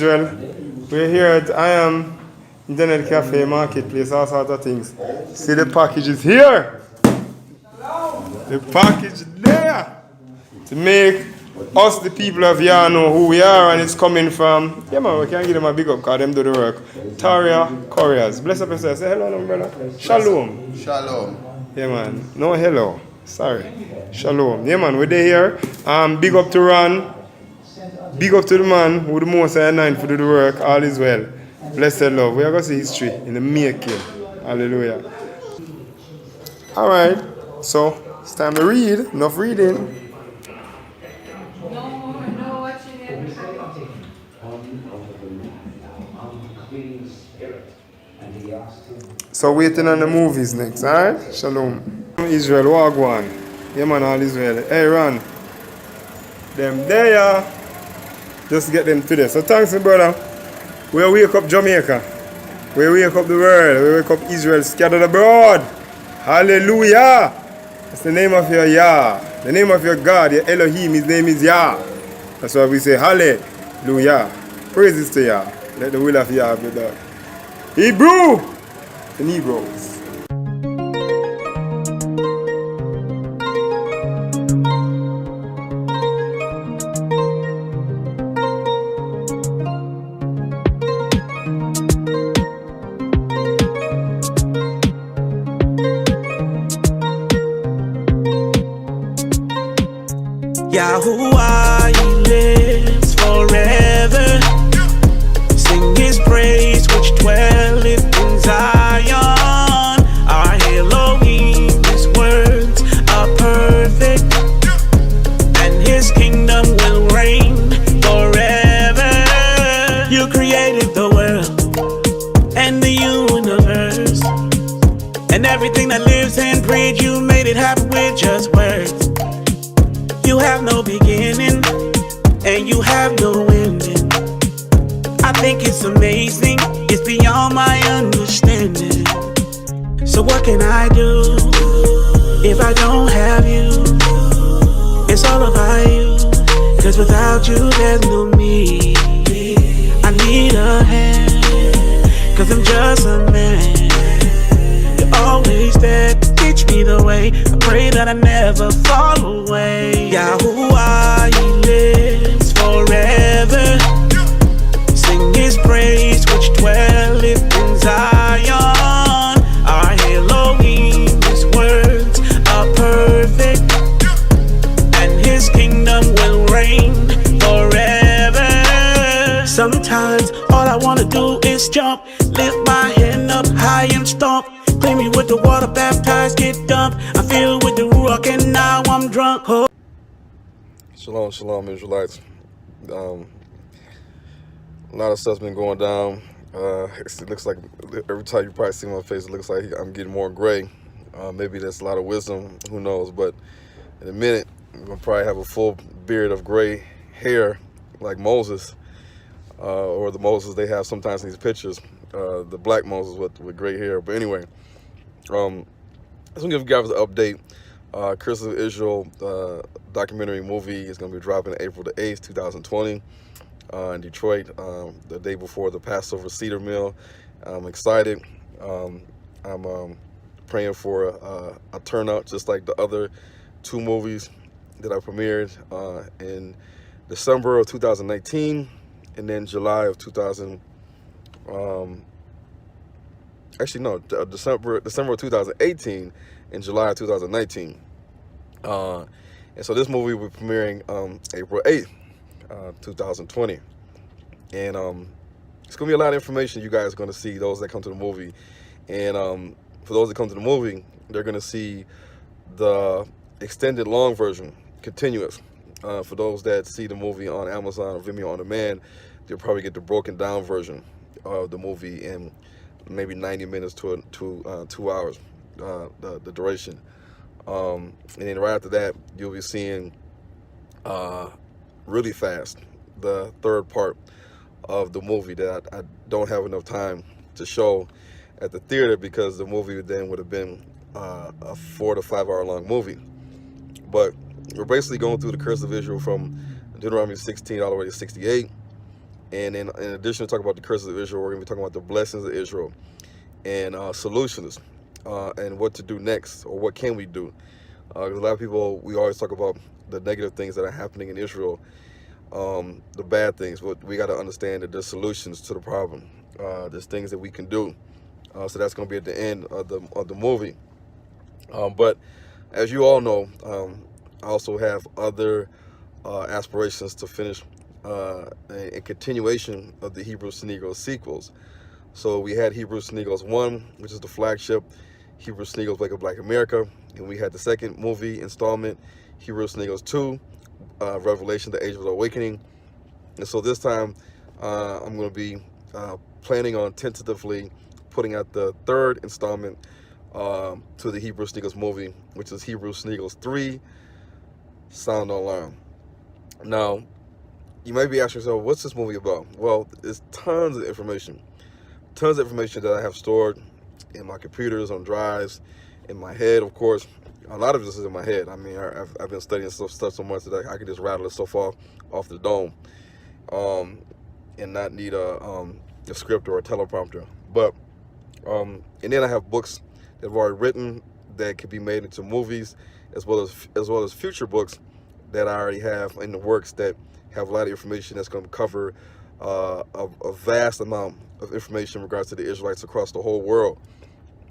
Israel. We're here at I Am Internet Cafe Marketplace, all sorts of things. See, the package is here. The package there to make us, the people of Yah, know who we are, and it's coming from. Yeah, man, we can give them a big up because them do the work. Taria Couriers. Bless up yourself. Say hello, no, brother. Shalom. Shalom. Yeah, man. No, hello. Sorry. Shalom. Yeah, man, we're here. Big up to Ron. Big up to the man who the most anointed for do the work. All is well. Blessed love. We are going to see history in the making. Hallelujah. All right. So, it's time to read. Enough reading. So, waiting on the movies next. All right? Shalom. Israel, Wagwan. Yeah, man, all is well. Hey, Ron. Them there. Just get them today. So thanks, my brother. We wake up Jamaica. We wake up the world. We wake up Israel scattered abroad. Hallelujah. That's the name of your Yah. The name of your God, your Elohim. His name is Yah. That's why we say Hallelujah. Praises to Yah. Let the will of Yah be done. Hebrew. The Negroes. Yahuwah, he lives forever. Sing his praise which dwelleth in Zion. Our Elohim, his words are perfect, and his kingdom will reign forever. You created the world and the universe, and everything that lives and breathes. You made it happen with just words. You have no beginning, and you have no ending. I think it's amazing, it's beyond my understanding. So what can I do if I don't have you? It's all about you, cause without you there's no me. I need a hand, cause I'm just a man. You're always there to teach me the way. I pray that I never fall away. Yahuwah, he lives forever. Sing his praise which dwelleth in Zion. Our Elohim, his words are perfect, and his kingdom will reign forever. Sometimes all I wanna do is jump, lift my hand up high and stomp. Clean me with the water, baptized, get dumped. I feel with the ruach and now I'm drunk. Oh. Shalom, shalom, Israelites. A lot of stuff's been going down. It looks like every time you probably see my face, it looks like I'm getting more gray. Maybe that's a lot of wisdom, who knows? But in a minute, I'm gonna probably have a full beard of gray hair like Moses, or the Moses they have sometimes in these pictures. The black Moses with gray hair. But anyway, I just want to give you guys an update. Curse of Israel documentary movie is going to be dropping April the 8th, 2020 in Detroit, the day before the Passover Cedar Mill. I'm excited. I'm praying for a turnout just like the other two movies that I premiered in December of 2019 and then July of 2000. December of 2018 and July of 2019. And so this movie will be premiering April 8th, 2020. And it's going to be a lot of information you guys are going to see, those that come to the movie. And for those that come to the movie, they're going to see the extended long version, continuous. For those that see the movie on Amazon or Vimeo On Demand, they'll probably get the broken down version of the movie in maybe 90 minutes to 2 hours, the duration. And then right after that, you'll be seeing really fast the third part of the movie that I don't have enough time to show at the theater because the movie then would have been a 4 to 5 hour long movie. But we're basically going through the curse of Israel from Deuteronomy 16 all the way to 68. And in addition to talking about the curses of Israel, we're going to be talking about the blessings of Israel and solutions and what to do next, or what can we do. Because a lot of people, we always talk about the negative things that are happening in Israel, the bad things, but we got to understand that there's solutions to the problem. There's things that we can do. So that's going to be at the end of the movie. But as you all know, I also have other aspirations to finish a continuation of the Hebrews to Negroes sequels. So we had Hebrews to Negroes 1, which is the flagship, Hebrews to Negroes Wake Up Black America. And we had the second movie installment, Hebrews to Negroes 2, Revelation, the Age of the Awakening. And so this time, I'm going to be planning on tentatively putting out the third installment to the Hebrews to Negroes movie, which is Hebrews to Negroes 3, Sound Alarm. Now, you might be asking yourself, what's this movie about? Well, there's tons of information that I have stored in my computers, on drives, in my head, of course. A lot of this is in my head. I mean, I've been studying stuff so much that I can just rattle it so far off the dome and not need a script or a teleprompter. But and then I have books that I've already written that could be made into movies, as well as future books that I already have in the works that have a lot of information that's going to cover a vast amount of information in regards to the Israelites across the whole world.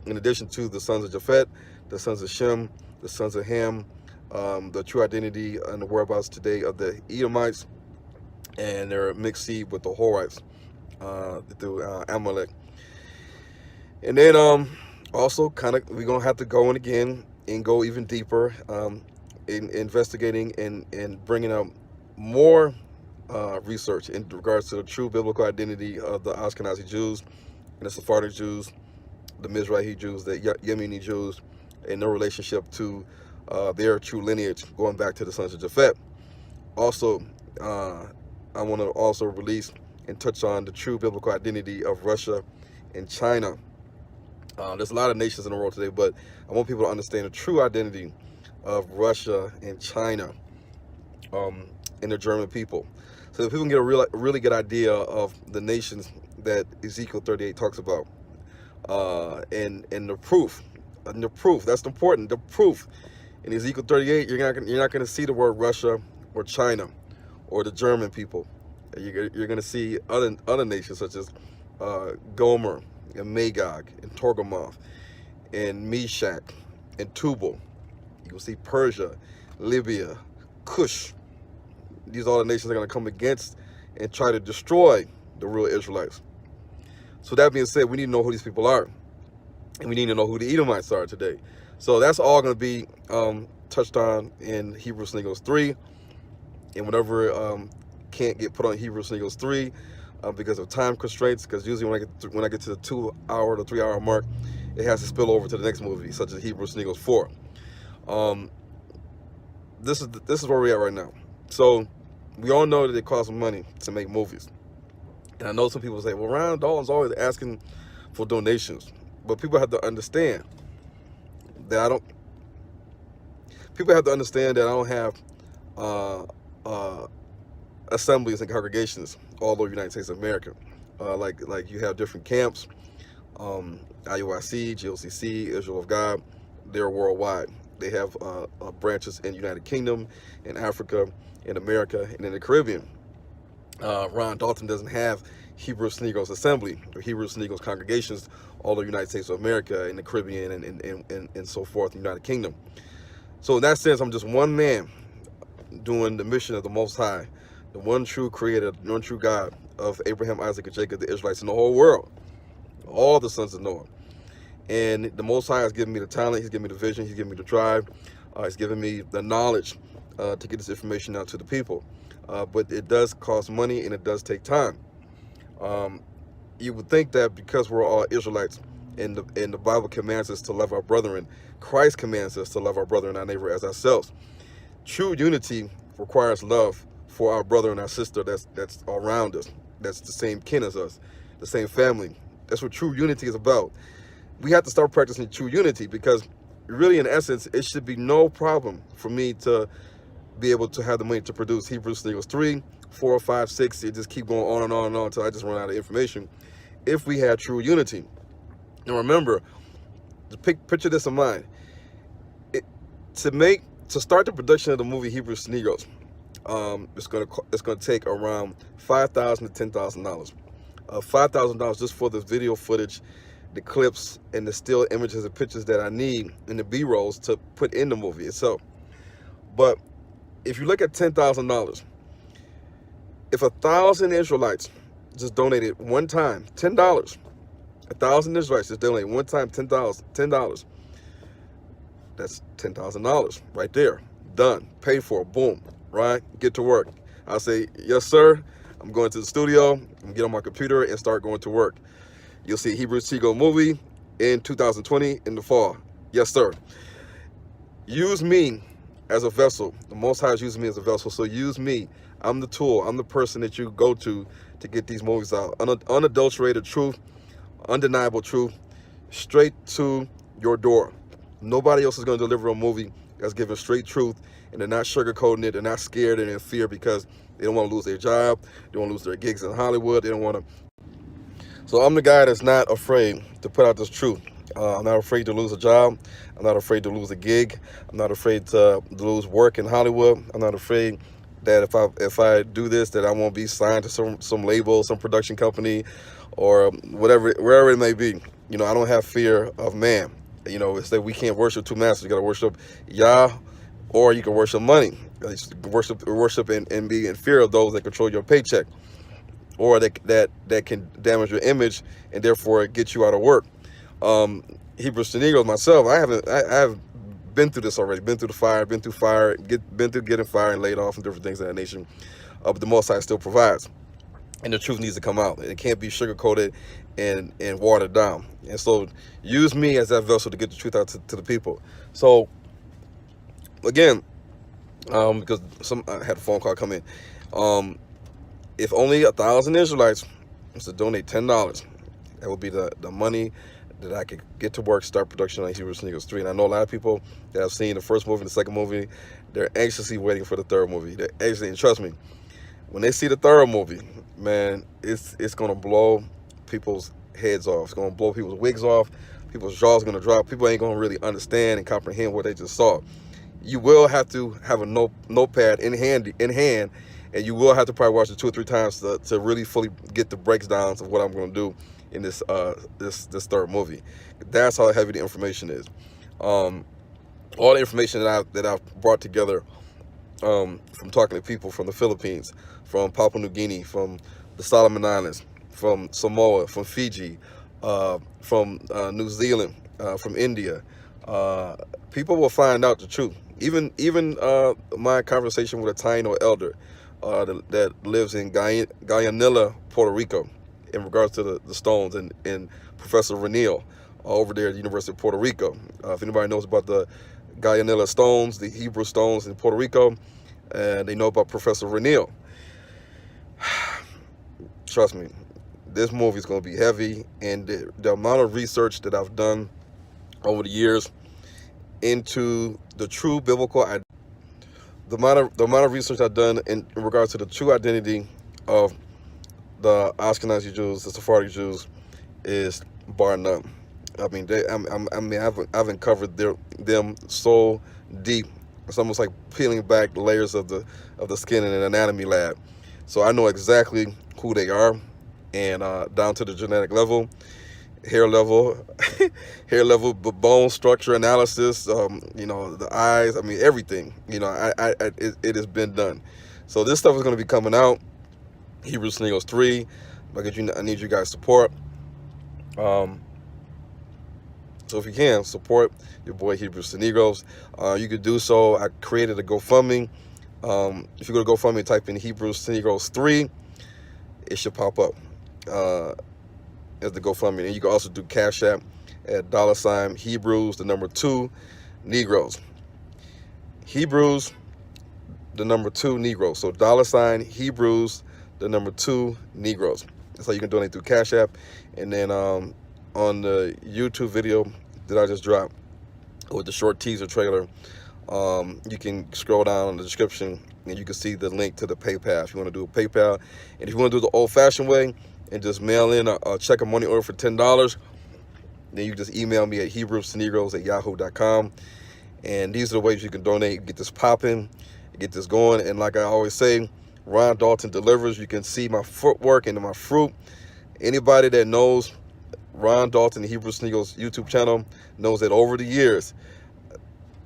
In addition to the sons of Japhet, the sons of Shem, the sons of Ham, the true identity and the whereabouts today of the Edomites, and their mixed seed with the Horites through Amalek. And then also we're going to have to go in again and go even deeper in investigating and bringing up more research in regards to the true biblical identity of the Ashkenazi Jews and the Sephardic Jews, the Mizrahi Jews, the Yemeni Jews, and their relationship to their true lineage going back to the sons of Japhet. Also, I want to also release and touch on the true biblical identity of Russia and China. There's a lot of nations in the world today, but I want people to understand the true identity of Russia and China and the German people. So that people can get a really good idea of the nations that Ezekiel 38 talks about. And the proof, that's important, the proof. In Ezekiel 38, you're not going to see the word Russia or China or the German people. You're going to see other nations such as Gomer and Magog and Torgomoth and Meshach and Tubal. You will see Persia, Libya, Cush. These are all the nations that are going to come against and try to destroy the real Israelites. So that being said, we need to know who these people are. And we need to know who the Edomites are today. So that's all going to be touched on in Hebrews to Negroes 3. And whatever can't get put on Hebrews to Negroes 3 because of time constraints, because usually when I get to the 2 hour to 3 hour mark, it has to spill over to the next movie, such as Hebrews to Negroes 4. This is where we're at right now. So we all know that it costs money to make movies. And I know some people say, well, Ryan Dalton's always asking for donations. But people have to understand that I don't have assemblies and congregations all over the United States of America. Like you have different camps, IUIC, GLCC, Israel of God. They're worldwide. They have branches in the United Kingdom, in Africa, in America, and in the Caribbean. Ron Dalton doesn't have Hebrews to Negroes Assembly or Hebrews to Negroes congregations all over the United States of America, in the Caribbean, and so forth, in the United Kingdom. So in that sense, I'm just one man doing the mission of the Most High, the one true creator, the one true God of Abraham, Isaac, and Jacob, the Israelites in the whole world, all the sons of Noah. And the Most High has given me the talent, he's given me the vision, he's given me the drive, he's given me the knowledge to get this information out to the people. But it does cost money and it does take time. You would think that because we're all Israelites and the Bible commands us to love our brethren, Christ commands us to love our brother and our neighbor as ourselves. True unity requires love for our brother and our sister that's around us, that's the same kin as us, the same family. That's what true unity is about. We have to start practicing true unity, because really, in essence, it should be no problem for me to be able to have the money to produce Hebrews Negroes 3, 4, 5, 6. It just keep going on and on and on until I just run out of information. If we had true unity. And remember, picture this in mind. To start the production of the movie Hebrews Negroes, it's gonna take around $5,000 to $10,000. $5,000 just for the video footage, the clips, and the still images and pictures that I need in the B-rolls to put in the movie itself. But if you look at $10,000, if 1,000 Israelites just donated one time $10, 1,000 Israelites just donated one time $10, that's $10,000 right there. Done, paid for, boom, right? Get to work. I'll say, yes, sir. I'm going to the studio. I'm gonna get on my computer and start going to work. You'll see Hebrews Negroes movie in 2020 in the fall. Yes, sir. Use me as a vessel. The Most High is using me as a vessel. So use me. I'm the tool. I'm the person that you go to get these movies out. Unadulterated truth, undeniable truth, straight to your door. Nobody else is going to deliver a movie that's giving straight truth, and they're not sugarcoating it. They're not scared and in fear because they don't want to lose their job. They don't want to lose their gigs in Hollywood. They don't want to. So I'm the guy that's not afraid to put out this truth. I'm not afraid to lose a job. I'm not afraid to lose a gig. I'm not afraid to lose work in Hollywood. I'm not afraid that if I do this, that I won't be signed to some label, some production company, or whatever, wherever it may be. You know, I don't have fear of man. You know, it's that we can't worship two masters. You got to worship Yah, or you can worship money. Worship and be in fear of those that control your paycheck, or that can damage your image and therefore get you out of work. Hebrews Negroes, myself, I have been through this already. Been through the fire. Been through getting fired and laid off and different things in that nation. But the Most High still provides, and the truth needs to come out. It can't be sugarcoated and watered down. And so use me as that vessel to get the truth out to the people. So again, because I had a phone call come in. If only 1,000 Israelites was to donate $10, that would be the money that I could get to work, start production on Hebrews Negroes 3. And I know a lot of people that have seen the first movie and the second movie, they're anxiously waiting for the third movie. They're anxiously, and trust me, when they see the third movie, man, it's gonna blow people's heads off. It's gonna blow people's wigs off. People's jaws gonna drop. People ain't gonna really understand and comprehend what they just saw. You will have to have a notepad in hand, and you will have to probably watch it 2 or 3 times to really fully get the breakdowns of what I'm gonna do in this this third movie. That's how heavy the information is. All the information that I've brought together from talking to people from the Philippines, from Papua New Guinea, from the Solomon Islands, from Samoa, from Fiji, from New Zealand, from India. People will find out the truth. Even my conversation with a Taino elder that lives in Guayanilla, Puerto Rico, in regards to the stones, and Professor Reniel over there at the University of Puerto Rico. If anybody knows about the Guayanilla stones, the Hebrew stones in Puerto Rico, and they know about Professor Reniel. Trust me, this movie is going to be heavy, and the amount of research that I've done over the years into the true biblical identity, the amount of research I've done in regards to the true identity of the Ashkenazi Jews, the Sephardic Jews, is bar none. I mean, I've uncovered them so deep. It's almost like peeling back layers of the skin in an anatomy lab. So I know exactly who they are, and down to the genetic level, hair level, bone structure analysis. You know, the eyes. I mean, everything. You know, it has been done. So this stuff is going to be coming out. Hebrews Negroes 3. I need you guys' support. So if you can, support your boy Hebrews Negroes. You could do so. I created a GoFundMe. If you go to GoFundMe and type in Hebrews Negroes 3, it should pop up as the GoFundMe. And you can also do Cash App at $ Hebrews, the number 2, Negroes. Hebrews, the number 2, Negroes. So $ Hebrews, the number 2, Negroes. That's how you can donate through Cash App. And then on the YouTube video that I just dropped with the short teaser trailer, You can scroll down in the description and you can see the link to the PayPal if you want to do a PayPal. And if you want to do the old-fashioned way and just mail in a check or money order for $10, then you just email me at hebrewstonegros@yahoo.com. And these are the ways you can donate, get this popping, get this going. And like I always say, Ron Dalton delivers. You can see my footwork and my fruit. Anybody that knows Ron Dalton, the Hebrews and Eagles YouTube channel, knows that over the years,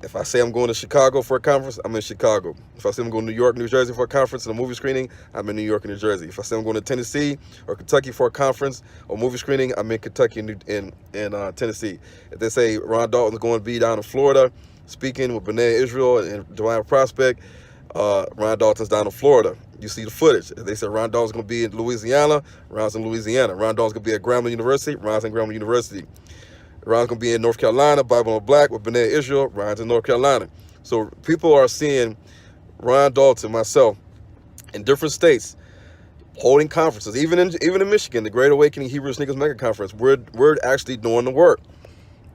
if I say I'm going to Chicago for a conference, I'm in Chicago. If I say I'm going to New York, New Jersey for a conference and a movie screening, I'm in New York and New Jersey. If I say I'm going to Tennessee or Kentucky for a conference or movie screening, I'm in Kentucky and Tennessee. If they say Ron Dalton's going to be down in Florida speaking with B'nai Israel and Divine Prospect, Ron Dalton's down in Florida. You see the footage. If they said Ron Dalton's going to be in Louisiana, Ron's in Louisiana. Ron Dalton's going to be at Grambling University, Ron's in Grambling University. Ron's going to be in North Carolina, Bible on Black with B'nai Israel, Ron's in North Carolina. So people are seeing Ron Dalton, myself, in different states, holding conferences. Even in Michigan, the Great Awakening Hebrew Sneakers Mega Conference, we're actually doing the work.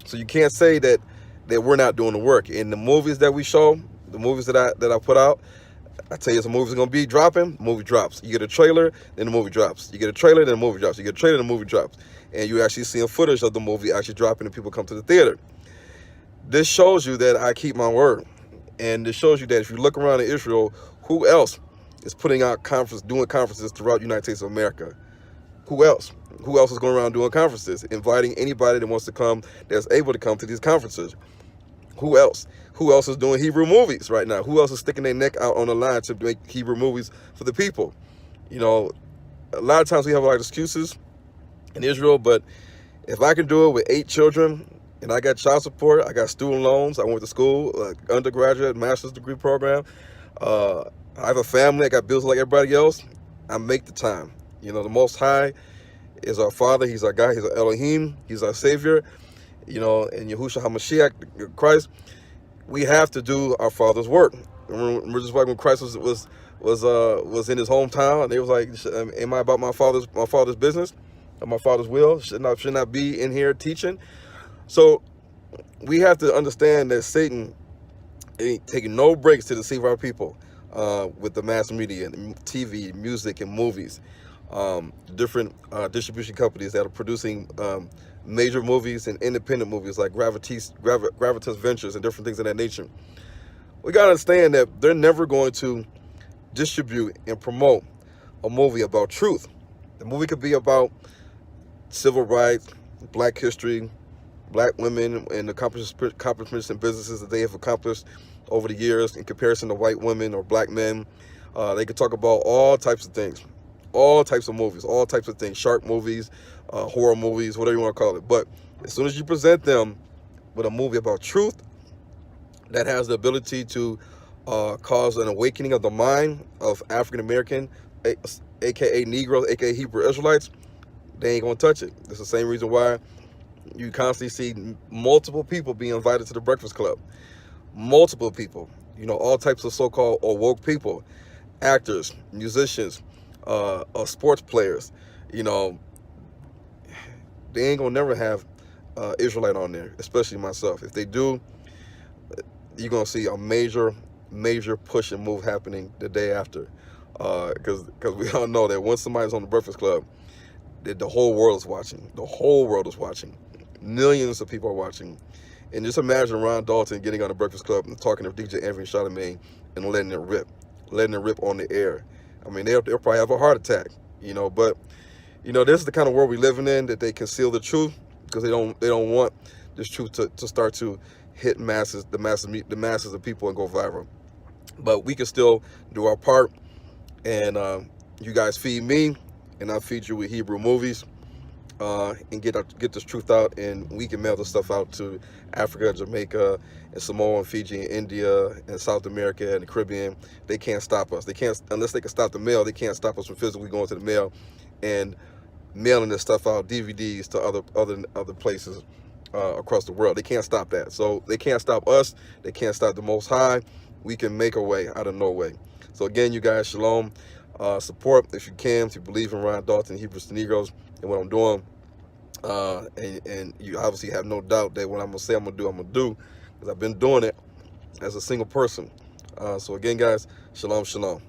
So you can't say that we're not doing the work. In the movies that we show, the movies that I put out, I tell you, the movie's going to be dropping, the movie drops. You get a trailer, then the movie drops. You get a trailer, then the movie drops. You get a trailer, then the movie drops. And you're actually seeing footage of the movie actually dropping and people come to the theater. This shows you that I keep my word. And it shows you that if you look around in Israel, who else is putting out doing conferences throughout the United States of America? Who else? Who else is going around doing conferences, inviting anybody that wants to come, that's able to come to these conferences? Who else? Who else is doing Hebrew movies right now? Who else is sticking their neck out on the line to make Hebrew movies for the people? You know, a lot of times we have a lot of excuses in Israel, but if I can do it with 8 children and I got child support, I got student loans, I went to school, undergraduate, master's degree program, I have a family, I got bills like everybody else, I make the time. You know, the Most High is our Father, He's our God, He's our Elohim, He's our Savior, you know, and Yahushua HaMashiach, Christ. We have to do our Father's work. We're just like when Christ was in his hometown, and they was like, "Am I about my father's business, or my Father's will? Should not be in here teaching." So we have to understand that Satan ain't taking no breaks to deceive our people with the mass media, and TV, music, and movies. Different distribution companies that are producing major movies and independent movies like Gravitas Ventures and different things of that nature. We got to understand that they're never going to distribute and promote a movie about truth. The movie could be about civil rights, black history, black women, and accomplishments and businesses that they have accomplished over the years in comparison to white women or black men. They could talk about all types of things. All types of movies, all types of things, shark movies, horror movies, whatever you want to call it. But as soon as you present them with a movie about truth that has the ability to cause an awakening of the mind of African American, aka Negroes, aka Hebrew Israelites, they ain't gonna touch it. That's the same reason why you constantly see multiple people being invited to the Breakfast Club. Multiple people, you know, all types of so-called or woke people, actors, musicians, sports players. You know, they ain't gonna never have Israelite on there, especially myself. If they do, you're gonna see a major push and move happening the day after, because we all know that once somebody's on the Breakfast Club, that the whole world is watching. The whole world is watching. Millions of people are watching. And just imagine Ron Dalton getting on the Breakfast Club and talking to DJ Envy and Charlemagne and letting it rip on the air. I mean, they'll probably have a heart attack, you know. But you know, this is the kind of world we're living in, that they conceal the truth because they don't want this truth to start to hit the masses of people and go viral. But we can still do our part, and you guys feed me, and I'll feed you with Hebrew movies, and get this truth out, and we can mail this stuff out to Africa, Jamaica, and Samoa, and Fiji, and India, and South America, and the Caribbean. They can't stop us. They can't, unless they can stop the mail. They can't stop us from physically going to the mail and mailing this stuff out, DVDs, to other places across the world. They can't stop that. So they can't stop us. They can't stop the Most High. We can make a way out of no way. So again, you guys, shalom. Support if you can, if you believe in Ron Dalton, Hebrews to Negroes, and what I'm doing. And you obviously have no doubt that what I'm gonna say I'm gonna do, because I've been doing it. as a single person. So again, guys, shalom, shalom.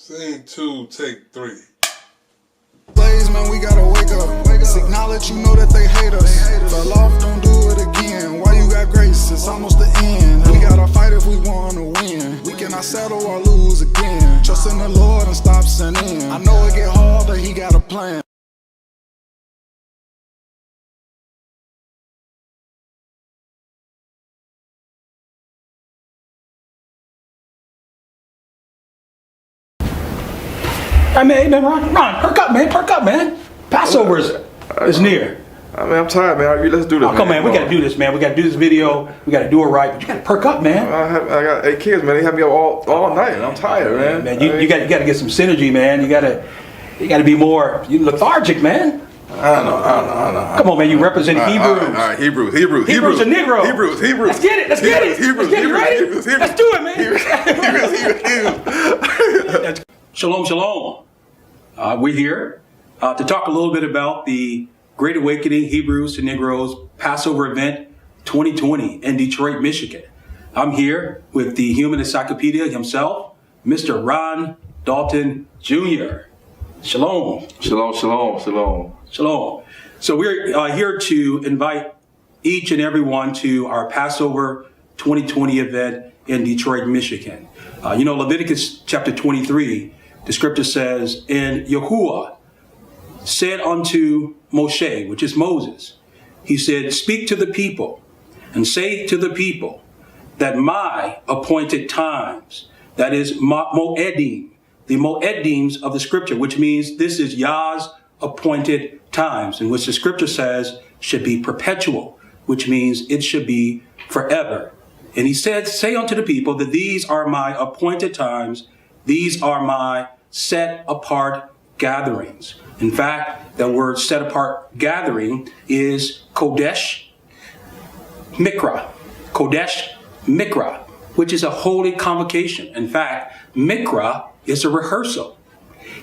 Scene 2, take 3. Blaze, man, we gotta wake up. Acknowledge, you know that they hate us. Fell off, don't do it again. Why you got grace? It's almost the end. We gotta fight if we wanna win. We cannot settle or lose again. Trust in the Lord and stop sinning. I know it get harder, he got a plan. I mean, hey man, Ron, perk up, man. Passover is near. I mean, I'm tired, man. Let's do this. Oh, come on, man. We gotta do this, man. We gotta do this video. We gotta do it right. But you gotta perk up, man. I got 8 kids, man. They have me up all night. I'm tired, man. Man, you gotta get some synergy, man. You gotta be more lethargic, man. I know. Come on, man. You represent Hebrews. All right, Hebrews and Negroes. Hebrews. Let's get it. Let's get it. You ready? Let's do it, man. Shalom. We're here to talk a little bit about the Great Awakening Hebrews to Negroes Passover event 2020 in Detroit, Michigan. I'm here with the human encyclopedia himself, Mr. Ron Dalton Jr. Shalom. Shalom. So we're here to invite each and every one to our Passover 2020 event in Detroit, Michigan. Leviticus chapter 23, the scripture says, and Yahuwah said unto Moshe, which is Moses, he said, speak to the people and say to the people that my appointed times, that is Moedim, the Moedims of the scripture, which means this is Yah's appointed times, in which the scripture says should be perpetual, which means it should be forever. And he said, say unto the people that these are my appointed times, these are my set apart gatherings. In fact, the word set apart gathering is Kodesh Mikra. Kodesh Mikra, which is a holy convocation. In fact, Mikra is a rehearsal.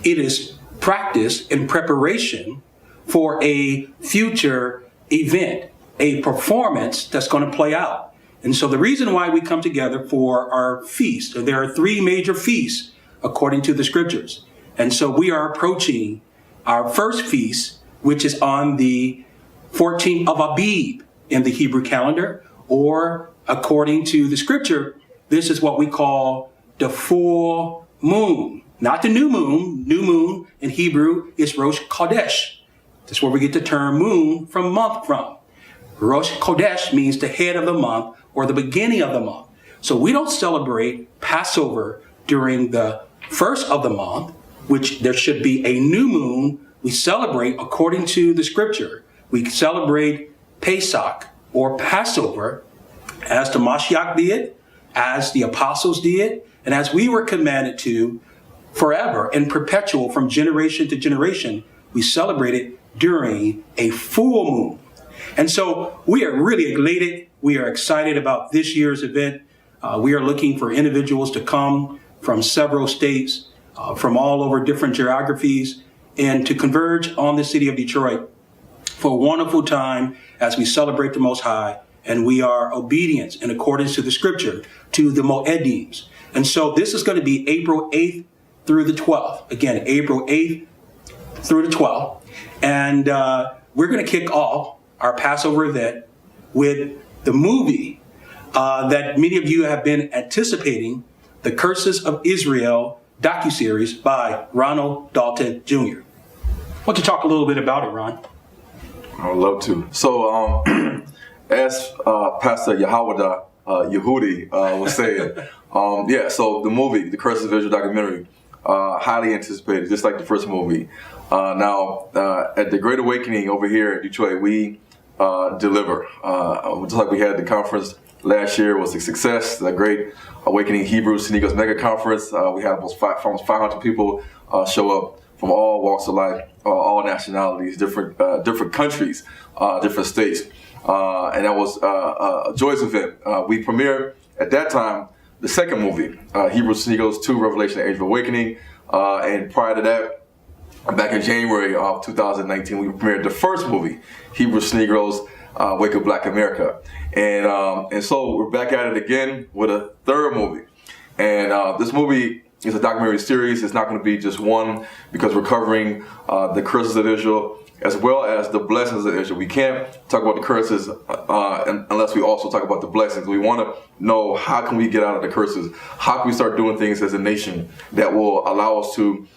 It is practice in preparation for a future event, a performance that's going to play out. And so the reason why we come together for our feast, there are 3 major feasts according to the scriptures. And so we are approaching our first feast, which is on the 14th of Abib in the Hebrew calendar, or according to the scripture, this is what we call the full moon. Not the new moon. New moon in Hebrew is Rosh Chodesh. That's where we get the term moon from month from. Rosh Chodesh means the head of the month or the beginning of the month. So we don't celebrate Passover during the first of the month, which there should be a new moon. We celebrate according to the scripture. We celebrate Pesach or Passover as the Mashiach did, as the apostles did, and as we were commanded to forever and perpetual from generation to generation. We celebrate it during a full moon. And so we are really elated. We are excited about this year's event. We are looking for individuals to come from several states, from all over different geographies, and to converge on the city of Detroit for a wonderful time as we celebrate the Most High, and we are obedient in accordance to the scripture, to the Moedims. And so this is going to be April 8th through the 12th. Again, April 8th through the 12th. And we're going to kick off our Passover event with the movie that many of you have been anticipating, The Curses of Israel docuseries by Ronald Dalton Jr. Why don't you talk a little bit about it, Ron? I would love to. So, as Pastor Yehudi was saying, so the movie, The Curses of Israel documentary, highly anticipated, just like the first movie. Now, at the Great Awakening over here in Detroit, we deliver. Just like we had the conference last year, was a success. The Great Awakening Hebrews to Negroes Mega Conference. We had almost 500 people show up from all walks of life, all nationalities, different countries, different states. And that was a joyous event. We premiered at that time the second movie, Hebrews to Negroes 2, Revelation, Age of Awakening. And prior to that, back in January of 2019, we premiered the first movie, Hebrews to Negroes, Wake Up Black America. And so we're back at it again with a third movie. And this movie is a documentary series. It's not going to be just one, because we're covering the curses of Israel as well as the blessings of Israel. We can't talk about the curses unless we also talk about the blessings. We want to know, how can we get out of the curses? How can we start doing things as a nation that will allow us to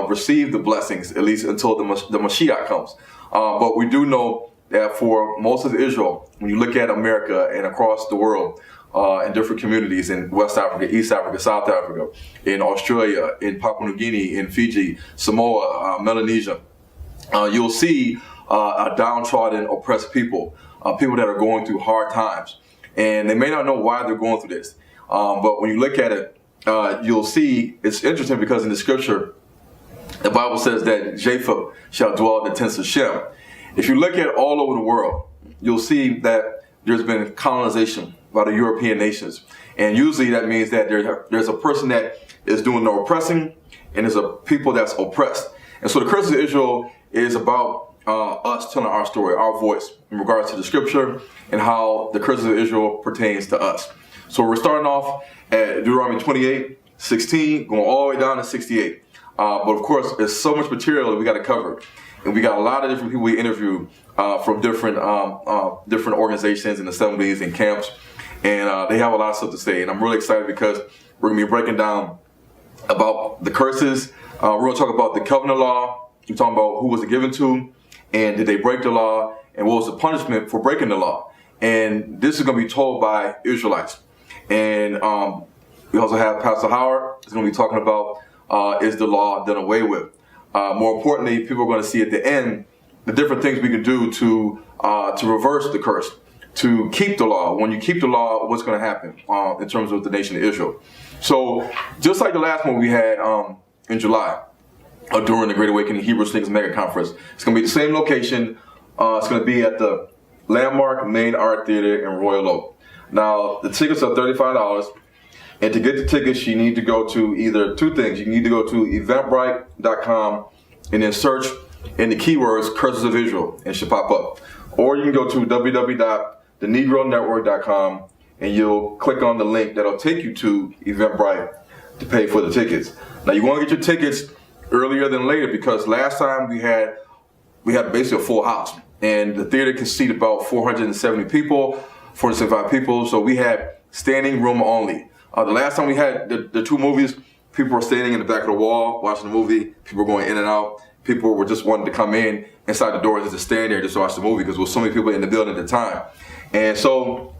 receive the blessings, at least until the Mashiach comes. But we do know that for most of Israel, when you look at America and across the world, in different communities in West Africa, East Africa, South Africa, in Australia, in Papua New Guinea, in Fiji, Samoa, Melanesia, you'll see a downtrodden, oppressed people, people that are going through hard times. And they may not know why they're going through this. But when you look at it, you'll see, it's interesting because in the scripture, the Bible says that Japheth shall dwell in the tents of Shem. If you look at all over the world, you'll see that there's been colonization by the European nations. And usually that means that there's a person that is doing the oppressing, and there's a people that's oppressed. And so the curse of Israel is about us telling our story, our voice, in regards to the scripture and how the curse of Israel pertains to us. So we're starting off at Deuteronomy 28:16, going all the way down to 68. But of course, there's so much material that we got to cover. And we got a lot of different people we interviewed from different organizations and assemblies and camps. and they have a lot of stuff to say. And I'm really excited because we're going to be breaking down about the curses. We're going to talk about the covenant law. We're talking about who was it given to, and did they break the law, and what was the punishment for breaking the law. And this is going to be told by Israelites. And we also have Pastor Howard. He's going to be talking about is the law done away with. More importantly, people are going to see at the end the different things we can do to reverse the curse, to keep the law. When you keep the law, what's going to happen in terms of the nation of Israel? So just like the last one we had in July during the Great Awakening Hebrew Sneakers Mega Conference, it's going to be the same location. It's going to be at the Landmark Main Art Theater in Royal Oak. Now, the tickets are $35. And to get the tickets, you need to go to either two things. You need to go to eventbrite.com and then search in the keywords Curses of Israel, and it should pop up. Or you can go to www.thenegronetwork.com and you'll click on the link that'll take you to Eventbrite to pay for the tickets. Now, you want to get your tickets earlier than later because last time we had basically a full house, and the theater can seat about 475 people. So we had standing room only. The last time we had the two movies, people were standing in the back of the wall watching the movie. People were going in and out. People were just wanting to come in inside the doors and just stand there just to watch the movie because there was so many people in the building at the time. And so,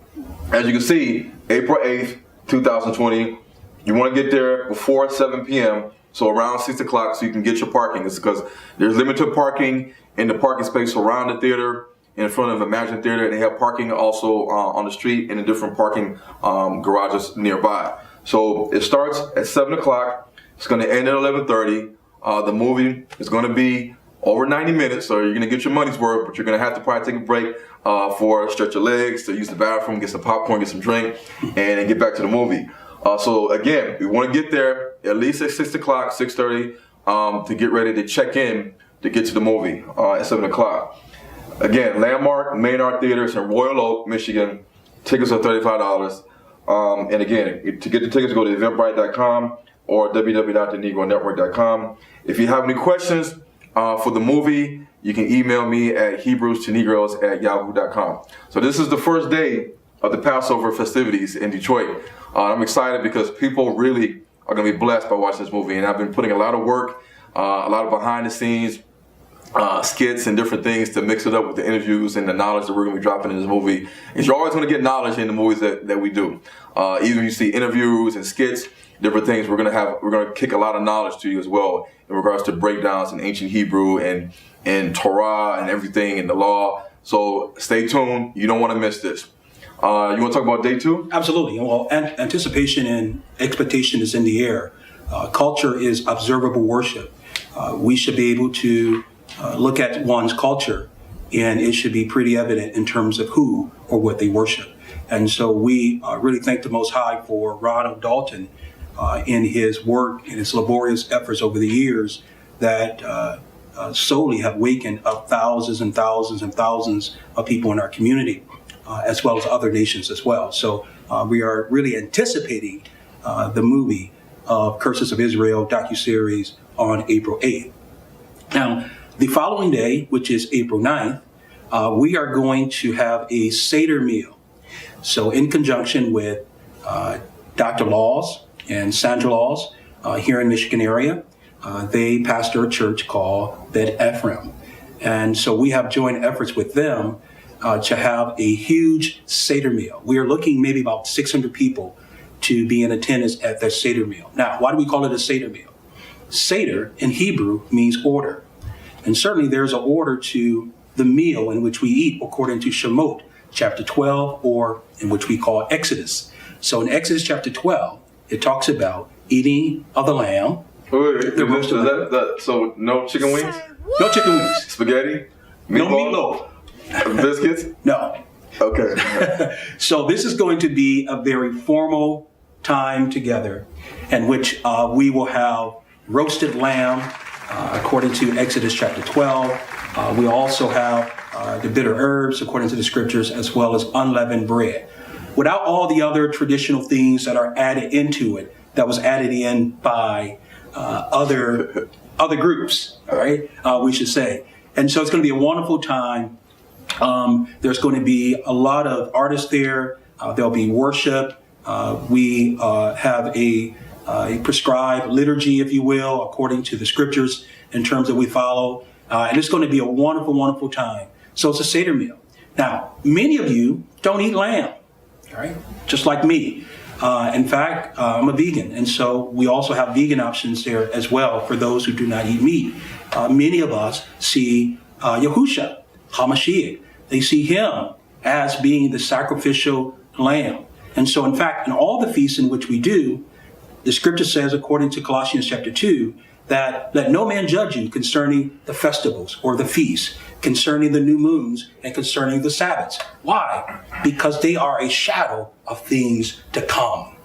as you can see, April 8th, 2020, you want to get there before 7 p.m., so around 6 o'clock so you can get your parking. It's because there's limited parking in the parking space around the theater, in front of Imagine Theater, and they have parking also on the street and in different parking garages nearby. So it starts at 7 o'clock. It's going to end at 11:30. The movie is going to be over 90 minutes, so you're going to get your money's worth, but you're going to have to probably take a break for stretch your legs, to use the bathroom, get some popcorn, get some drink, and then get back to the movie. So again, we want to get there at least at 6 o'clock, 6:30, to get ready to check in to get to the movie at 7 o'clock. Again, Landmark Main Art Theater in Royal Oak, Michigan. Tickets are $35. And again, to get the tickets, go to eventbrite.com or www.thenegronetwork.com. If you have any questions for the movie, you can email me at hebrewstonegroes@yahoo.com. So this is the first day of the Passover festivities in Detroit. I'm excited because people really are going to be blessed by watching this movie. And I've been putting a lot of work, a lot of behind the scenes skits and different things to mix it up with the interviews and the knowledge that we're going to be dropping in this movie. And you're always going to get knowledge in the movies that we do. Even you see interviews and skits, different things, we're going to kick a lot of knowledge to you as well in regards to breakdowns in ancient Hebrew and Torah and everything in the law. So stay tuned. You don't want to miss this. You want to talk about day 2? Absolutely. Well, anticipation and expectation is in the air. Culture is observable worship. We should be able to look at one's culture, and it should be pretty evident in terms of who or what they worship. And so we really thank the Most High for Ronald Dalton in his work and his laborious efforts over the years that solely have wakened up thousands and thousands and thousands of people in our community, as well as other nations as well. So we are really anticipating the movie of Curses of Israel docuseries on April 8th. Now, the following day, which is April 9th, we are going to have a Seder meal. So in conjunction with Dr. Laws and Sandra Laws here in Michigan area, they pastor a church called Bet Ephraim. And so we have joint efforts with them to have a huge Seder meal. We are looking maybe about 600 people to be in attendance at that Seder meal. Now, why do we call it a Seder meal? Seder in Hebrew means order. And certainly there's an order to the meal in which we eat according to Shemot, chapter 12, or in which we call Exodus. So in Exodus chapter 12, it talks about eating of the lamb. Wait, so no chicken wings? No chicken wings. Spaghetti? Meatball? No meatloaf? Biscuits? No. Okay. So this is going to be a very formal time together in which we will have roasted lamb, according to Exodus chapter 12. We also have the bitter herbs, according to the scriptures, as well as unleavened bread. Without all the other traditional things that are added into it, that was added in by other groups, all right, we should say. And so it's going to be a wonderful time. There's going to be a lot of artists there, There'll be worship. We have a prescribed liturgy, if you will, according to the scriptures in terms that we follow. And it's going to be a wonderful, wonderful time. So it's a Seder meal. Now, many of you don't eat lamb, right? Just like me. In fact, I'm a vegan. And so we also have vegan options there as well for those who do not eat meat. Many of us see Yahusha, HaMashiach. They see him as being the sacrificial lamb. And so, in fact, in all the feasts in which we do, the scripture says, according to Colossians chapter 2, that let no man judge you concerning the festivals or the feasts, concerning the new moons and concerning the Sabbaths. Why? Because they are a shadow of things to come.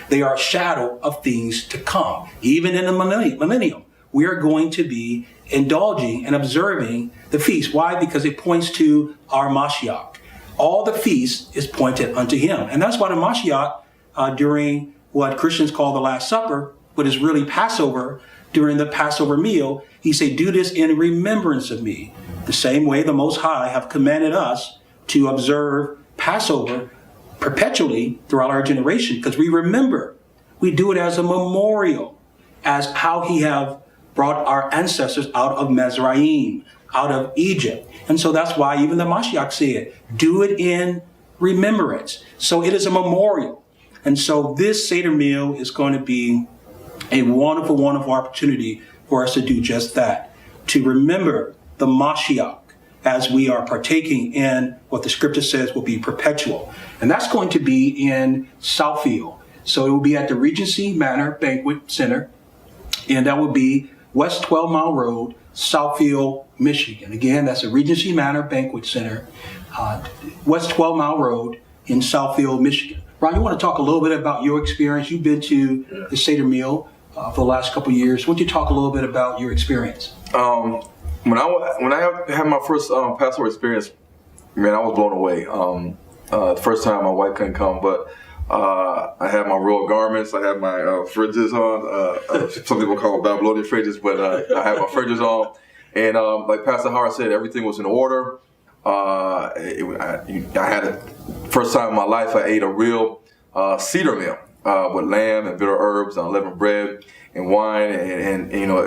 They are a shadow of things to come. Even in the millennium, we are going to be indulging and observing the feast. Why? Because it points to our Messi'Yah. All the feast is pointed unto him. And that's why the Messi'Yah, during what Christians call the Last Supper, but is really Passover, during the Passover meal, he said, do this in remembrance of me. The same way the Most High have commanded us to observe Passover perpetually throughout our generation, because we remember, we do it as a memorial, as how he have brought our ancestors out of Mizraim, out of Egypt. And so that's why even the Mashiach said, do it in remembrance. So it is a memorial. And so this Seder meal is going to be a wonderful, wonderful opportunity for us to do just that, to remember the Mashiach as we are partaking in what the scripture says will be perpetual. And that's going to be in Southfield. So it will be at the Regency Manor Banquet Center, and that will be West 12 Mile Road, Southfield, Michigan. Again, that's the Regency Manor Banquet Center, West 12 Mile Road in Southfield, Michigan. Ron, you want to talk a little bit about your experience? You've been to the Seder meal for the last couple of years. Why don't you talk a little bit about your experience? When I had my first Passover experience, man, I was blown away. The first time my wife couldn't come, but I had my royal garments. I had my fridges on. Some people call them Babylonian fridges, but I had my fridges on. And like Pastor Howard said, everything was in order. I had a first time in my life I ate a real Seder meal with lamb and bitter herbs and unleavened bread and wine, and you know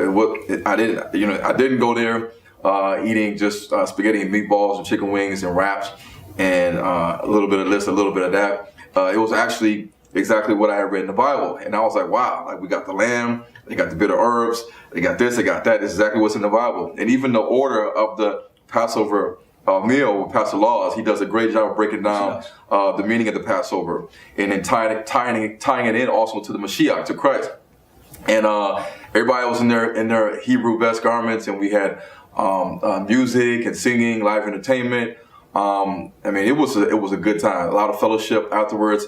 I didn't go there eating just spaghetti and meatballs and chicken wings and wraps and a little bit of this, a little bit of that. It was actually exactly what I had read in the Bible, and I was like, wow, like we got the lamb, they got the bitter herbs, they got this, they got that. This is exactly what's in the Bible, and even the order of the Passover meal with Pastor Laws, he does a great job of breaking down the meaning of the Passover and then tying it in also to the Mashiach, to Christ. And everybody was in their Hebrew best garments, and we had music and singing, live entertainment. I mean, it was a good time. A lot of fellowship afterwards.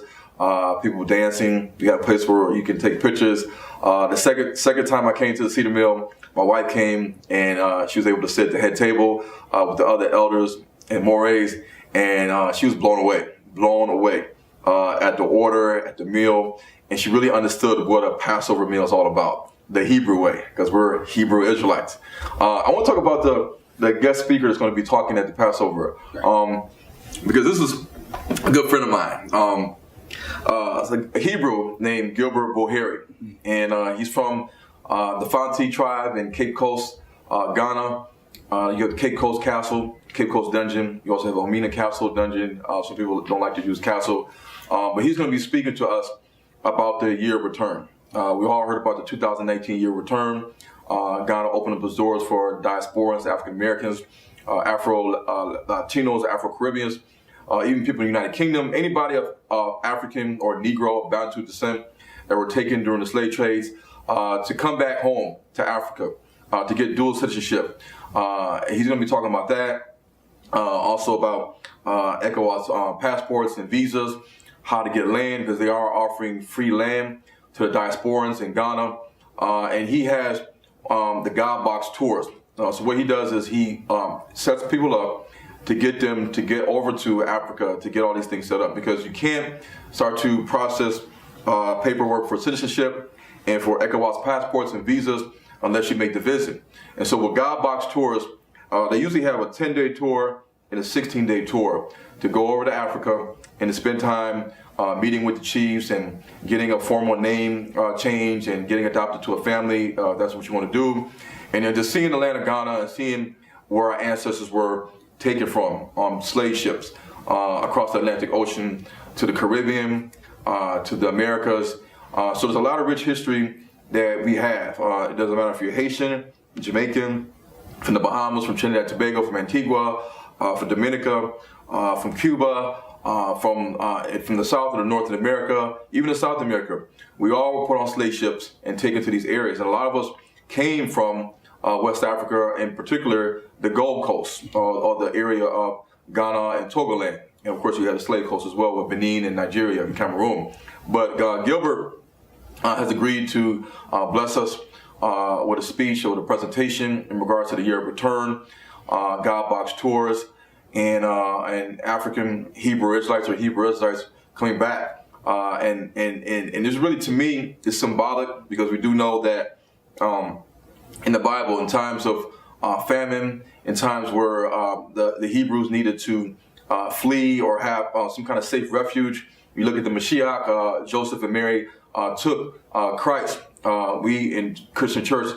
People dancing. We got a place where you can take pictures. The second time I came to the Seder meal, my wife came and she was able to sit at the head table with the other elders and mores, and she was blown away at the order, at the meal, and she really understood what a Passover meal is all about, the Hebrew way, because we're Hebrew Israelites. I want to talk about the guest speaker that's going to be talking at the Passover, because this is a good friend of mine. It's a Hebrew named Gilbert Boheri, and he's from the Fanti tribe in Cape Coast, Ghana. You have the Cape Coast Castle, Cape Coast Dungeon. You also have Omina Castle Dungeon. Some people don't like to use Castle. But he's going to be speaking to us about the year of return. We all heard about the 2019 year of return. Ghana opened up its doors for diasporans, African Americans, Afro-Latinos, Afro-Caribbeans, even people in the United Kingdom, anybody of African or Negro, Bantu descent that were taken during the slave trades, to come back home to Africa, to get dual citizenship. He's going to be talking about that, also about ECOWAS passports and visas, how to get land, because they are offering free land to the diasporans in Ghana. And he has the God Box tours. So what he does is he sets people up to get them to get over to Africa to get all these things set up, because you can't start to process paperwork for citizenship and for ECOWAS passports and visas unless you make the visit. And so with God Box tours, they usually have a 10-day tour, in a 16-day tour to go over to Africa and to spend time meeting with the chiefs and getting a formal name change and getting adopted to a family. That's what you want to do. And then just seeing the land of Ghana and seeing where our ancestors were taken from on slave ships across the Atlantic Ocean to the Caribbean, to the Americas. So there's a lot of rich history that we have. It doesn't matter if you're Haitian, Jamaican, from the Bahamas, from Trinidad and Tobago, from Antigua, from Dominica, from Cuba, from the South or the North of America, even in South America. We all were put on slave ships and taken to these areas. And a lot of us came from West Africa, in particular the Gold Coast, or the area of Ghana and Togoland. And of course, we had the slave coast as well with Benin and Nigeria and Cameroon. But Gilbert has agreed to bless us with a speech or with a presentation in regards to the year of return, God Box tours, and African Hebrew Israelites or Hebrew Israelites coming back. And this really, to me, is symbolic, because we do know that in the Bible, in times of famine, in times where the Hebrews needed to flee or have some kind of safe refuge, you look at the Messi'Yah, Joseph and Mary took Christ. We in Christian church,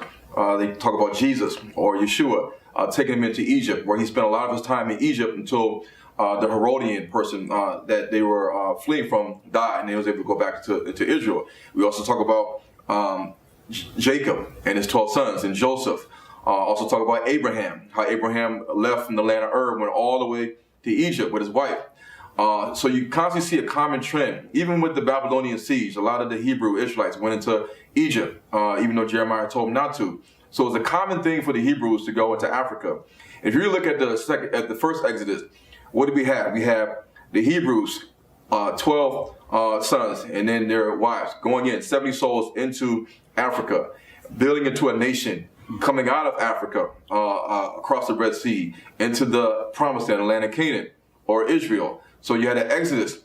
they talk about Jesus or Yeshua, taking him into Egypt, where he spent a lot of his time in Egypt until the Herodian person that they were fleeing from died, and they was able to go back to Israel. We also talk about Jacob and his 12 sons, and Joseph. Also talk about Abraham, how Abraham left from the land of Ur, went all the way to Egypt with his wife. So you constantly see a common trend. Even with the Babylonian siege, a lot of the Hebrew Israelites went into Egypt, even though Jeremiah told them not to. So it's a common thing for the Hebrews to go into Africa. If you look at the first Exodus, what do we have? We have the Hebrews, 12 sons, and then their wives, going in, 70 souls into Africa, building into a nation, coming out of Africa, across the Red Sea, into the Promised Land, the land of Canaan, or Israel. So you had an exodus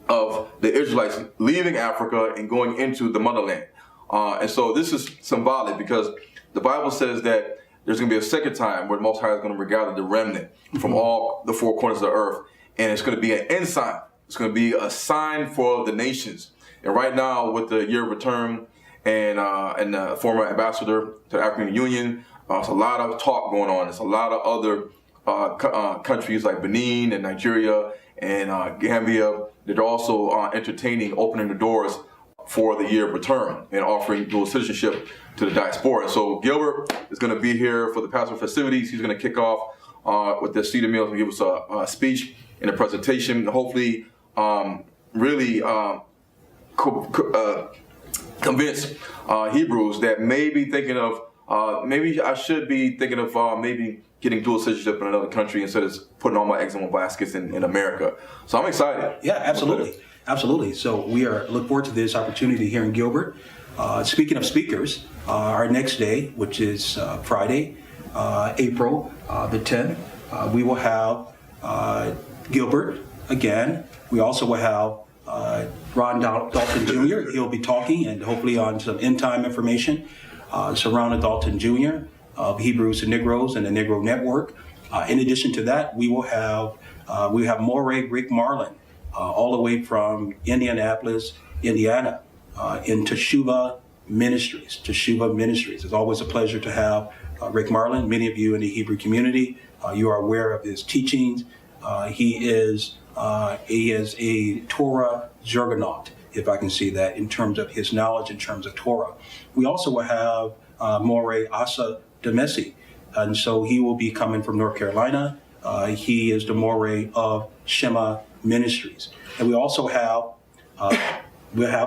of the Israelites leaving Africa and going into the motherland. And so this is symbolic, because the Bible says that there's going to be a second time where the Most High is going to regather the remnant from all the four corners of the earth. And it's going to be an ensign. It's going to be a sign for the nations. And right now, with the year of return and the former ambassador to the African Union, there's a lot of talk going on. There's a lot of other countries like Benin and Nigeria and Gambia that are also entertaining, opening the doors for the year of return and offering dual citizenship to the diaspora. So Gilbert is going to be here for the Passover festivities. He's going to kick off with the Cedar Meals and give us a speech and a presentation. Hopefully, really convince Hebrews that maybe thinking of, maybe I should be thinking of maybe getting dual citizenship in another country instead of putting all my eggs in one basket in America. So I'm excited. Yeah, absolutely. Absolutely. So we look forward to this opportunity here in Gilbert. Speaking of speakers, our next day, which is Friday, April the 10th, we will have Gilbert again. We also will have Ron Dalton Jr. He'll be talking and hopefully on some end-time information. Ron Dalton Jr. of Hebrews and Negroes and the Negro Network. In addition to that, we will have Moray Rick Marlin, all the way from Indianapolis, Indiana, in Teshuvah Ministries. It's always a pleasure to have Rick Marlin. Many of you in the Hebrew community, you are aware of his teachings. He is a Torah juggernaut, if I can say that, in terms of his knowledge, in terms of Torah. We also will have Moray Asa Demesi, and so he will be coming from North Carolina. He is the Moray of Shema Ministries. And we also have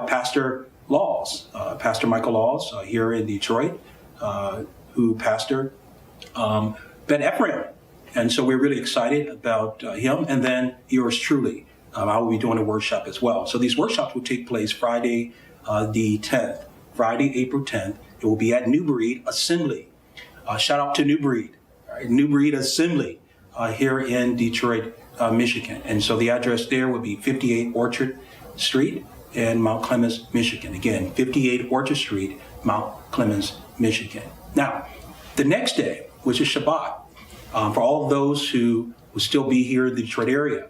Pastor Laws, Pastor Michael Laws here in Detroit, who pastored Ben Ephraim. And so we're really excited about him. And then yours truly. I will be doing a workshop as well. So these workshops will take place Friday, the 10th, Friday, April 10th. It will be at New Breed Assembly. Shout out to New Breed, right? New Breed Assembly here in Detroit, Michigan. And so the address there would be 58 Orchard Street in Mount Clemens, Michigan. Again, 58 Orchard Street, Mount Clemens, Michigan. Now, the next day, which is Shabbat, for all of those who will still be here in the Detroit area.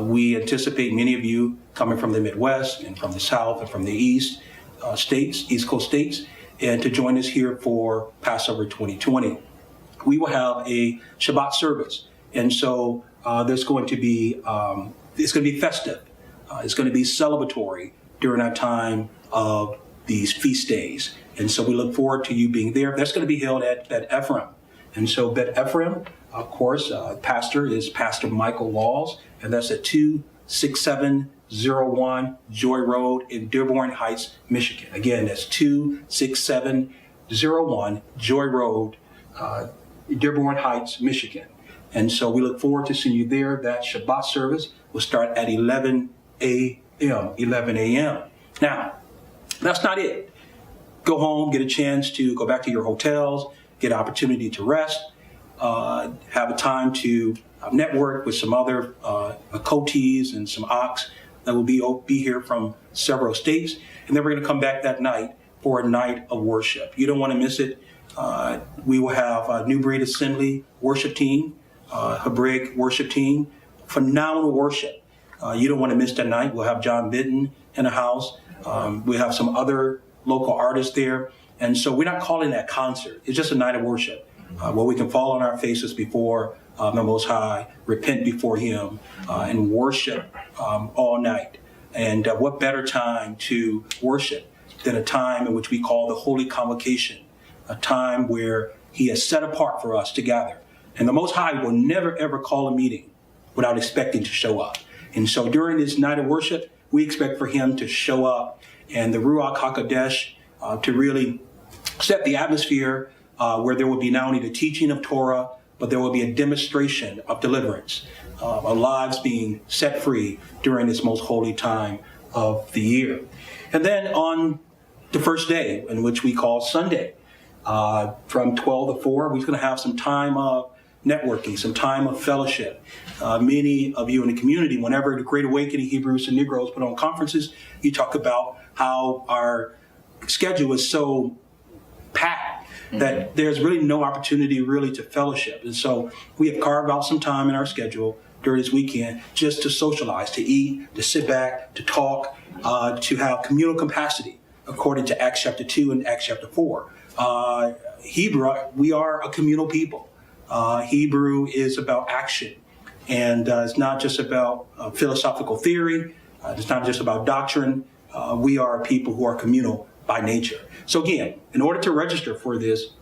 We anticipate many of you coming from the Midwest and from the South and from the East Coast states, and to join us here for Passover 2020. We will have a Shabbat service, and so there's going to be it's going to be festive. It's going to be celebratory during our time of these feast days, and so we look forward to you being there. That's going to be held at Bet Ephraim, and so Bet Ephraim, of course, pastor is Pastor Michael Walls, and that's at 26701 Joy Road in Dearborn Heights, Michigan. Again, that's 26701 Joy Road, Dearborn Heights, Michigan. And so we look forward to seeing you there. That Shabbat service will start at 11 a.m. Now, that's not it. Go home, get a chance to go back to your hotels, get an opportunity to rest, have a time to network with some other coatees and some Ahch that will be here from several states. And then we're going to come back that night for a night of worship. You don't want to miss it. We will have a New Breed Assembly worship team, Hebraic worship team, phenomenal worship. You don't want to miss that night. We'll have John Benton in the house. We'll have some other local artists there. And so we're not calling that concert. It's just a night of worship where we can fall on our faces before the Most High, repent before Him, and worship all night. And what better time to worship than a time in which we call the Holy Convocation, a time where He has set apart for us to gather. And the Most High will never, ever call a meeting without expecting to show up. And so during this night of worship, we expect for Him to show up and the Ruach HaKodesh to really set the atmosphere where there will be not only the teaching of Torah, but there will be a demonstration of deliverance, of lives being set free during this most holy time of the year. And then on the first day, in which we call Sunday, from 12 to 4, we're going to have some time of networking, some time of fellowship. Many of you in the community, whenever the Great Awakening Hebrews and Negroes put on conferences, you talk about how our schedule is so packed that there's really no opportunity really to fellowship. And so we have carved out some time in our schedule during this weekend just to socialize, to eat, to sit back, to talk, to have communal capacity according to Acts chapter 2 and Acts chapter 4. Hebrew, we are a communal people. Hebrew is about action, and it's not just about philosophical theory. It's not just about doctrine. We are people who are communal by nature. So again, in order to register for this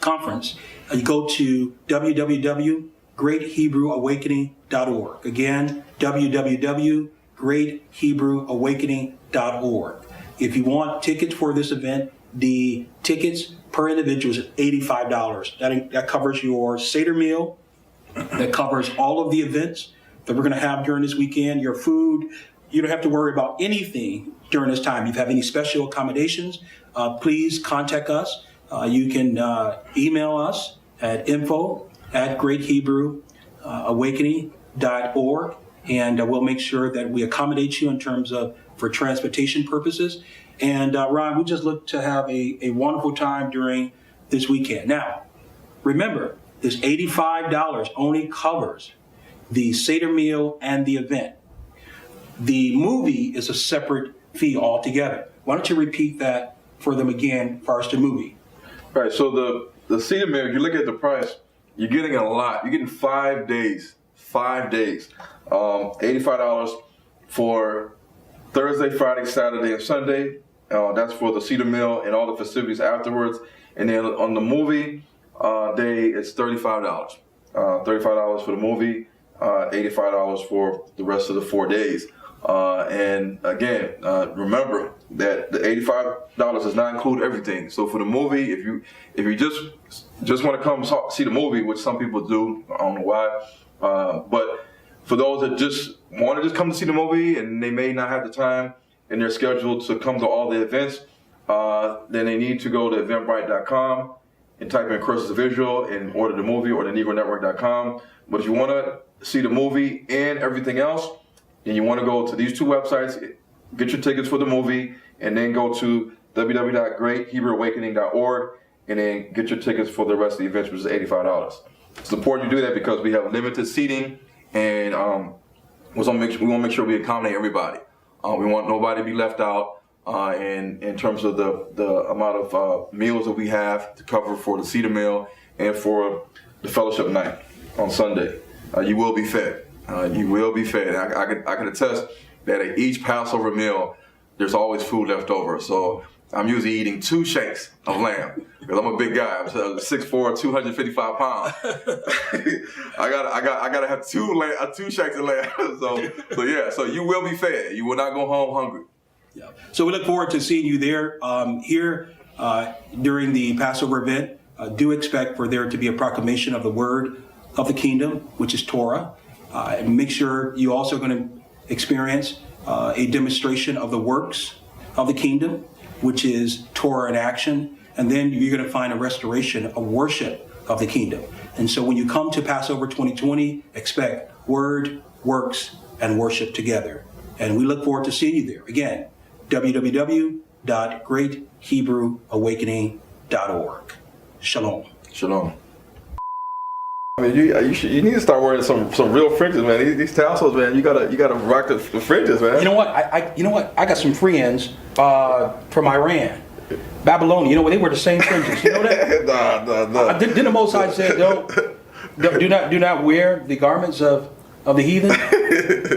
conference, you go to www.greathebrewawakening.org. Again, www.greathebrewawakening.org. If you want tickets for this event, the tickets per individual is $85. That covers your Seder meal. That covers all of the events that we're going to have during this weekend, your food. You don't have to worry about anything during this time. If you have any special accommodations, please contact us. You can email us at info@greathebrewawakening.org, and we'll make sure that we accommodate you in terms of for transportation purposes. And Ron, we just look to have a wonderful time during this weekend. Now, remember, this $85 only covers the Seder meal and the event. The movie is a separate fee altogether. Why don't you repeat that for them again, first the movie? All right, so the Seder meal, if you look at the price, you're getting a lot. You're getting 5 days. 5 days. $85 for Thursday, Friday, Saturday, and Sunday. That's for the Seder meal and all the festivities afterwards. And then on the movie day, it's $35. $35 for the movie, $85 for the rest of the 4 days. And again, remember that the $85 does not include everything. So for the movie, if you just want to come see the movie, which some people do, I don't know why, but for those that just want to come to see the movie and they may not have the time in their schedule to come to all the events, then they need to go to eventbrite.com and type in Curses of Israel and order the movie, or the negronetwork.com. But if you want to see the movie and everything else, and you want to go to these two websites, get your tickets for the movie, and then go to www.greathebrewawakening.org, and then get your tickets for the rest of the events, which is $85. It's important you do that because we have limited seating, and we want to make sure we accommodate everybody. We want nobody to be left out in terms of the amount of meals that we have to cover for the Cedar meal and for the fellowship night on Sunday. You will be fed. You will be fed. I can attest that at each Passover meal, there's always food left over. So I'm usually eating 2 shanks of lamb because I'm a big guy. I'm 6'4", 255 pounds. I gotta have 2 shanks of lamb. So you will be fed. You will not go home hungry. Yeah. So we look forward to seeing you there here during the Passover event. Do expect for there to be a proclamation of the word of the kingdom, which is Torah. And make sure you also going to experience a demonstration of the works of the kingdom, which is Torah in action. And then you're going to find a restoration of worship of the kingdom. And so when you come to Passover 2020, expect word, works, and worship together. And we look forward to seeing you there. Again, www.greathebrewawakening.org. Shalom. Shalom. I mean, you need to start wearing some real fringes, man. These tassels, man. You gotta rock the fringes, man. You know what? I got some friends from Iran, Babylonian. You know what? They wear the same fringes. You know that? Nah. Didn't the Most High say do not wear the garments of the heathen?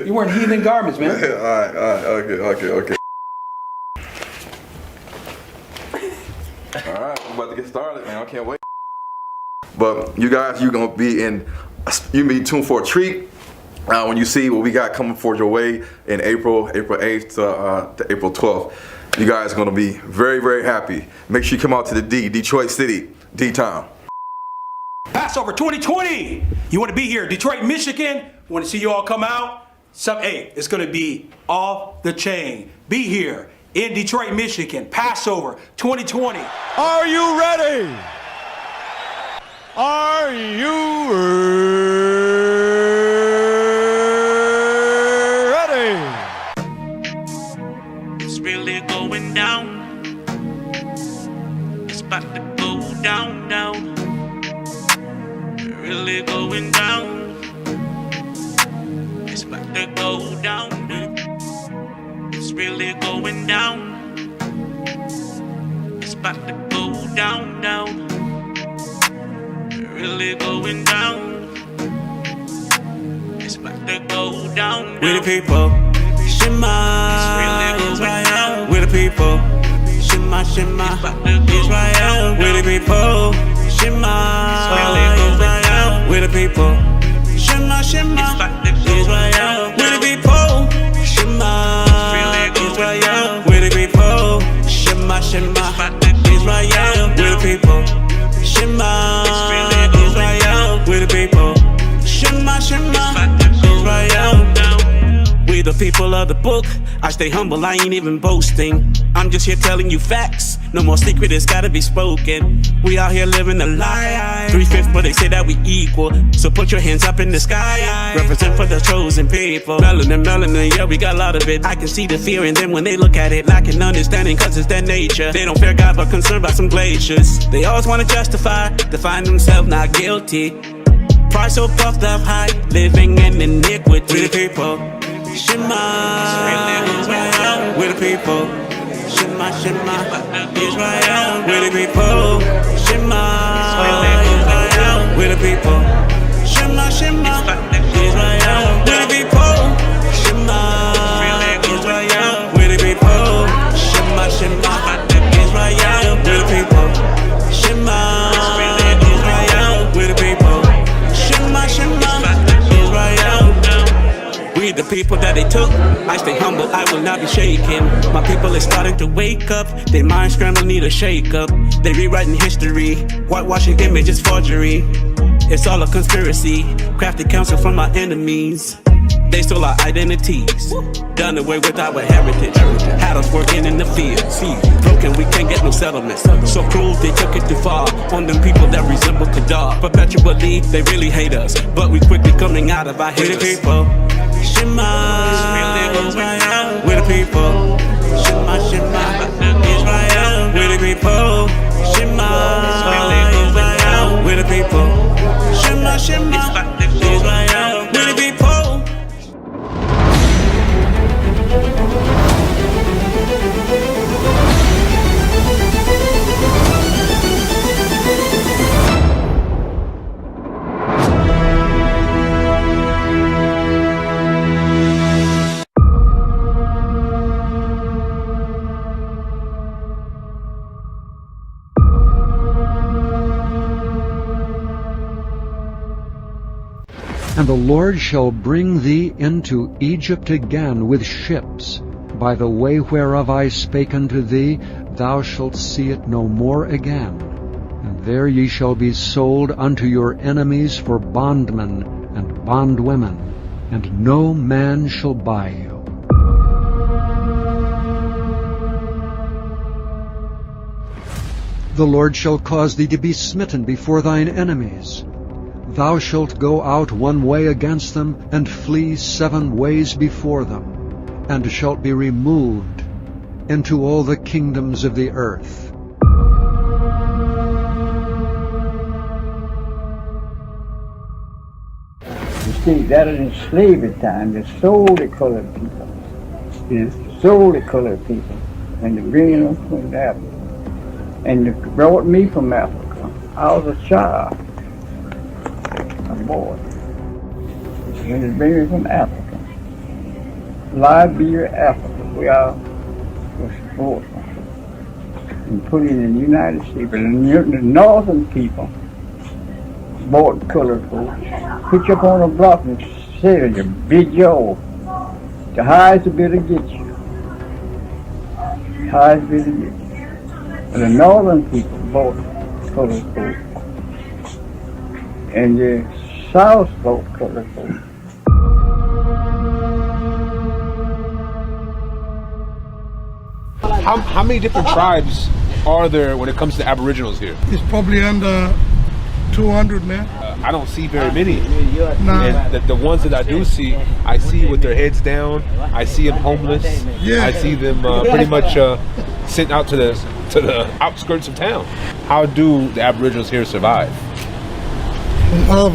You're wearing heathen garments, man. All right. Okay. All right, we're about to get started, man. I can't wait. But you guys, you're gonna be tuned for a treat when you see what we got coming for your way in April 8th to April 12th. You guys are gonna be very, very happy. Make sure you come out to the Detroit City, D-Town. Passover 2020. You want to be here, Detroit, Michigan. Want to see you all come out? It's gonna be off the chain. Be here in Detroit, Michigan. Passover 2020. Are you ready? Are you ready? It's really going down. It's about to go down now. Really going down. It's about to go down. It's really going down. It's about to go down now. Really going down. It's about to go down. We the people, Shema, Israel. We the people, Shema, Israel. We the people, Shema, Israel. We the people, Shema, Israel. We the people, Shema, Israel. We the people, Shema, Israel. We the people, Shema, Israel. We the people, Shema, Israel. We the people of the book. I stay humble, I ain't even boasting. I'm just here telling you facts. No more secret, it's gotta be spoken. We out here living a lie. 3/5, but they say that we equal. So put your hands up in the sky. Represent for the chosen people. Melanin, yeah, we got a lot of it. I can see the fear in them when they look at it. Lacking understanding, cause it's their nature. They don't fear God, but concerned about some glaciers. They always wanna justify, define themselves not guilty. Pride so puffed up high, living in iniquity. We the people, Shema, Israel. We the people, Shema, Israel. We the people, Shema, Israel. We the people, Shema, Israel. We the people, Shema, Israel. We the people, Shema, Israel. We the people, Shema, Israel. We the people, Shema, Israel. We the people that they took. I stay humble, I will not be shaken. My people is starting to wake up. Their mind scramble, need a shake up. They rewriting history, whitewashing images, forgery. It's all a conspiracy, crafted counsel from our enemies. They stole our identities, done away with our heritage. Had us working in the fields, broken, we can't get no settlements. So cruel, they took it too far on them people that resemble Kadar. Perpetually, they really hate us, but we quickly coming out of our haters. We the people, Shema, Israel. We the people, Shema, Israel. We the people, Shema, Israel. We the people, Shema, And the Lord shall bring thee into Egypt again with ships. By the way whereof I spake unto thee, thou shalt see it no more again. And there ye shall be sold unto your enemies for bondmen and bondwomen, and no man shall buy you. The Lord shall cause thee to be smitten before thine enemies. Thou shalt go out one way against them, and flee 7 ways before them, and shalt be removed into all the kingdoms of the earth. You see, that is in slavery time. They sold the colored people. They sold the colored people, and they bring them from Africa. And they brought me from Africa. I was a child, a boy. And they bring me from Africa. Liberia, Africa, where I was born. And put it in the United States. And the northern people bought colored folks, put you up on a block and sell you, bid you off. The highest bid to get you. The highest bid to get you. And the northern people bought colored folks. And the south bought colored folks. How many different tribes are there when it comes to Aboriginals here? It's probably under 200, man. I don't see very many. Nah. And the ones that I do see, I see with their heads down. I see them homeless. Yeah. I see them pretty much sent out to the outskirts of town. How do the Aboriginals here survive? Love,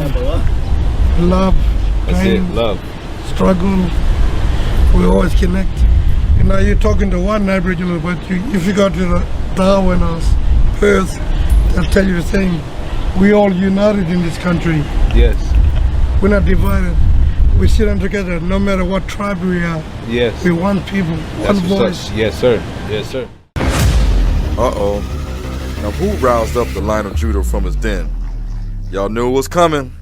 That's it, love. struggle. We always connect. You know, you're talking to one Aboriginal, but if you go to the Darwin or Perth, they'll tell you the same. We all united in this country. Yes. We're not divided. We sit down together, no matter what tribe we are. Yes. We one people, one voice. Yes, sir. Yes, sir. Uh-oh. Now who roused up the Lion of Judah from his den? Y'all knew it was coming.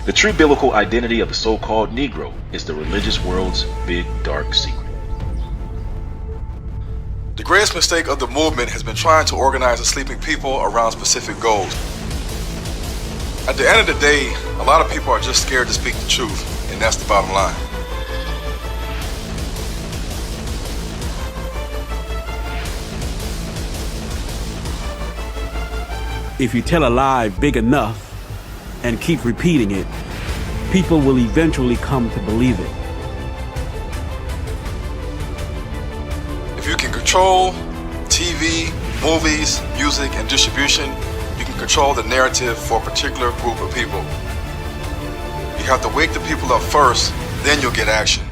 The true biblical identity of the so-called Negro is the religious world's big dark secret. The greatest mistake of the movement has been trying to organize the sleeping people around specific goals. At the end of the day, a lot of people are just scared to speak the truth, and that's the bottom line. If you tell a lie big enough and keep repeating it, people will eventually come to believe it. If you can control TV, movies, music, and distribution, you can control the narrative for a particular group of people. You have to wake the people up first, then you'll get action.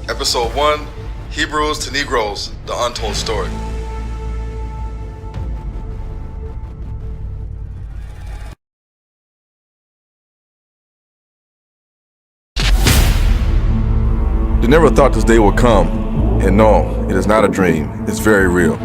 Episode 1, Hebrews to Negroes, the Untold Story. They never thought this day would come, and no, it is not a dream, it's very real.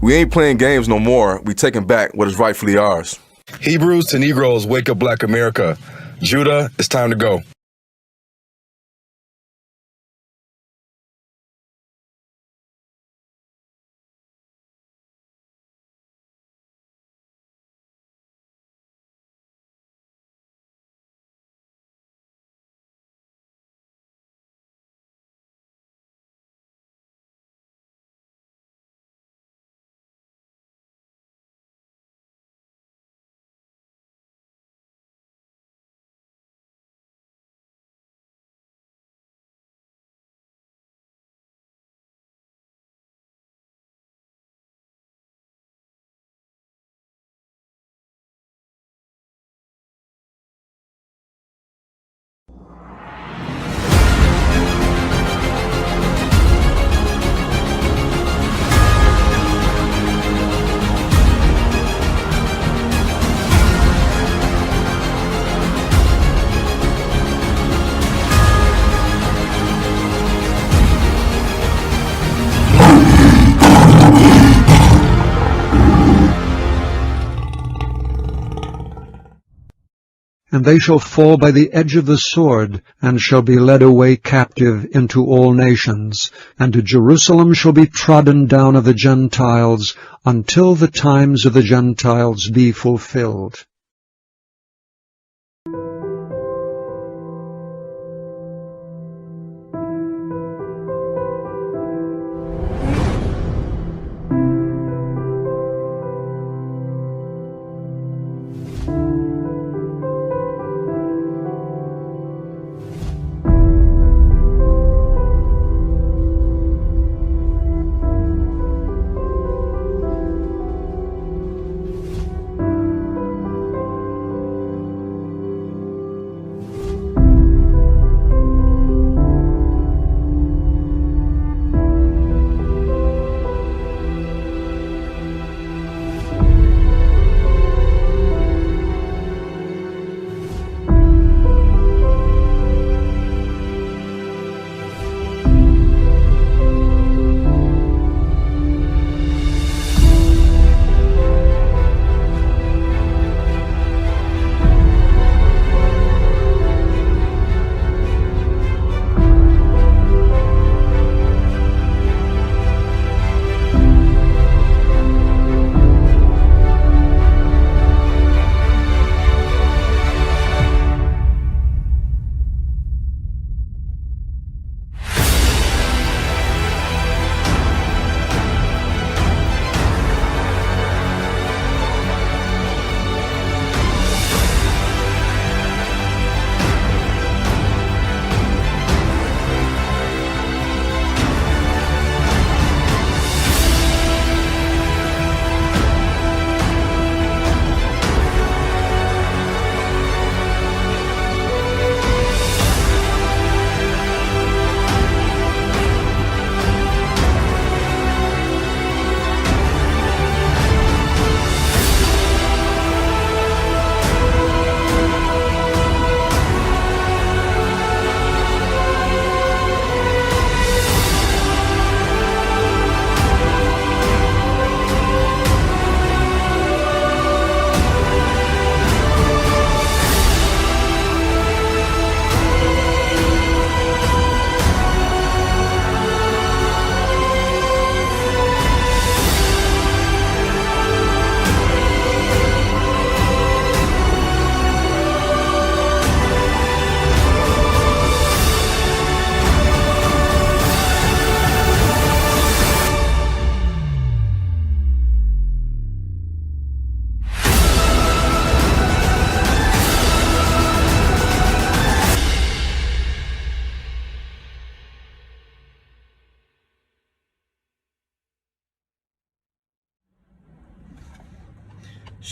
We ain't playing games no more. We taking back what is rightfully ours. Hebrews to Negroes, wake up Black America. Judah, it's time to go. And they shall fall by the edge of the sword, and shall be led away captive into all nations, and Jerusalem shall be trodden down of the Gentiles, until the times of the Gentiles be fulfilled.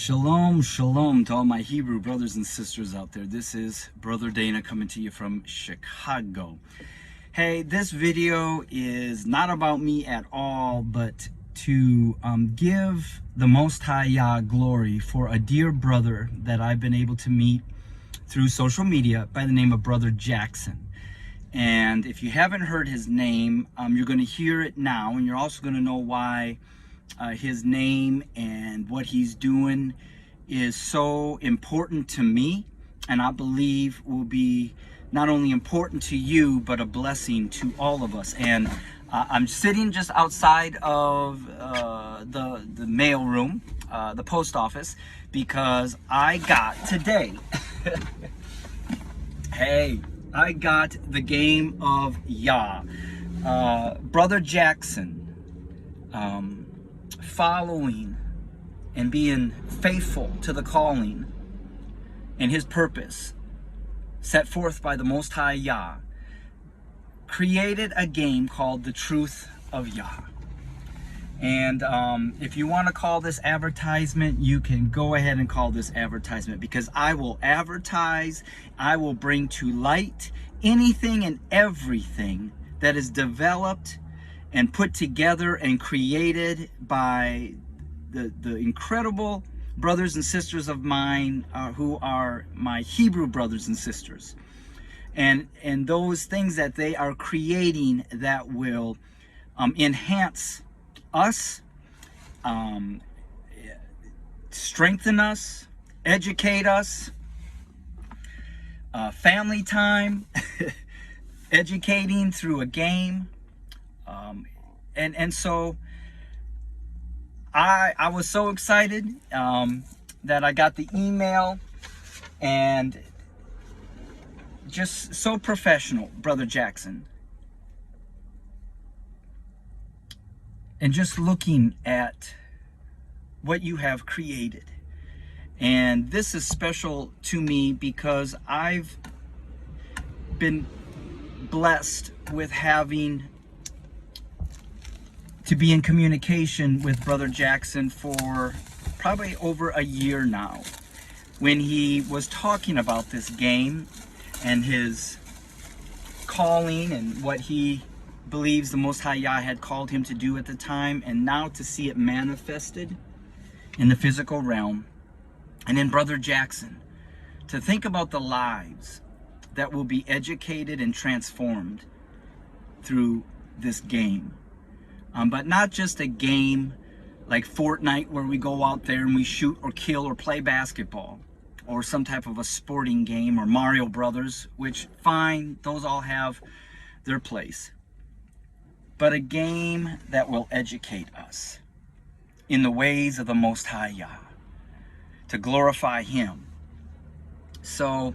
Shalom, shalom to all my Hebrew brothers and sisters out there. This is Brother Dana coming to you from Chicago. Hey, this video is not about me at all, but to give the Most High Yah glory for a dear brother that I've been able to meet through social media by the name of Brother Jackson. And if you haven't heard his name, you're going to hear it now, and you're also going to know why his name and what he's doing is so important to me, and I believe will be not only important to you, but a blessing to all of us. And I'm sitting just outside of the mail room, the post office, because I got today, hey, I got the game of Yah. Brother Jackson, following and being faithful to the calling and his purpose set forth by the Most High Yah, created a game called The Truth of Yah. And if you want to call this advertisement, you can go ahead and call this advertisement, because I will advertise, I will bring to light anything and everything that is developed and put together and created by the incredible brothers and sisters of mine who are my Hebrew brothers and sisters. And those things that they are creating that will enhance us, strengthen us, educate us, family time, educating through a game. And so I was so excited that I got the email, and just so professional, Brother Jackson. And just looking at what you have created. And this is special to me because I've been blessed with having to be in communication with Brother Jackson for probably over a year now, when he was talking about this game and his calling and what he believes the Most High Yah had called him to do at the time, and now to see it manifested in the physical realm. And then Brother Jackson, to think about the lives that will be educated and transformed through this game. But not just a game like Fortnite where we go out there and we shoot or kill or play basketball, or some type of a sporting game, or Mario Brothers, which fine, those all have their place. But a game that will educate us in the ways of the Most High Yah, to glorify Him. So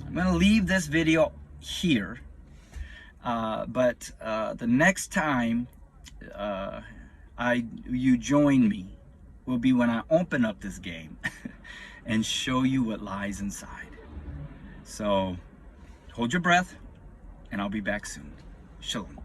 I'm going to leave this video here, but the next time you join me will be when I open up this game and show you what lies inside. So hold your breath, and I'll be back soon. Shalom.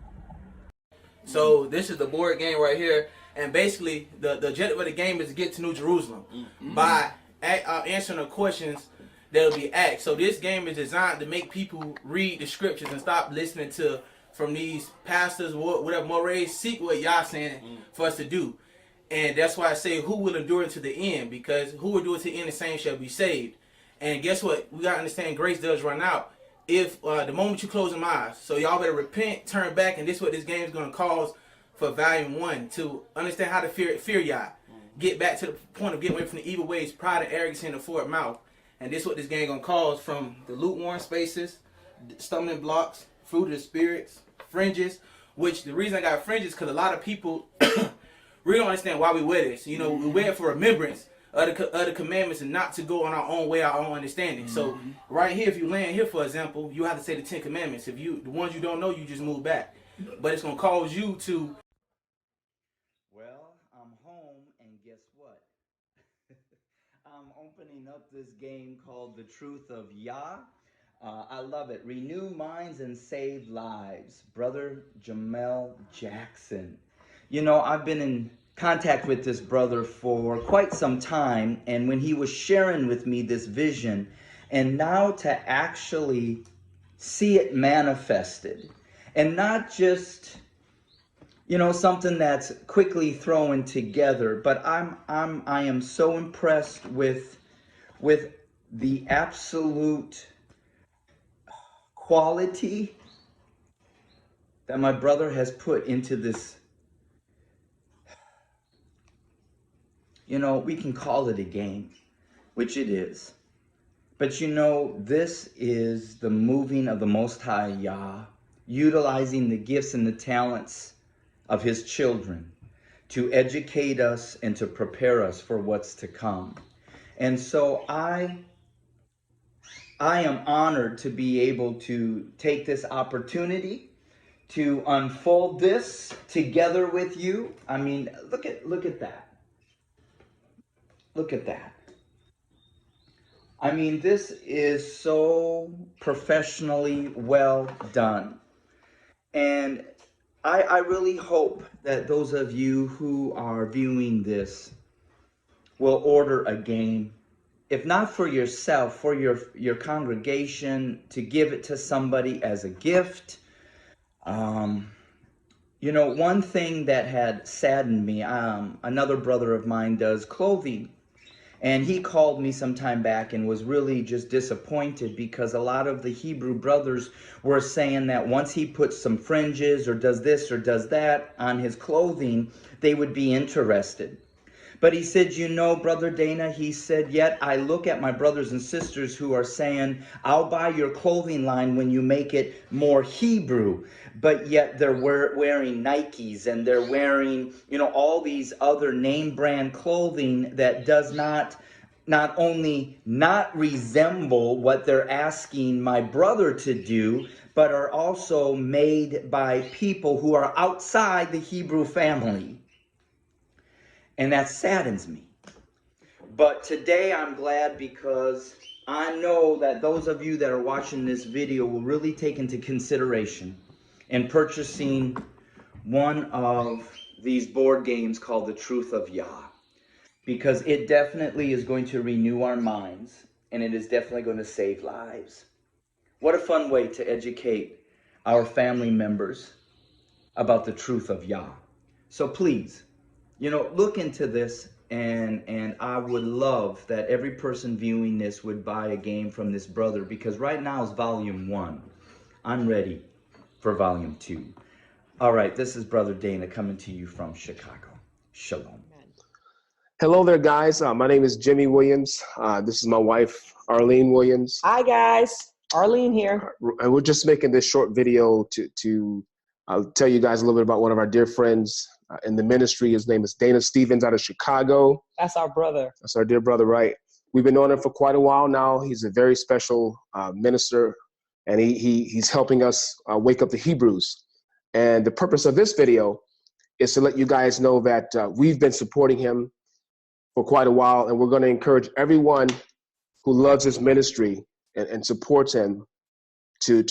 So this is the board game right here, and basically the objective of the game is to get to New Jerusalem by answering the questions that will be asked. So this game is designed to make people read the scriptures and stop listening to from these pastors, whatever mores, seek what y'all saying for us to do. And that's why I say, who will endure it to the end? Because who will do it to the end, the same shall be saved. And guess what? We got to understand, grace does run out if the moment you close them eyes. So y'all better repent, turn back, and this is what this game is going to cause for Volume 1, to understand how to fear Yah. Get back to the point of getting away from the evil ways, pride and arrogance in the forward mouth. And this is what this game going to cause, from the lukewarm spaces, stumbling blocks, fruit of the spirits, fringes, which the reason I got fringes because a lot of people really don't understand why we wear this. You know, we wear it for remembrance of the commandments and not to go on our own way, our own understanding. So right here, if you land here, for example, you have to say the 10 Commandments. If the ones you don't know, you just move back. But it's going to cause you to... Well, I'm home, and guess what? I'm opening up this game called The Truth of Yah. I love it. Renew minds and save lives. Brother Jamel Jackson. You know, I've been in contact with this brother for quite some time, and when he was sharing with me this vision, and now to actually see it manifested, and not just, you know, something that's quickly thrown together, but I am so impressed with the absolute quality that my brother has put into this. You know, we can call it a game, which it is. But you know, this is the moving of the Most High Yah, utilizing the gifts and the talents of his children to educate us and to prepare us for what's to come. And so I am honored to be able to take this opportunity to unfold this together with you. I mean, look at that. Look at that. I mean, this is so professionally well done. And I really hope that those of you who are viewing this will order a game, if not for yourself, for your congregation, to give it to somebody as a gift. You know, one thing that had saddened me, another brother of mine does clothing. And he called me some time back and was really just disappointed because a lot of the Hebrew brothers were saying that once he puts some fringes or does this or does that on his clothing, they would be interested. But he said, you know, Brother Dana, he said, yet I look at my brothers and sisters who are saying, I'll buy your clothing line when you make it more Hebrew. But yet they're wearing Nikes and they're wearing, you know, all these other name brand clothing that does not only not resemble what they're asking my brother to do, but are also made by people who are outside the Hebrew family. And that saddens me. But today I'm glad because I know that those of you that are watching this video will really take into consideration in purchasing one of these board games called The Truth of Yah. Because it definitely is going to renew our minds and it is definitely going to save lives. What a fun way to educate our family members about the truth of Yah. So please, you know, look into this, and I would love that every person viewing this would buy a game from this brother, because right now is volume 1. I'm ready for volume 2. All right, this is Brother Dana coming to you from Chicago. Shalom. Hello there, guys. My name is Jimmie Williams. This is my wife, Arlene Williams. Hi, guys. Arlene here. And we're just making this short video to tell you guys a little bit about one of our dear friends in the ministry. His name is Dana Stevens out of Chicago. That's our brother. That's our dear brother, right? We've been knowing him for quite a while now. He's a very special minister, and he's helping us wake up the Hebrews. And the purpose of this video is to let you guys know that we've been supporting him for quite a while, and we're going to encourage everyone who loves his ministry and supports him to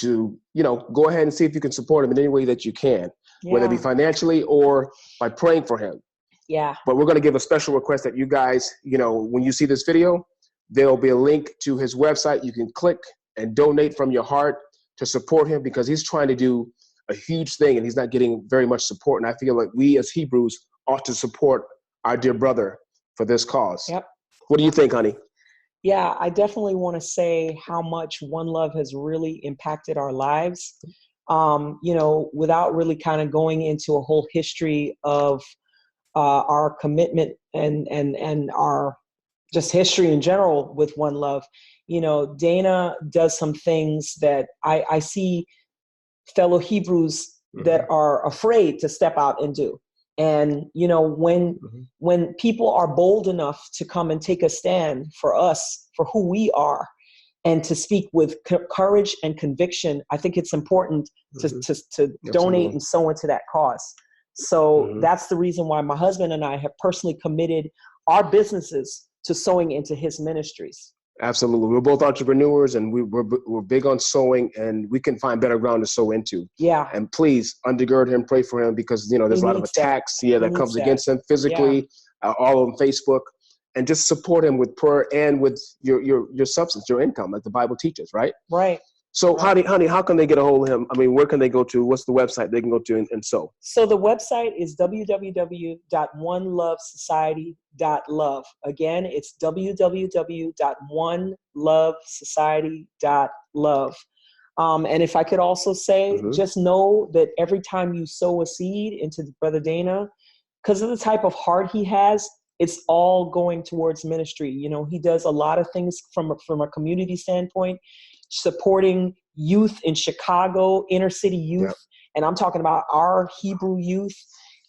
you know, go ahead and see if you can support him in any way that you can, whether it be financially or by praying for him. Yeah. But we're going to give a special request that you guys, you know, when you see this video, there'll be a link to his website. You can click and donate from your heart to support him, because he's trying to do a huge thing and he's not getting very much support. And I feel like we as Hebrews ought to support our dear brother for this cause. Yep. What do you think, honey? Yeah, I definitely want to say how much One Love has really impacted our lives. You know, without really kind of going into a whole history of our commitment and our just history in general with One Love. You know, Dana does some things that I see fellow Hebrews that are afraid to step out and do. And, you know, when people are bold enough to come and take a stand for us, for who we are, and to speak with courage and conviction, I think it's important to donate and sow into that cause. So that's the reason why my husband and I have personally committed our businesses to sowing into his ministries. Absolutely. We're both entrepreneurs, and we're big on sowing, and we can find better ground to sow into. Yeah. And please undergird him, pray for him, because, you know, there's a lot of attacks that comes against him physically, all on Facebook, and just support him with prayer and with your substance, your income, like the Bible teaches, right? Right. So, honey, how can they get a hold of him? I mean, where can they go to? What's the website they can go to and sow? So the website is www.onelovesociety.love. Again, it's www.onelovesociety.love. And if I could also say, just know that every time you sow a seed into Brother Dana, because of the type of heart he has, it's all going towards ministry. You know, he does a lot of things from a community standpoint, supporting youth in Chicago, inner city youth. Yep. And I'm talking about our Hebrew youth,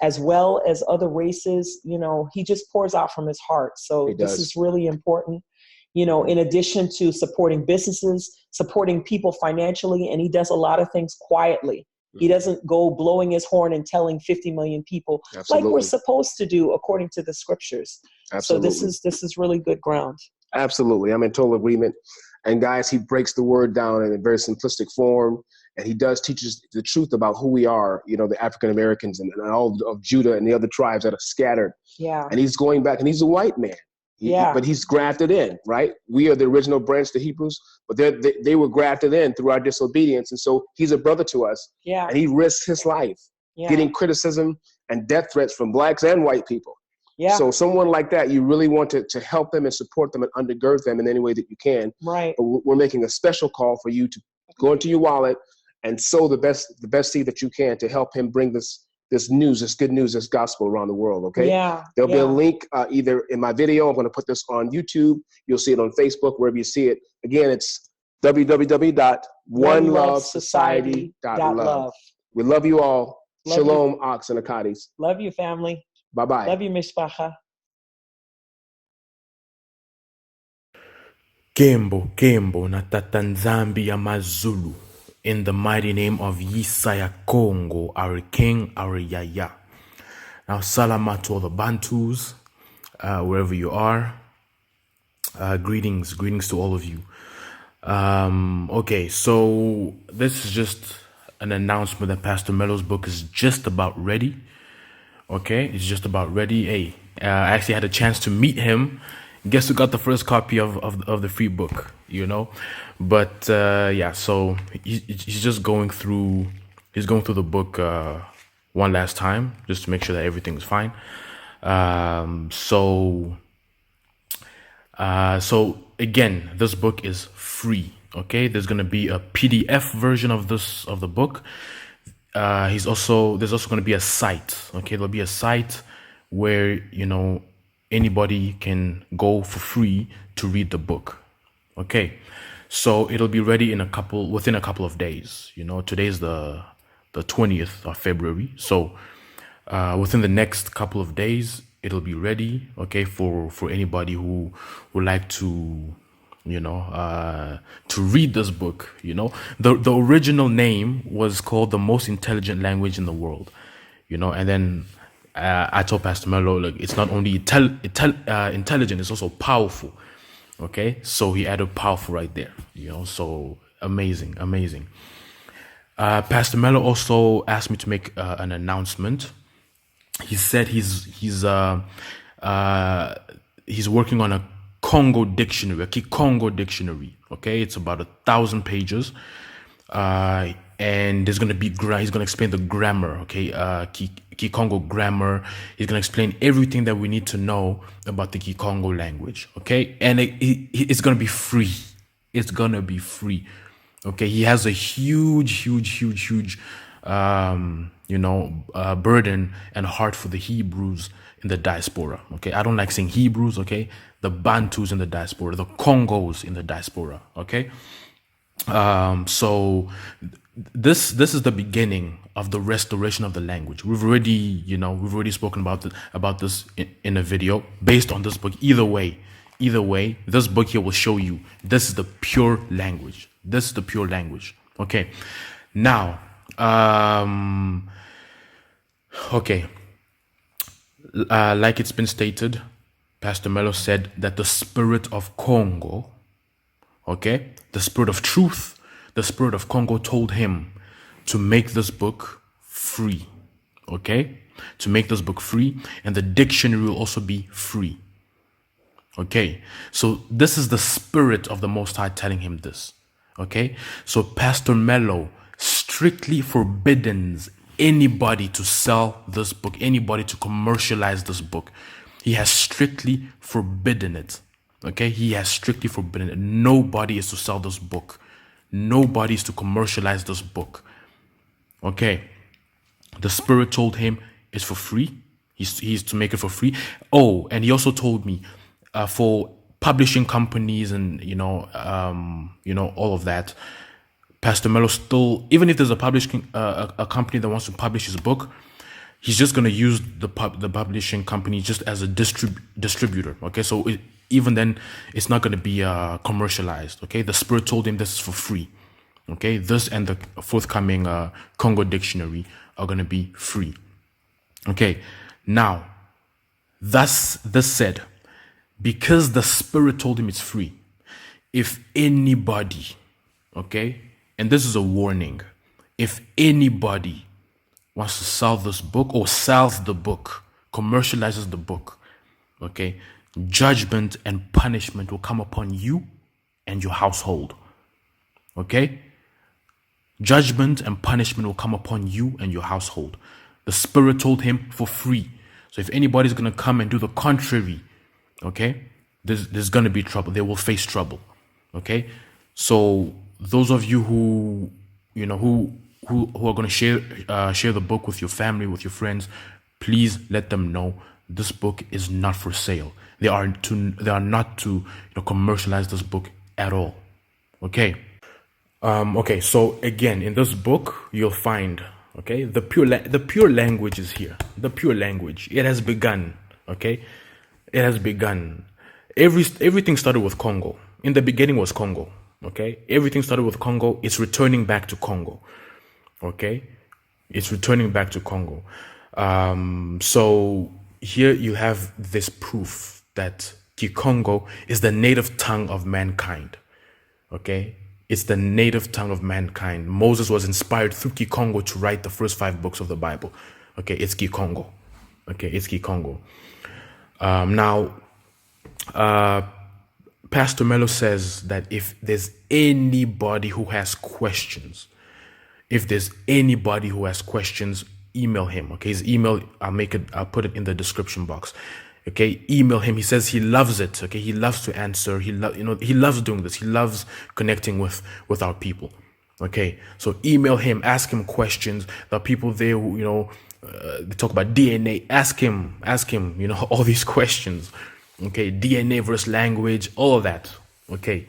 as well as other races. You know, he just pours out from his heart. So this is really important, you know, in addition to supporting businesses, supporting people financially. And he does a lot of things quietly. He doesn't go blowing his horn and telling 50 million people like we're supposed to do according to the scriptures. Absolutely. So this is really good ground. Absolutely. I'm in total agreement. And guys, he breaks the word down in a very simplistic form. And he teaches the truth about who we are, you know, the African Americans and all of Judah and the other tribes that are scattered. Yeah. And he's going back, and he's a white man. But he's grafted in, right? We are the original branch, the Hebrews, but they were grafted in through our disobedience. And so he's a brother to us. Yeah. And he risks his life getting criticism and death threats from blacks and white people. Yeah. So someone like that, you really want to help them and support them and undergird them in any way that you can. Right. But we're making a special call for you to go into your wallet and sow the best seed that you can to help him bring this news, this good news, this gospel around the world. Okay. Yeah. There'll be a link either in my video. I'm going to put this on YouTube. You'll see it on Facebook, wherever you see it. Again, it's www.onelovesociety.love. We love you all. Shalom, Ahch and Akadis. Love you, family. Bye-bye. Love you, Mishpacha. Kembo na tatanzambi ya mazulu. In the mighty name of Yesaya Congo, our King, our Yaya. Now, salama to all the Bantus, wherever you are. Greetings to all of you. Okay, so this is just an announcement that Pastor Melo's book is just about ready. Okay, it's just about ready. Hey, I actually had a chance to meet him. Guess who got the first copy of the free book, you know? But so he's just going through the book one last time just to make sure that everything's fine. So again, this book is free. Okay, there's gonna be a PDF version of the book. There's also going to be a site. Okay, there'll be a site where, you know, anybody can go for free to read the book. Okay, so it'll be ready within a couple of days. You know, today's the 20th of February, so within the next couple of days it'll be ready. Okay, for anybody who would like to, you know, to read this book. You know, the original name was called The Most Intelligent Language in the World, you know, and then I told Pastor Melo, look, it's not only intelligent, it's also powerful. Okay, so he added powerful right there, you know, so amazing. Pastor Melo also asked me to make an announcement. He said he's working on a Congo dictionary, a Kikongo dictionary. Okay, it's about 1,000 pages, and there's gonna be he's gonna explain the grammar. Okay, Kikongo grammar. He's gonna explain everything that we need to know about the Kikongo language. Okay, and it's gonna be free. It's gonna be free. Okay, he has a huge burden and heart for the Hebrews in the diaspora. Okay, I don't like saying Hebrews. Okay, the Bantus in the diaspora, the Congos in the diaspora. Okay, so this is the beginning of the restoration of the language. We've already spoken about this in a video based on this book. Either way, this book here will show you this is the pure language. This is the pure language. Okay, now, like it's been stated, Pastor Melo said that the spirit of Congo Okay? The Spirit of truth, the Spirit of Congo told him to make this book free. Okay? To make this book free, and the dictionary will also be free. Okay? So this is the Spirit of the Most High telling him this. Okay? So Pastor Mello strictly forbids anybody to sell this book, anybody to commercialize this book. He has strictly forbidden it. Okay? He has strictly forbidden it. Nobody is to sell this book. Nobody is to commercialize this book. Okay? The Spirit told him it's for free. He's to make it for free. Oh, and he also told me for publishing companies and all of that, Pastor Mello still, even if there's a publishing a company that wants to publish his book, he's just going to use the publishing company just as a distributor. Okay, so even then, it's not going to be commercialized. Okay, the Spirit told him this is for free. Okay, this and the forthcoming Congo dictionary are going to be free. Okay, now, thus this said, because the Spirit told him it's free, if anybody, okay, and this is a warning, if anybody wants to sell this book or sells the book, commercializes the book, okay, judgment and punishment will come upon you and your household. Okay? Judgment and punishment will come upon you and your household. The Spirit told him for free. So if anybody's going to come and do the contrary, okay, there's going to be trouble. They will face trouble. Okay? So those of you who are going to share the book with your family, with your friends, please let them know this book is not for sale. They are not to commercialize this book at all. Okay. Okay. So again, in this book, you'll find the pure language is here. The pure language. It has begun. Okay. It has begun. Everything started with Congo. In the beginning was Congo. Okay. Everything started with Congo. It's returning back to Congo. Okay. It's returning back to Congo. So here you have this proof that Kikongo is the native tongue of mankind. Okay? It's the native tongue of mankind. Moses was inspired through Kikongo to write the first 5 books of the Bible. Okay, it's Kikongo. Okay, it's Kikongo. Now, Pastor Mello says that if there's anybody who has questions, email him. Okay, his email, I'll put it in the description box. Okay, email him. He says he loves it. Okay, he loves to answer. He loves doing this. He loves connecting with our people. Okay, so email him, ask him questions. There are people there who they talk about DNA. Ask him. All these questions. Okay, DNA versus language, all of that. Okay,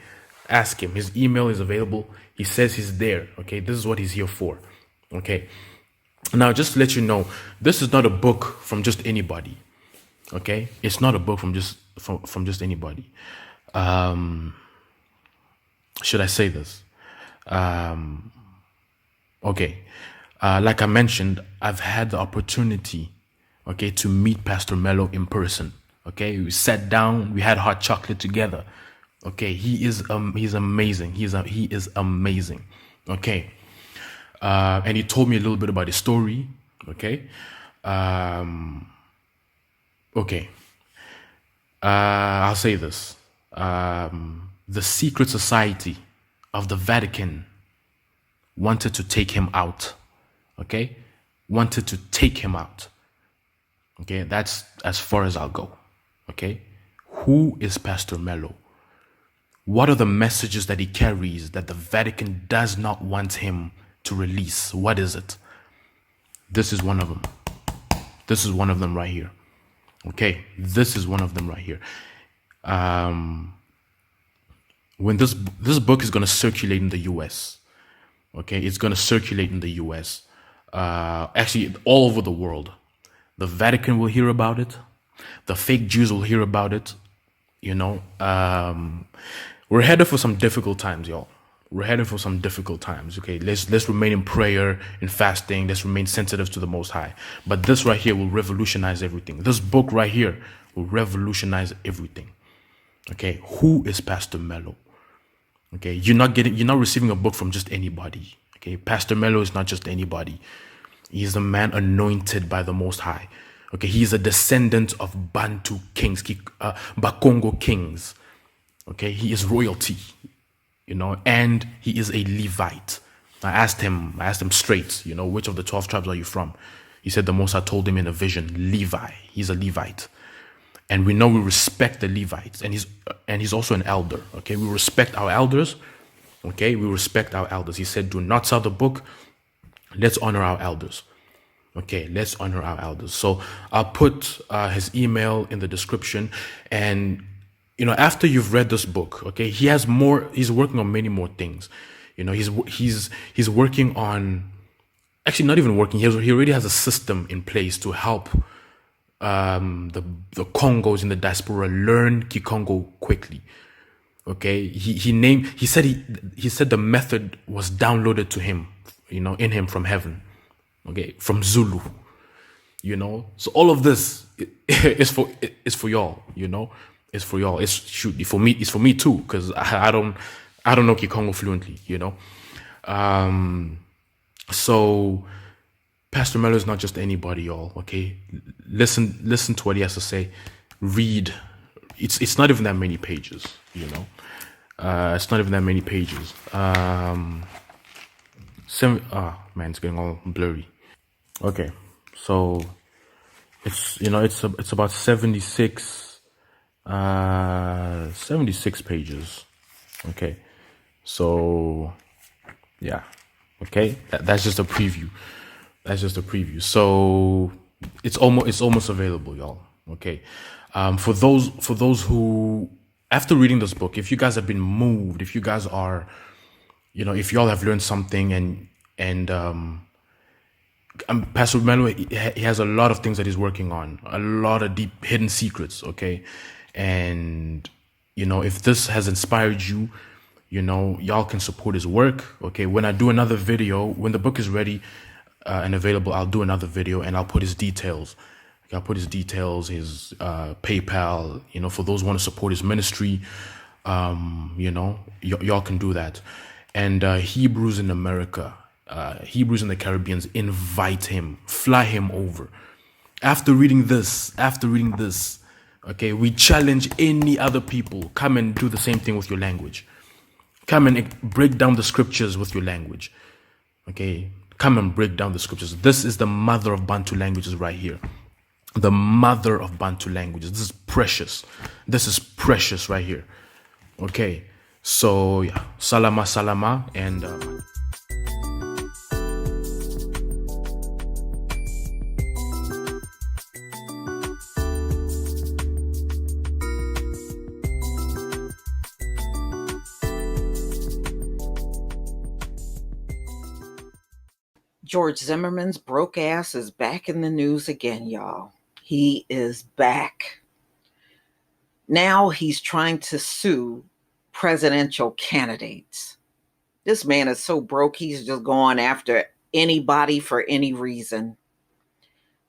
ask him. His email is available. He says he's there. Okay, this is what he's here for. Okay. Now, just to let you know, this is not a book from just anybody. Okay, it's not a book from just anybody. Should I say this? Okay, like I mentioned, I've had the opportunity, okay, to meet Pastor Mello in person. Okay, we sat down, we had hot chocolate together. Okay, he's amazing. He is amazing. Okay. And he told me a little bit about his story. Okay. Okay. I'll say this. The secret society of the Vatican wanted to take him out. Okay. Wanted to take him out. Okay. That's as far as I'll go. Okay. Who is Pastor Mello? What are the messages that he carries that the Vatican does not want him to release? What is it? This is one of them. This is one of them right here. Okay, this is one of them right here. When this book is going to circulate in the U.S., okay, it's going to circulate in the U.S. Actually, all over the world. The Vatican will hear about it. The fake Jews will hear about it. We're headed for some difficult times, y'all. We're headed for some difficult times. Okay, let's remain in prayer and fasting. Let's remain sensitive to the Most High. But this right here will revolutionize everything. This book right here will revolutionize everything. Okay, who is Pastor Mello? Okay, you're not receiving a book from just anybody. Okay, Pastor Mello is not just anybody. He's a man anointed by the Most High. Okay, he is a descendant of Bantu kings, Bakongo kings. Okay, he is royalty, and he is a Levite. I asked him straight, which of the 12 tribes are you from? He said the Most High told him in a vision, Levi. He's a Levite. And we know we respect the Levites, and he's also an elder. Okay, we respect our elders. Okay, we respect our elders. He said, do not sell the book. Let's honor our elders. Okay, let's honor our elders. So I'll put his email in the description. And, after you've read this book, okay, he's working on many more things. He's working on, actually not even working, he already has a system in place to help the Congos in the diaspora learn Kikongo quickly. Okay, he said the method was downloaded to him, in him from heaven. Okay, from Zulu. So all of this is for y'all. It's for y'all. It's for me too, because I don't know Kikongo fluently. So Pastor Mello is not just anybody, y'all. Okay, listen to what he has to say. Read. It's not even that many pages. It's not even that many pages. It's getting all blurry. Okay, so it's about 76 pages. Okay, so yeah. Okay, that's just a preview. So it's almost available, y'all. Okay, for those who, after reading this book, if you guys have been moved, if you guys are, if y'all have learned something, and Pastor Manuel, he has a lot of things that he's working on, a lot of deep hidden secrets. Okay, and if this has inspired you, y'all can support his work. Okay, when I do another video, when the book is ready and available, I'll do another video and I'll put his details. I'll put his details, his PayPal, for those who want to support his ministry. Y'all can do that. And Hebrews in America, Hebrews in the Caribbean, invite him, fly him over. After reading this, okay, we challenge any other people, come and do the same thing with your language. Come and break down the scriptures with your language. Okay, come and break down the scriptures. This is the mother of Bantu languages right here. The mother of Bantu languages. This is precious. This is precious right here. Okay, so yeah, salama, and George Zimmerman's broke ass is back in the news again, y'all. He is back. Now he's trying to sue presidential candidates. This man is so broke, he's just going after anybody for any reason.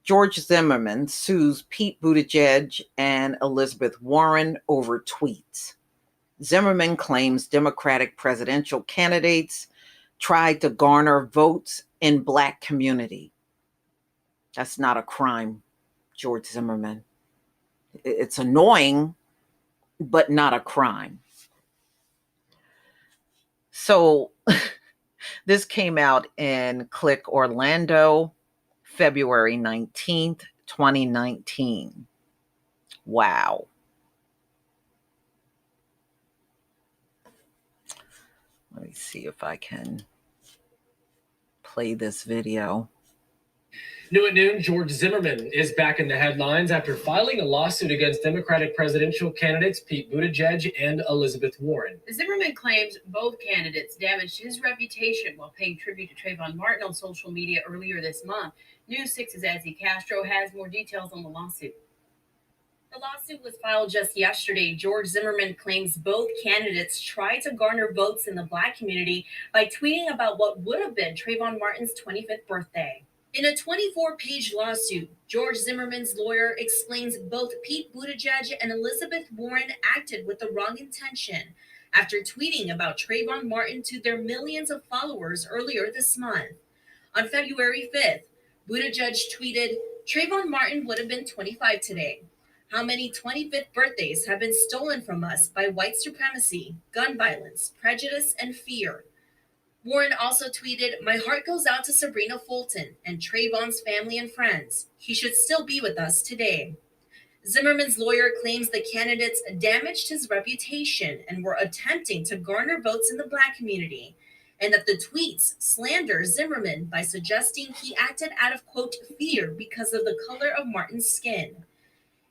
George Zimmerman sues Pete Buttigieg and Elizabeth Warren over tweets. Zimmerman claims Democratic presidential candidates tried to garner votes in Black community. That's not a crime, George Zimmerman. It's annoying, but not a crime. So this came out in Click Orlando, February 19th, 2019. Wow. Let me see if I can play this video. New at noon, George Zimmerman is back in the headlines after filing a lawsuit against Democratic presidential candidates Pete Buttigieg and Elizabeth Warren. Zimmerman claims both candidates damaged his reputation while paying tribute to Trayvon Martin on social media earlier this month. News 6's Ezzy Castro has more details on the lawsuit. The lawsuit was filed just yesterday. George Zimmerman claims both candidates tried to garner votes in the Black community by tweeting about what would have been Trayvon Martin's 25th birthday. In a 24-page lawsuit, George Zimmerman's lawyer explains both Pete Buttigieg and Elizabeth Warren acted with the wrong intention. after tweeting about Trayvon Martin to their millions of followers earlier this month. On February 5th, Buttigieg tweeted, Trayvon Martin would have been 25 today. How many 25th birthdays have been stolen from us by white supremacy, gun violence, prejudice, and fear? Warren also tweeted, my heart goes out to Sabrina Fulton and Trayvon's family and friends. He should still be with us today. Zimmerman's lawyer claims the candidates damaged his reputation and were attempting to garner votes in the Black community, and that the tweets slander Zimmerman by suggesting he acted out of, quote, fear because of the color of Martin's skin.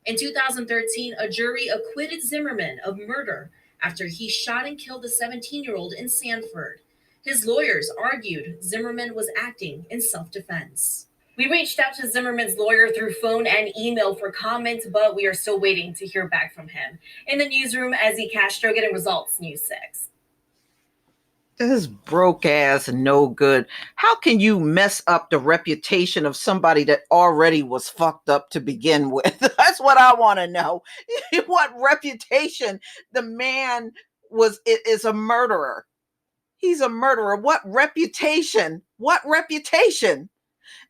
In 2013, a jury acquitted Zimmerman of murder after he shot and killed a 17-year-old in Sanford. His lawyers argued Zimmerman was acting in self-defense. We reached out to Zimmerman's lawyer through phone and email for comment, but we are still waiting to hear back from him. In the newsroom, Ezzy Castro, getting results, News 6. This broke ass, no good. How can you mess up the reputation of somebody that already was fucked up to begin with? That's what I want to know. What reputation? The man is a murderer. He's a murderer. What reputation? What reputation?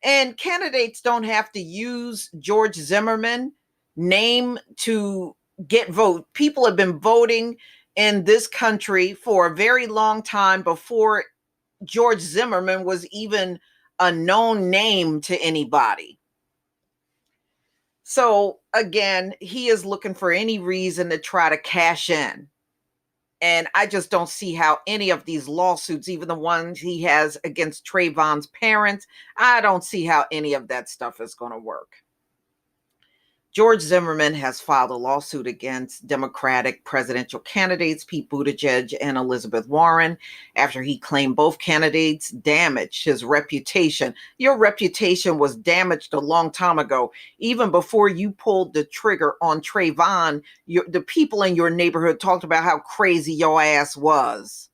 And candidates don't have to use George Zimmerman name to get vote. People have been voting in this country for a very long time before George Zimmerman was even a known name to anybody. So again, he is looking for any reason to try to cash in. And I just don't see how any of these lawsuits, even the ones he has against Trayvon's parents, I don't see how any of that stuff is going to work. George Zimmerman has filed a lawsuit against Democratic presidential candidates Pete Buttigieg and Elizabeth Warren after he claimed both candidates damaged his reputation. Your reputation was damaged a long time ago. Even before you pulled the trigger on Trayvon, the people in your neighborhood talked about how crazy your ass was.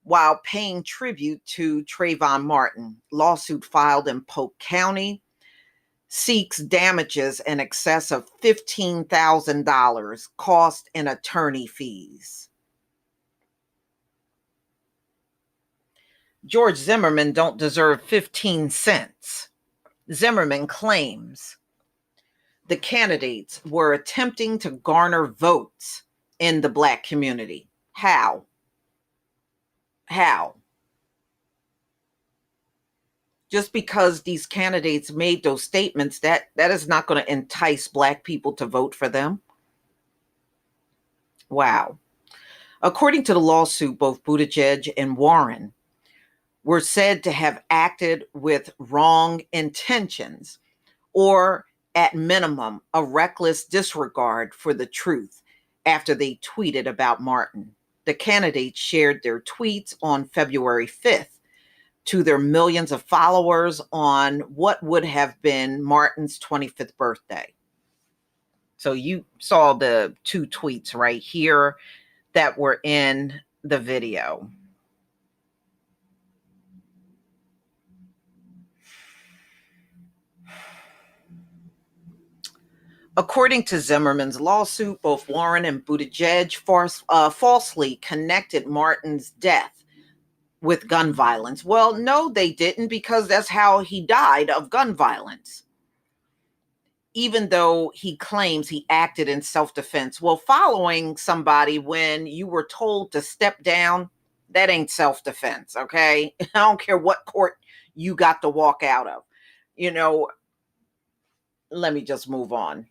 While paying tribute to Trayvon Martin, lawsuit filed in Polk County seeks damages in excess of $15,000, cost and attorney fees. George Zimmerman don't deserve 15 cents. Zimmerman claims the candidates were attempting to garner votes in the Black community. How? How? Just because these candidates made those statements, that is not going to entice Black people to vote for them. Wow. According to the lawsuit, both Buttigieg and Warren were said to have acted with wrong intentions, or at minimum, a reckless disregard for the truth after they tweeted about Martin. The candidates shared their tweets on February 5th. To their millions of followers on what would have been Martin's 25th birthday. So you saw the two tweets right here that were in the video. According to Zimmerman's lawsuit, both Warren and Buttigieg falsely connected Martin's death with gun violence. Well, no, they didn't, because that's how he died, of gun violence. Even though he claims he acted in self-defense. Well, following somebody when you were told to step down, that ain't self-defense, okay? I don't care what court you got to walk out of. You know, let me just move on.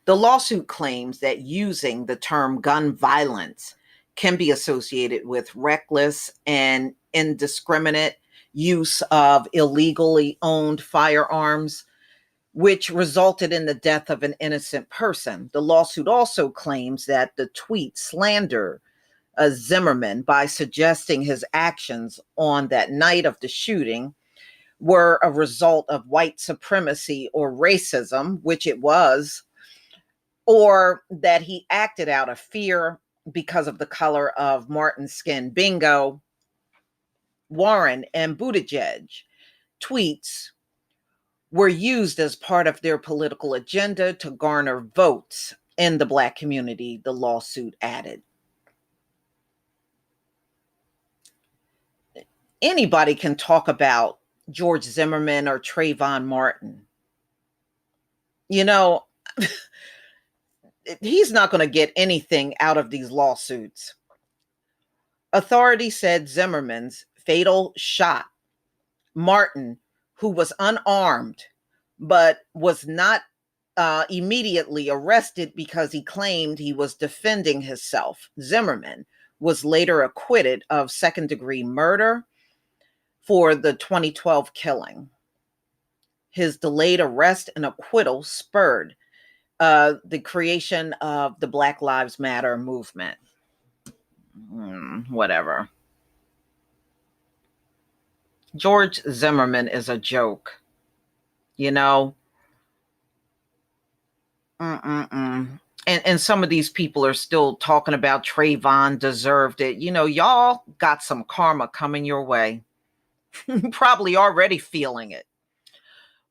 The lawsuit claims that using the term gun violence can be associated with reckless and indiscriminate use of illegally owned firearms, which resulted in the death of an innocent person. The lawsuit also claims that the tweet slander Zimmerman by suggesting his actions on that night of the shooting were a result of white supremacy or racism, which it was, or that he acted out of fear because of the color of Martin's skin. Bingo. Warren and Buttigieg tweets were used as part of their political agenda to garner votes in the Black community, the lawsuit added. Anybody can talk about George Zimmerman or Trayvon Martin. You know, he's not going to get anything out of these lawsuits. Authorities said Zimmerman's fatal shot Martin, who was unarmed, but was not immediately arrested because he claimed he was defending himself. Zimmerman was later acquitted of second-degree murder for the 2012 killing. His delayed arrest and acquittal spurred the creation of the Black Lives Matter movement. Whatever. George Zimmerman is a joke. You know? And some of these people are still talking about Trayvon deserved it. You know, y'all got some karma coming your way. Probably already feeling it.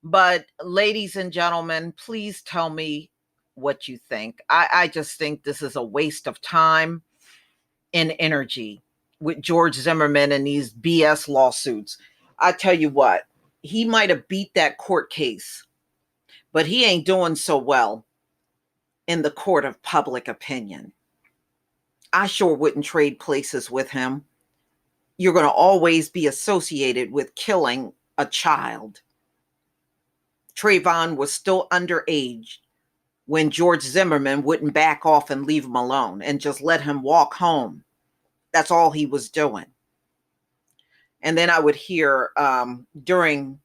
But ladies and gentlemen, please tell me what you think. I just think this is a waste of time and energy with George Zimmerman and these BS lawsuits. I tell you what, he might have beat that court case, but he ain't doing so well in the court of public opinion. I sure wouldn't trade places with him. You're going to always be associated with killing a child. Trayvon was still underage when George Zimmerman wouldn't back off and leave him alone and just let him walk home. That's all he was doing. And then I would hear during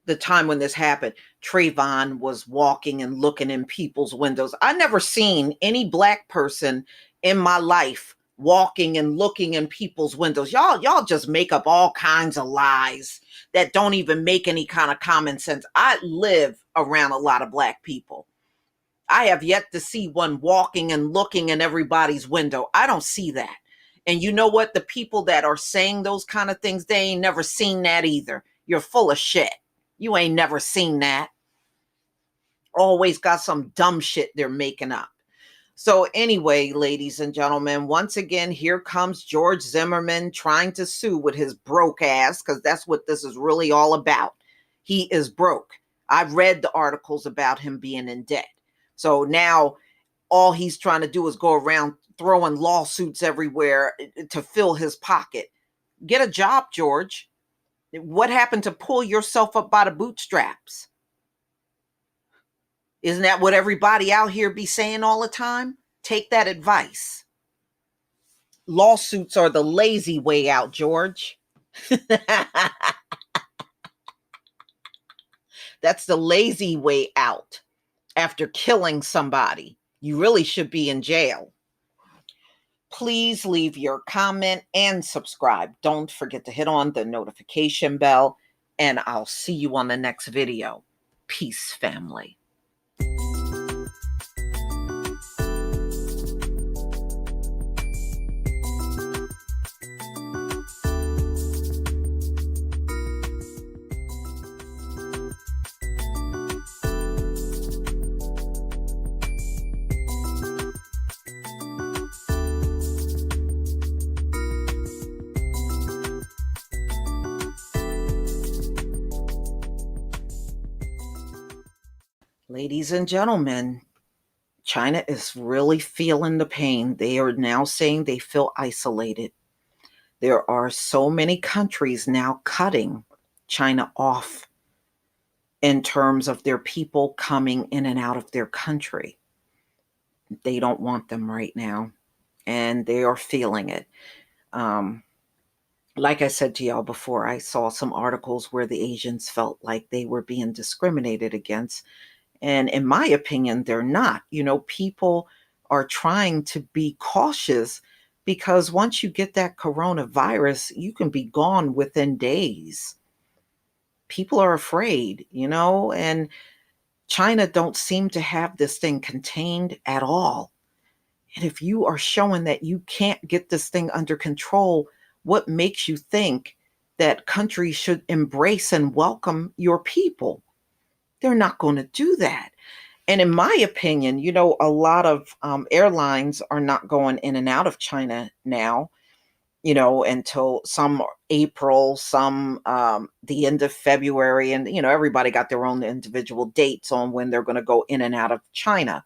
the time when this happened, Trayvon was walking and looking in people's windows. I never seen any Black person in my life walking and looking in people's windows. Y'all just make up all kinds of lies that don't even make any kind of common sense. I live around a lot of Black people. I have yet to see one walking and looking in everybody's window. I don't see that. And you know what? The people that are saying those kind of things, they ain't never seen that either. You're full of shit. You ain't never seen that. Always got some dumb shit they're making up. So anyway, ladies and gentlemen, once again, here comes George Zimmerman trying to sue with his broke ass, because that's what this is really all about. He is broke. I've read the articles about him being in debt. So now all he's trying to do is go around throwing lawsuits everywhere to fill his pocket. Get a job, George. What happened to pull yourself up by the bootstraps? Isn't that what everybody out here be saying all the time? Take that advice. Lawsuits are the lazy way out, George. That's the lazy way out. After killing somebody, you really should be in jail. Please leave your comment and subscribe. Don't forget to hit on the notification bell, and I'll see you on the next video. Peace, family. Ladies and gentlemen, China is really feeling the pain. They are now saying they feel isolated. There are so many countries now cutting China off in terms of their people coming in and out of their country. They don't want them right now, and they are feeling it. Like I said to y'all before, I saw some articles where the Asians felt like they were being discriminated against. And in my opinion, they're not. You know, people are trying to be cautious because once you get that coronavirus, you can be gone within days. People are afraid, you know, and China don't seem to have this thing contained at all. And if you are showing that you can't get this thing under control, what makes you think that countries should embrace and welcome your people? They're not going to do that. And in my opinion, a lot of airlines are not going in and out of China now, until some April, some the end of February. And, everybody got their own individual dates on when they're going to go in and out of China.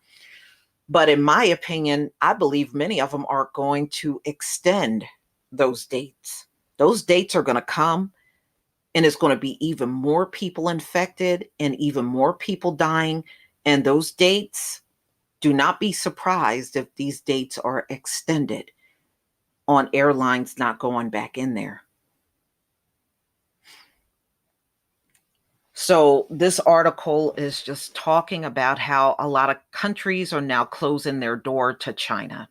But in my opinion, I believe many of them are going to extend those dates. Those dates are going to come, and it's going to be even more people infected and even more people dying. And those dates, do not be surprised if these dates are extended on airlines not going back in there. So this article is just talking about how a lot of countries are now closing their door to China.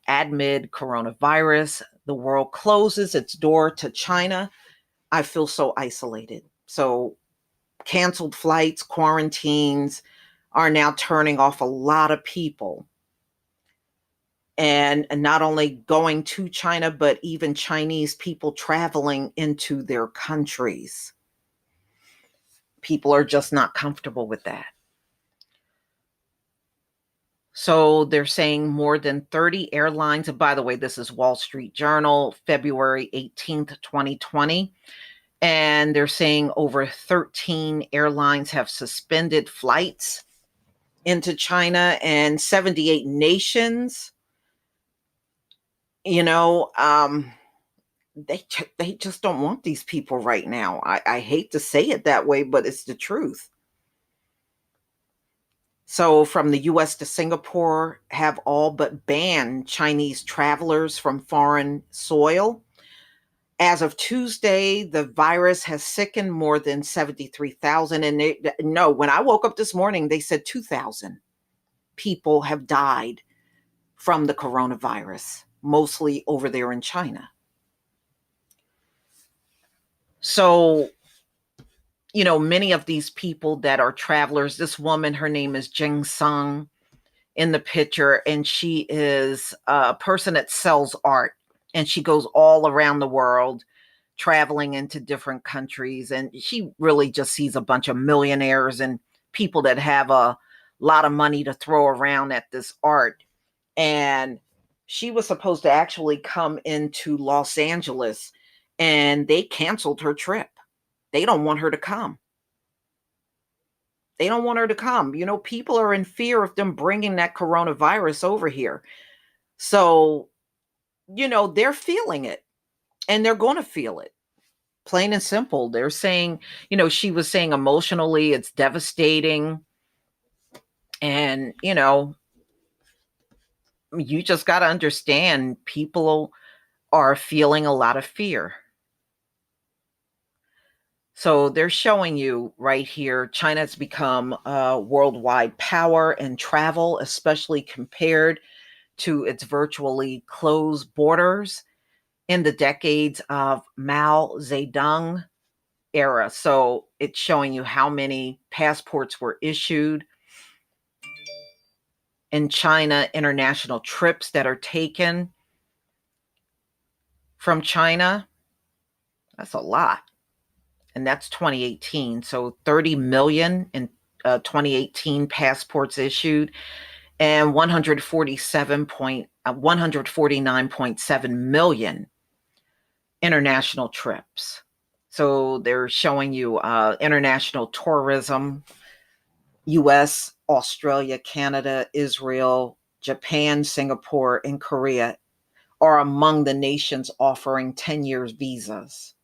Amid coronavirus, the world closes its door to China. I feel so isolated. So canceled flights, quarantines are now turning off a lot of people. And not only going to China, but even Chinese people traveling into their countries. People are just not comfortable with that. So they're saying more than 30 airlines, and by the way, this is Wall Street Journal, February 18th, 2020. And they're saying over 13 airlines have suspended flights into China, and 78 nations, they just don't want these people right now. I hate to say it that way, but it's the truth. So from the US to Singapore have all but banned Chinese travelers from foreign soil. As of Tuesday, the virus has sickened more than 73,000. And when I woke up this morning, they said 2,000 people have died from the coronavirus, mostly over there in China. So, many of these people that are travelers, this woman, her name is Jing Sung in the picture, and she is a person that sells art, and she goes all around the world traveling into different countries. And she really just sees a bunch of millionaires and people that have a lot of money to throw around at this art. And she was supposed to actually come into Los Angeles, and they canceled her trip. They don't want her to come. They don't want her to come. People are in fear of them bringing that coronavirus over here. So, they're feeling it, and they're going to feel it. Plain and simple. They're saying, she was saying emotionally, it's devastating. And, you just got to understand, people are feeling a lot of fear. So they're showing you right here, China's become a worldwide power in travel, especially compared to its virtually closed borders in the decades of Mao Zedong era. So it's showing you how many passports were issued in China, international trips that are taken from China. That's a lot. And that's 2018. So 30 million in 2018 passports issued, and 149.7 million international trips. So they're showing you international tourism, US, Australia, Canada, Israel, Japan, Singapore, and Korea are among the nations offering 10 years visas.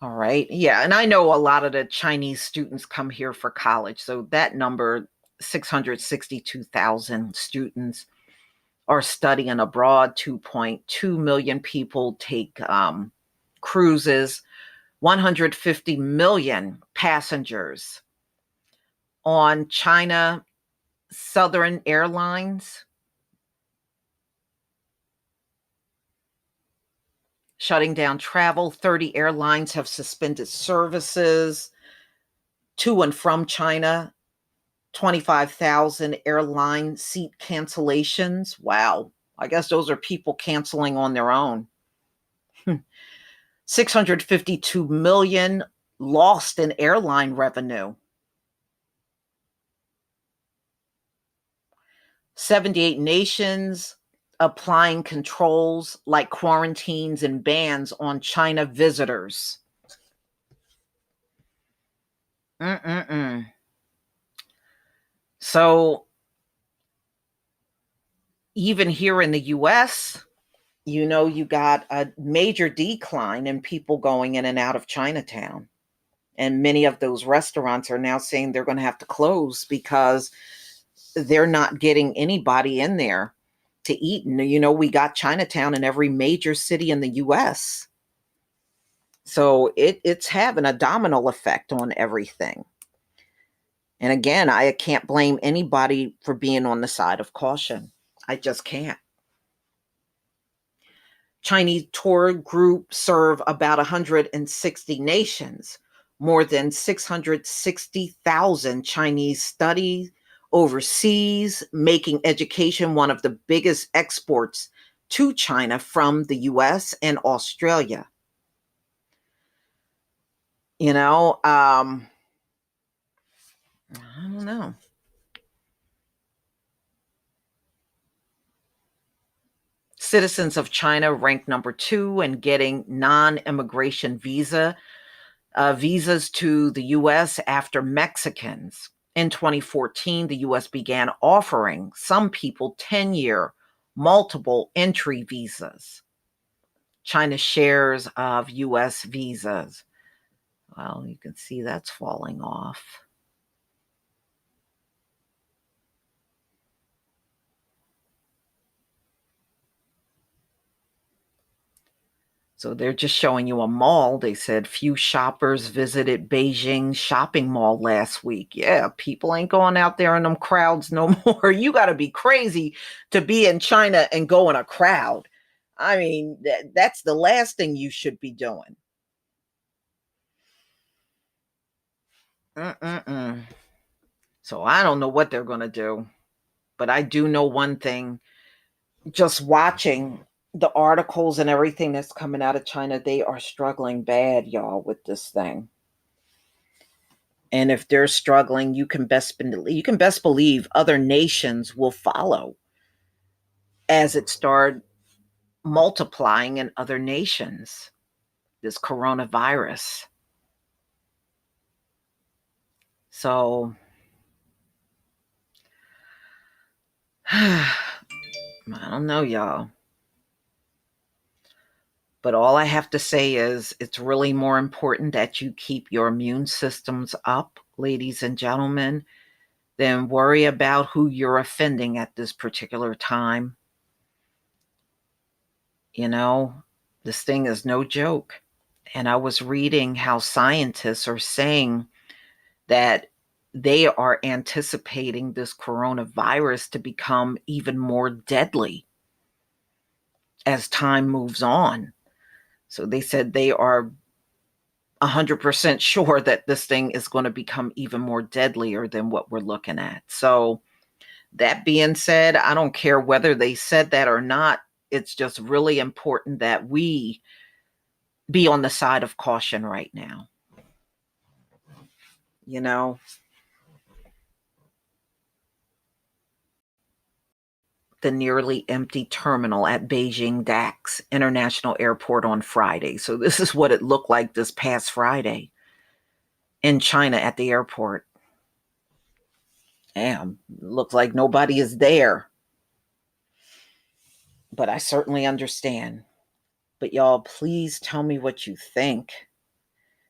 All right. Yeah. And I know a lot of the Chinese students come here for college. So that number, 662,000 students are studying abroad. 2.2 million people take cruises. 150 million passengers on China Southern Airlines shutting down travel. 30 airlines have suspended services to and from China. 25,000 airline seat cancellations. Wow. I guess those are people canceling on their own. 652 million lost in airline revenue. 78 nations applying controls like quarantines and bans on China visitors. So even here in the US, you know, you got a major decline in people going in and out of Chinatown. And many of those restaurants are now saying they're going to have to close because they're not getting anybody in there to eat. And, you know, we got Chinatown in every major city in the US. So it's having a domino effect on everything. And again, I can't blame anybody for being on the side of caution. I just can't. Chinese tour group serve about 160 nations. More than 660,000 Chinese study overseas, making education one of the biggest exports to China from the US and Australia. You know, I don't know. Citizens of China ranked number 2 in getting non-immigration visas to the U.S. after Mexicans. In 2014, the U.S. began offering some people 10-year multiple entry visas. China's shares of U.S. visas, well, you can see that's falling off. So they're just showing you a mall. They said few shoppers visited Beijing shopping mall last week. Yeah, people ain't going out there in them crowds no more. You got to be crazy to be in China and go in a crowd. I mean, that's the last thing you should be doing. So I don't know what they're going to do. But I do know one thing. Just watching the articles and everything that's coming out of China, they are struggling bad, y'all, with this thing. And if they're struggling, you can best believe other nations will follow as it starts multiplying in other nations, this coronavirus. So I don't know, y'all. But all I have to say is it's really more important that you keep your immune systems up, ladies and gentlemen, than worry about who you're offending at this particular time. You know, this thing is no joke. And I was reading how scientists are saying that they are anticipating this coronavirus to become even more deadly as time moves on. So they said they are 100% sure that this thing is going to become even more deadlier than what we're looking at. So that being said, I don't care whether they said that or not. It's just really important that we be on the side of caution right now. You know, the nearly empty terminal at Beijing Dax International Airport on Friday. So this is what it looked like this past Friday in China at the airport. Damn, looks like nobody is there. But I certainly understand. But y'all, please tell me what you think.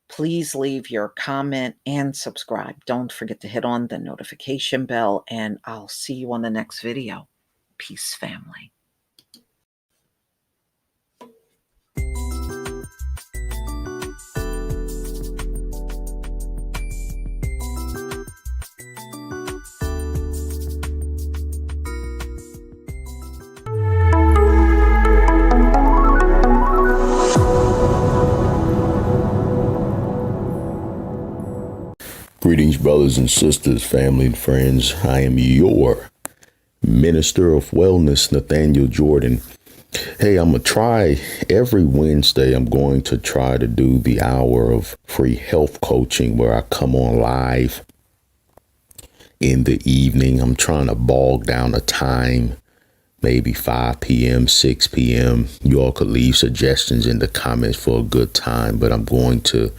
Please leave your comment and subscribe. Don't forget to hit on the notification bell, and I'll see you on the next video. Peace, family. Greetings, brothers and sisters, family and friends. I am your Minister of Wellness, Nathaniel Jordan, Hey, I'm going to try every Wednesday. I'm going to try to do the hour of free health coaching where I come on live in the evening. I'm trying to bog down a time, maybe 5 p.m., 6 p.m. You all could leave suggestions in the comments for a good time, but I'm going to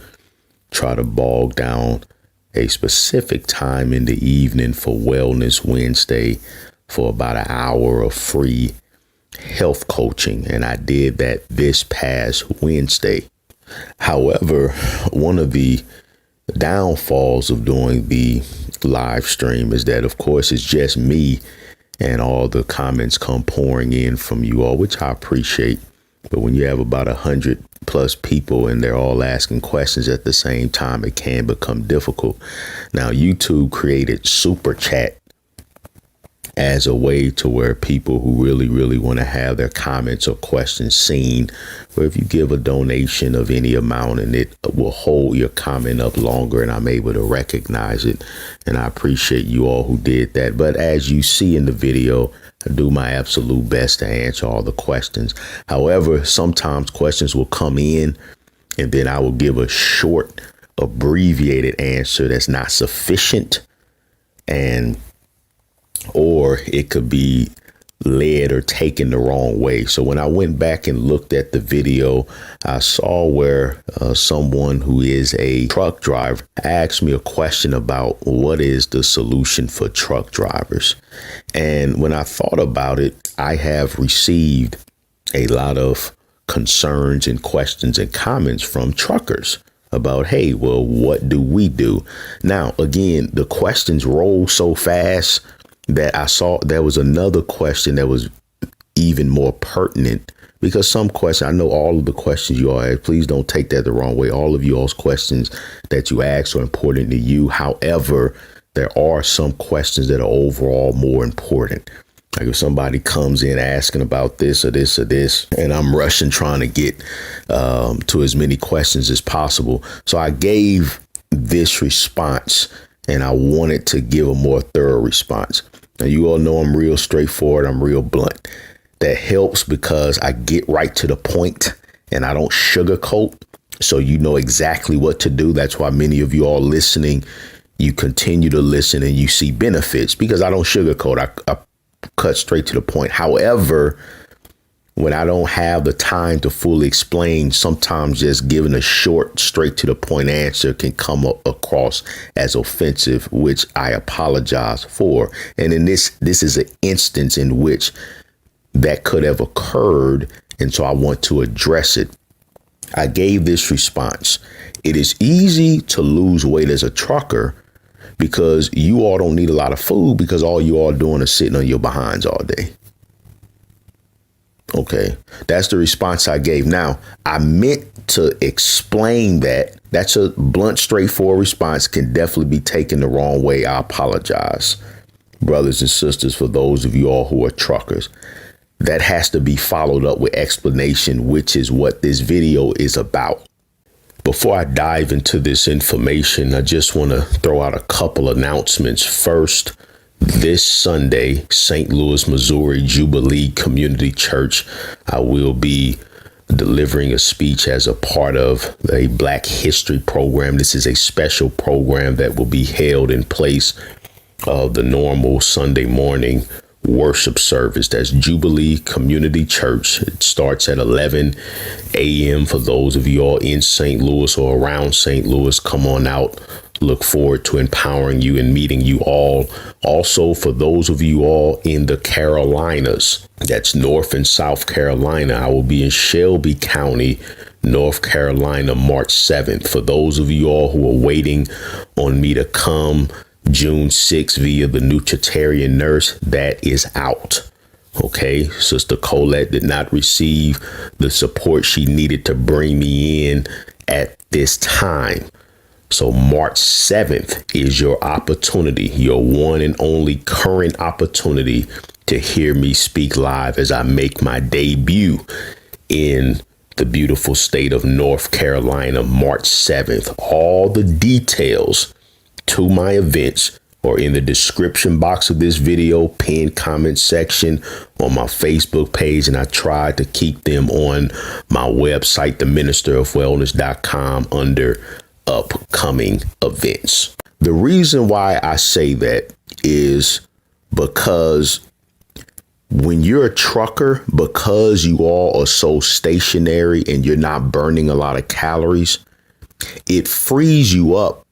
try to bog down a specific time in the evening for Wellness Wednesday for about an hour of free health coaching. And I did that this past Wednesday. However, one of the downfalls of doing the live stream is that, of course, it's just me and all the comments come pouring in from you all, which I appreciate. But when you have about 100+ people and they're all asking questions at the same time, it can become difficult. Now, YouTube created Super Chat as a way to where people who really want to have their comments or questions seen, where if you give a donation of any amount and it will hold your comment up longer and I'm able to recognize it. And I appreciate you all who did that. But as you see in the video, I do my absolute best to answer all the questions. However, sometimes questions will come in and then I will give a short, abbreviated answer that's not sufficient, or it could be led or taken the wrong way. So when I went back and looked at the video, I saw where someone who is a truck driver asked me a question about what is the solution for truck drivers. And when I thought about it, I have received a lot of concerns and questions and comments from truckers about, hey, well, what do we do? Now, again, the questions roll so fast that I saw there was another question that was even more pertinent, because some questions, I know all of the questions you all ask, please don't take that the wrong way. All of you all's questions that you ask are important to you. However, there are some questions that are overall more important. Like if somebody comes in asking about this or this or this, and I'm rushing trying to get to as many questions as possible. So I gave this response and I wanted to give a more thorough response. Now, you all know I'm real straightforward. I'm real blunt. That helps because I get right to the point and I don't sugarcoat. So you know exactly what to do. That's why many of you all listening, you continue to listen and you see benefits because I don't sugarcoat. I cut straight to the point. However, when I don't have the time to fully explain, sometimes just giving a short, straight to the point answer can come across as offensive, which I apologize for. And in this is an instance in which that could have occurred. And so I want to address it. I gave this response. It is easy to lose weight as a trucker because you all don't need a lot of food because all you all doing is sitting on your behinds all day. OK, that's the response I gave. Now, I meant to explain that. That's a blunt, straightforward response, can definitely be taken the wrong way. I apologize, brothers and sisters, for those of you all who are truckers. That has to be followed up with explanation, which is what this video is about. Before I dive into this information, I just want to throw out a couple announcements. First, this Sunday, St. Louis, Missouri, Jubilee Community Church, I will be delivering a speech as a part of a Black History program. This is a special program that will be held in place of the normal Sunday morning worship service. That's Jubilee Community Church. It starts at 11 a.m. For those of you all in St. Louis or around St. Louis, come on out. Look forward to empowering you and meeting you all. Also, for those of you all in the Carolinas, that's North and South Carolina, I will be in Shelby County, North Carolina, March 7th. For those of you all who are waiting on me to come June 6th via the Nutritarian Nurse, that is out. OK, Sister Colette did not receive the support she needed to bring me in at this time. So March 7th is your opportunity, your one and only current opportunity to hear me speak live as I make my debut in the beautiful state of North Carolina, March 7th. All the details to my events or in the description box of this video, pinned comment section on my Facebook page. And I tried to keep them on my website, theministerofwellness.com, under upcoming events. The reason why I say that is because when you're a trucker, because you all are so stationary and you're not burning a lot of calories, it frees you up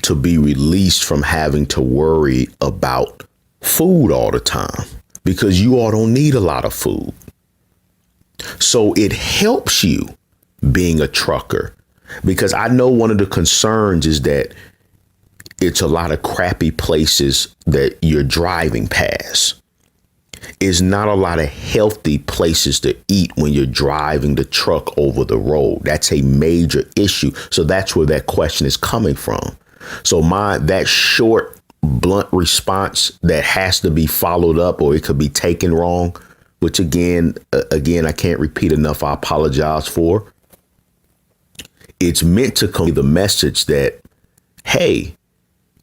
to be released from having to worry about food all the time, because you all don't need a lot of food. So it helps you being a trucker, because I know one of the concerns is that it's a lot of crappy places that you're driving past. It's not a lot of healthy places to eat when you're driving the truck over the road. That's a major issue. So that's where that question is coming from. So that short, blunt response that has to be followed up, or it could be taken wrong, which again, I can't repeat enough. I apologize for. It's meant to convey the message that, hey,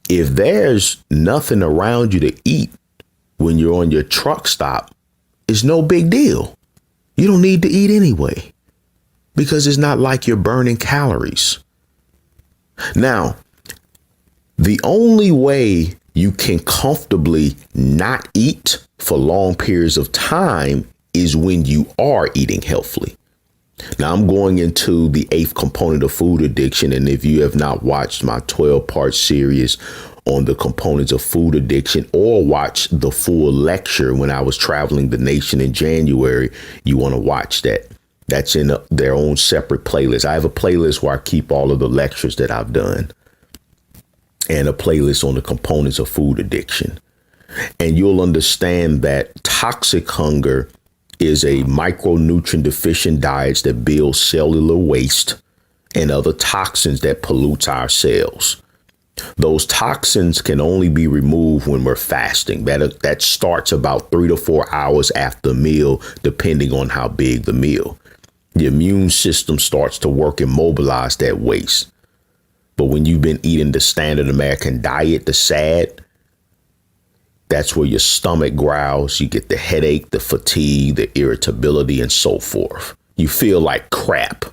if there's nothing around you to eat when you're on your truck stop, it's no big deal. You don't need to eat anyway, because it's not like you're burning calories. Now, the only way you can comfortably not eat for long periods of time is when you are eating healthily. Now, I'm going into the 8th component of food addiction. And if you have not watched my 12-part series on the components of food addiction, or watched the full lecture when I was traveling the nation in January, you want to watch that. That's in their own separate playlist. I have a playlist where I keep all of the lectures that I've done, and a playlist on the components of food addiction. And you'll understand that toxic hunger is a micronutrient deficient diet that builds cellular waste and other toxins that pollutes our cells. Those toxins can only be removed when we're fasting. That starts about 3 to 4 hours after a meal, depending on how big the meal. The immune system starts to work and mobilize that waste. But when you've been eating the standard American diet, the SAD, that's where your stomach growls. You get the headache, the fatigue, the irritability, and so forth. You feel like crap.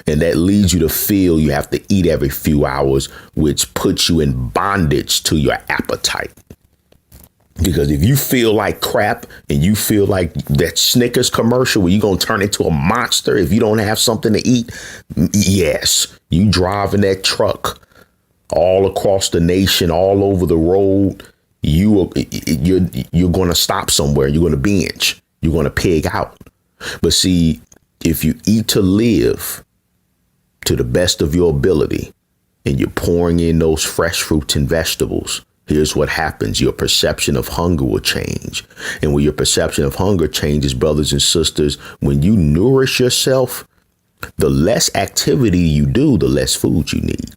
And that leads you to feel you have to eat every few hours, which puts you in bondage to your appetite. Because if you feel like crap and you feel like that Snickers commercial where you're going to turn into a monster if you don't have something to eat, yes, you driving that truck all across the nation, all over the road, you're going to stop somewhere. You're going to binge. You're going to pig out. But see, if you eat to live to the best of your ability and you're pouring in those fresh fruits and vegetables, here's what happens. Your perception of hunger will change. And when your perception of hunger changes, brothers and sisters, when you nourish yourself, the less activity you do, the less food you need.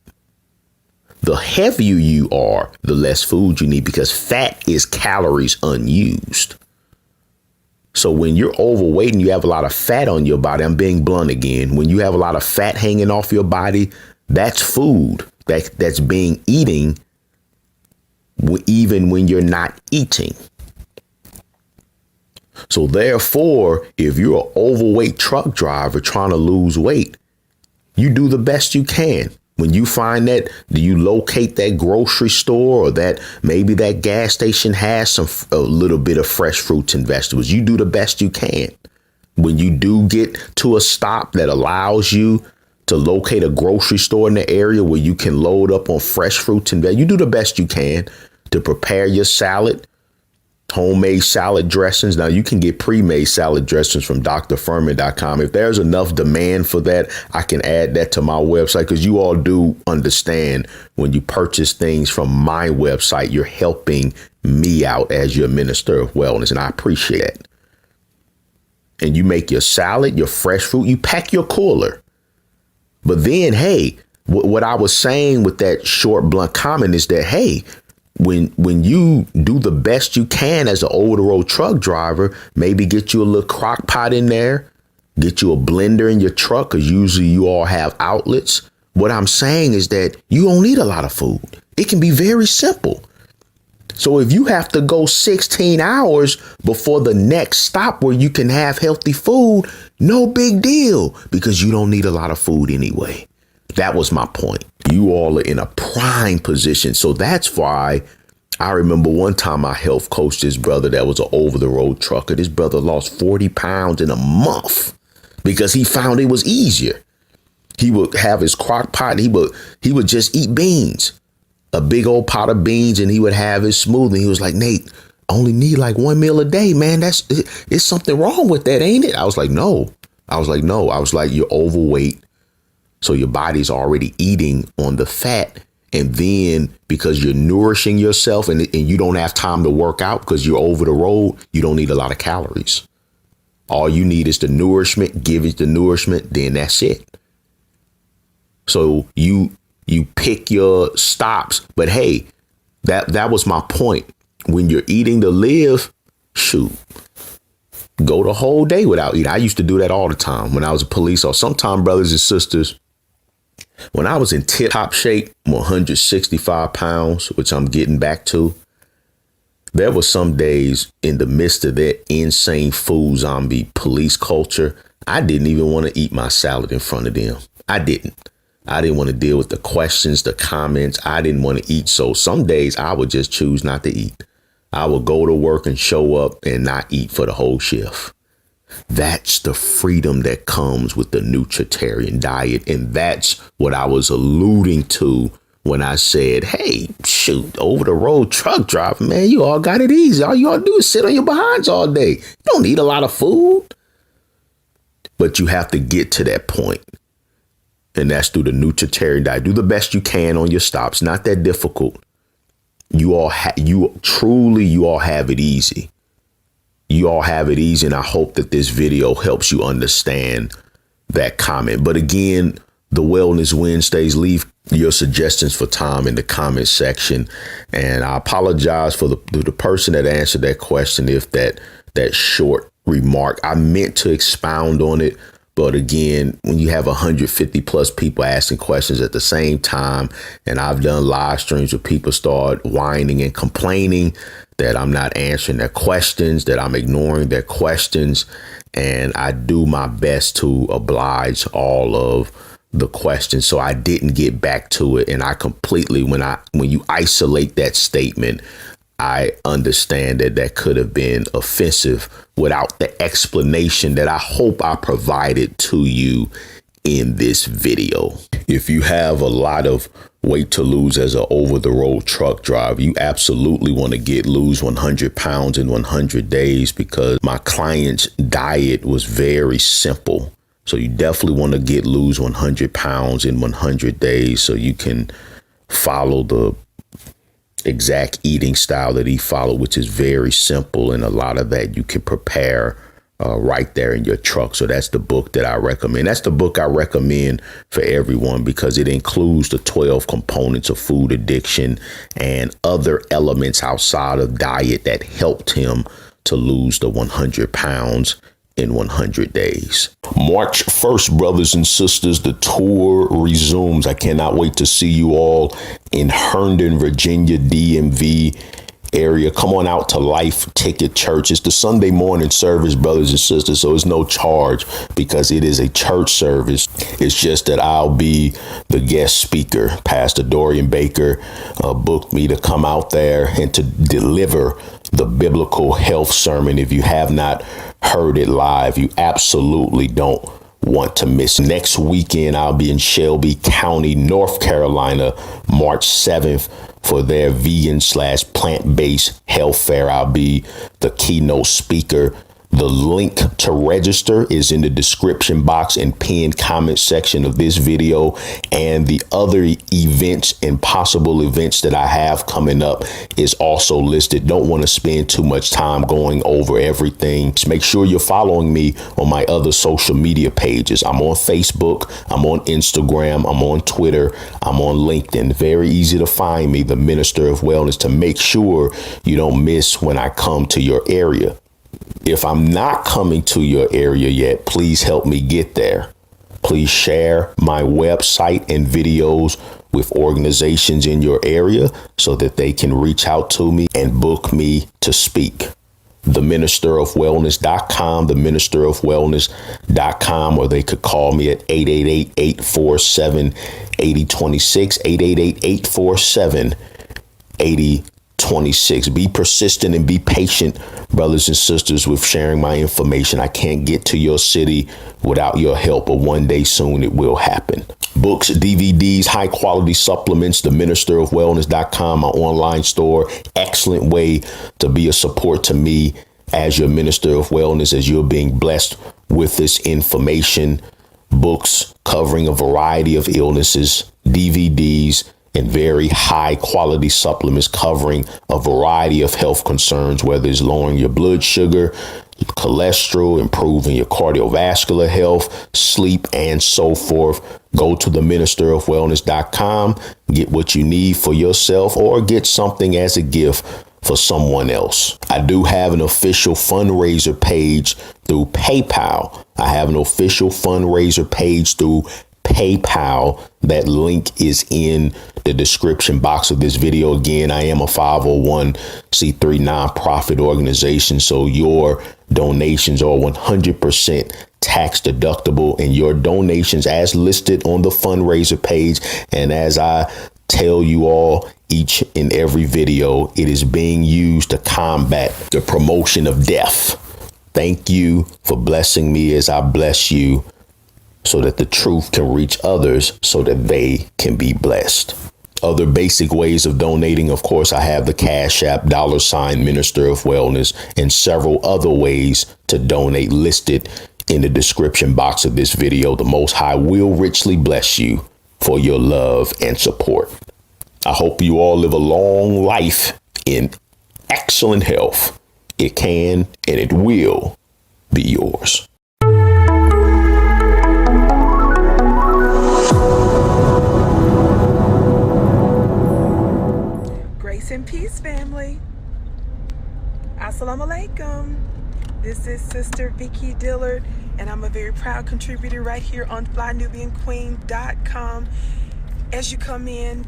The heavier you are, the less food you need, because fat is calories unused. So when you're overweight and you have a lot of fat on your body, I'm being blunt again, when you have a lot of fat hanging off your body, that's food that's being eaten even when you're not eating. So therefore, if you're an overweight truck driver trying to lose weight, you do the best you can. When you find that, do you locate that grocery store, or that maybe that gas station has a little bit of fresh fruits and vegetables? You do the best you can. When you do get to a stop that allows you to locate a grocery store in the area where you can load up on fresh fruits and vegetables, you do the best you can to prepare your salad, homemade salad dressings. Now, you can get pre-made salad dressings from drfurman.com. If there's enough demand for that, I can add that to my website, because you all do understand when you purchase things from my website, you're helping me out as your minister of wellness, and I appreciate that. And you make your salad, your fresh fruit, you pack your cooler. But then, hey, what I was saying with that short, blunt comment is that, hey, when you do the best you can as an over-the-road truck driver, maybe get you a little crock pot in there, get you a blender in your truck, because usually you all have outlets. What I'm saying is that you don't need a lot of food. It can be very simple. So if you have to go 16 hours before the next stop where you can have healthy food, no big deal, because you don't need a lot of food anyway. That was my point. You all are in a prime position. So that's why I remember one time I health coached this brother that was an over-the-road trucker. This brother lost 40 pounds in a month because he found it was easier. He would have his crock pot. He would just eat beans, a big old pot of beans, and he would have his smoothie. He was like, Nate, I only need like one meal a day, man. It's something wrong with that, ain't it? I was like, no. I was like, you're overweight. So your body's already eating on the fat. And then because you're nourishing yourself and you don't have time to work out because you're over the road, you don't need a lot of calories. All you need is the nourishment. Give it the nourishment. Then that's it. So you pick your stops. But hey, that was my point. When you're eating to live, shoot, go the whole day without eating. I used to do that all the time when I was a police officer. Sometimes, brothers and sisters, when I was in tip-top shape, 165 pounds, which I'm getting back to, there were some days in the midst of that insane food zombie police culture, I didn't even want to eat my salad in front of them. I didn't want to deal with the questions, the comments. I didn't want to eat. So some days I would just choose not to eat. I would go to work and show up and not eat for the whole shift. That's the freedom that comes with the nutritarian diet. And that's what I was alluding to when I said, hey, shoot, over the road truck driver, man, you all got it easy. All you all do is sit on your behinds all day. You don't eat a lot of food. But you have to get to that point. And that's through the nutritarian diet. Do the best you can on your stops. Not that difficult. You all have it easy. You all have it easy, and I hope that this video helps you understand that comment. But again, the Wellness Wednesdays, leave your suggestions for Tom in the comment section. And I apologize for the person that answered that question if that short remark, I meant to expound on it. But again, when you have 150 plus people asking questions at the same time, and I've done live streams where people start whining and complaining that I'm not answering their questions, that I'm ignoring their questions, and I do my best to oblige all of the questions. So I didn't get back to it. And I completely, when you isolate that statement, I understand that could have been offensive without the explanation that I hope I provided to you in this video. If you have a lot of weight to lose as an over-the-road truck driver, you absolutely want to lose 100 pounds in 100 days, because my client's diet was very simple. So you definitely want to lose 100 pounds in 100 days so you can follow the exact eating style that he followed, which is very simple. And a lot of that you can prepare right there in your truck. So that's the book that I recommend. That's the book I recommend for everyone, because it includes the 12 components of food addiction and other elements outside of diet that helped him to lose the 100 pounds in 100 days. March 1st, brothers and sisters, the tour resumes. I cannot wait to see you all in Herndon, Virginia, DMV area. Come on out to Life Ticket Church. It's the Sunday morning service, brothers and sisters, so it's no charge because it is a church service. It's just that I'll be the guest speaker. Pastor Dorian Baker booked me to come out there and to deliver the biblical health sermon. If you have not heard it live, you absolutely don't want to miss. Next weekend, I'll be in Shelby County, North Carolina, March 7th for their vegan/plant-based health fair. I'll be the keynote speaker. The link to register is in the description box and pinned comment section of this video, and the other events and possible events that I have coming up is also listed. Don't want to spend too much time going over everything. Just make sure you're following me on my other social media pages. I'm on Facebook, I'm on Instagram, I'm on Twitter, I'm on LinkedIn. Very easy to find me, the Minister of Wellness, to make sure you don't miss when I come to your area. If I'm not coming to your area yet, please help me get there. Please share my website and videos with organizations in your area so that they can reach out to me and book me to speak. theministerofwellness.com, theministerofwellness.com, or they could call me at 888-847-8026, 888-847-8026. Be persistent and be patient, brothers and sisters, with sharing my information. I can't get to your city without your help, but one day soon it will happen. Books, DVDs, high quality supplements, theministerofwellness.com, my online store. Excellent way to be a support to me as your minister of wellness, as you're being blessed with this information. Books covering a variety of illnesses, DVDs, and very high quality supplements covering a variety of health concerns, whether it's lowering your blood sugar, cholesterol, improving your cardiovascular health, sleep, and so forth. Go to theministerofwellness.com, get what you need for yourself, or get something as a gift for someone else. I do have an official fundraiser page through PayPal. I have an official fundraiser page through PayPal. That link is in the description box of this video. Again, I am a 501c3 nonprofit organization, so your donations are 100% tax deductible, and your donations, as listed on the fundraiser page, and as I tell you all each and every video, it is being used to combat the promotion of death. Thank you for blessing me as I bless you, so that the truth can reach others so that they can be blessed. Other basic ways of donating, of course, I have the Cash App, $ Minister of Wellness, and several other ways to donate listed in the description box of this video. The Most High will richly bless you for your love and support. I hope you all live a long life in excellent health. It can and it will be yours. Grace and peace, family. Assalamu alaikum. This is Sister Vicki Dillard, and I'm a very proud contributor right here on FlyNubianQueen.com. As you come in,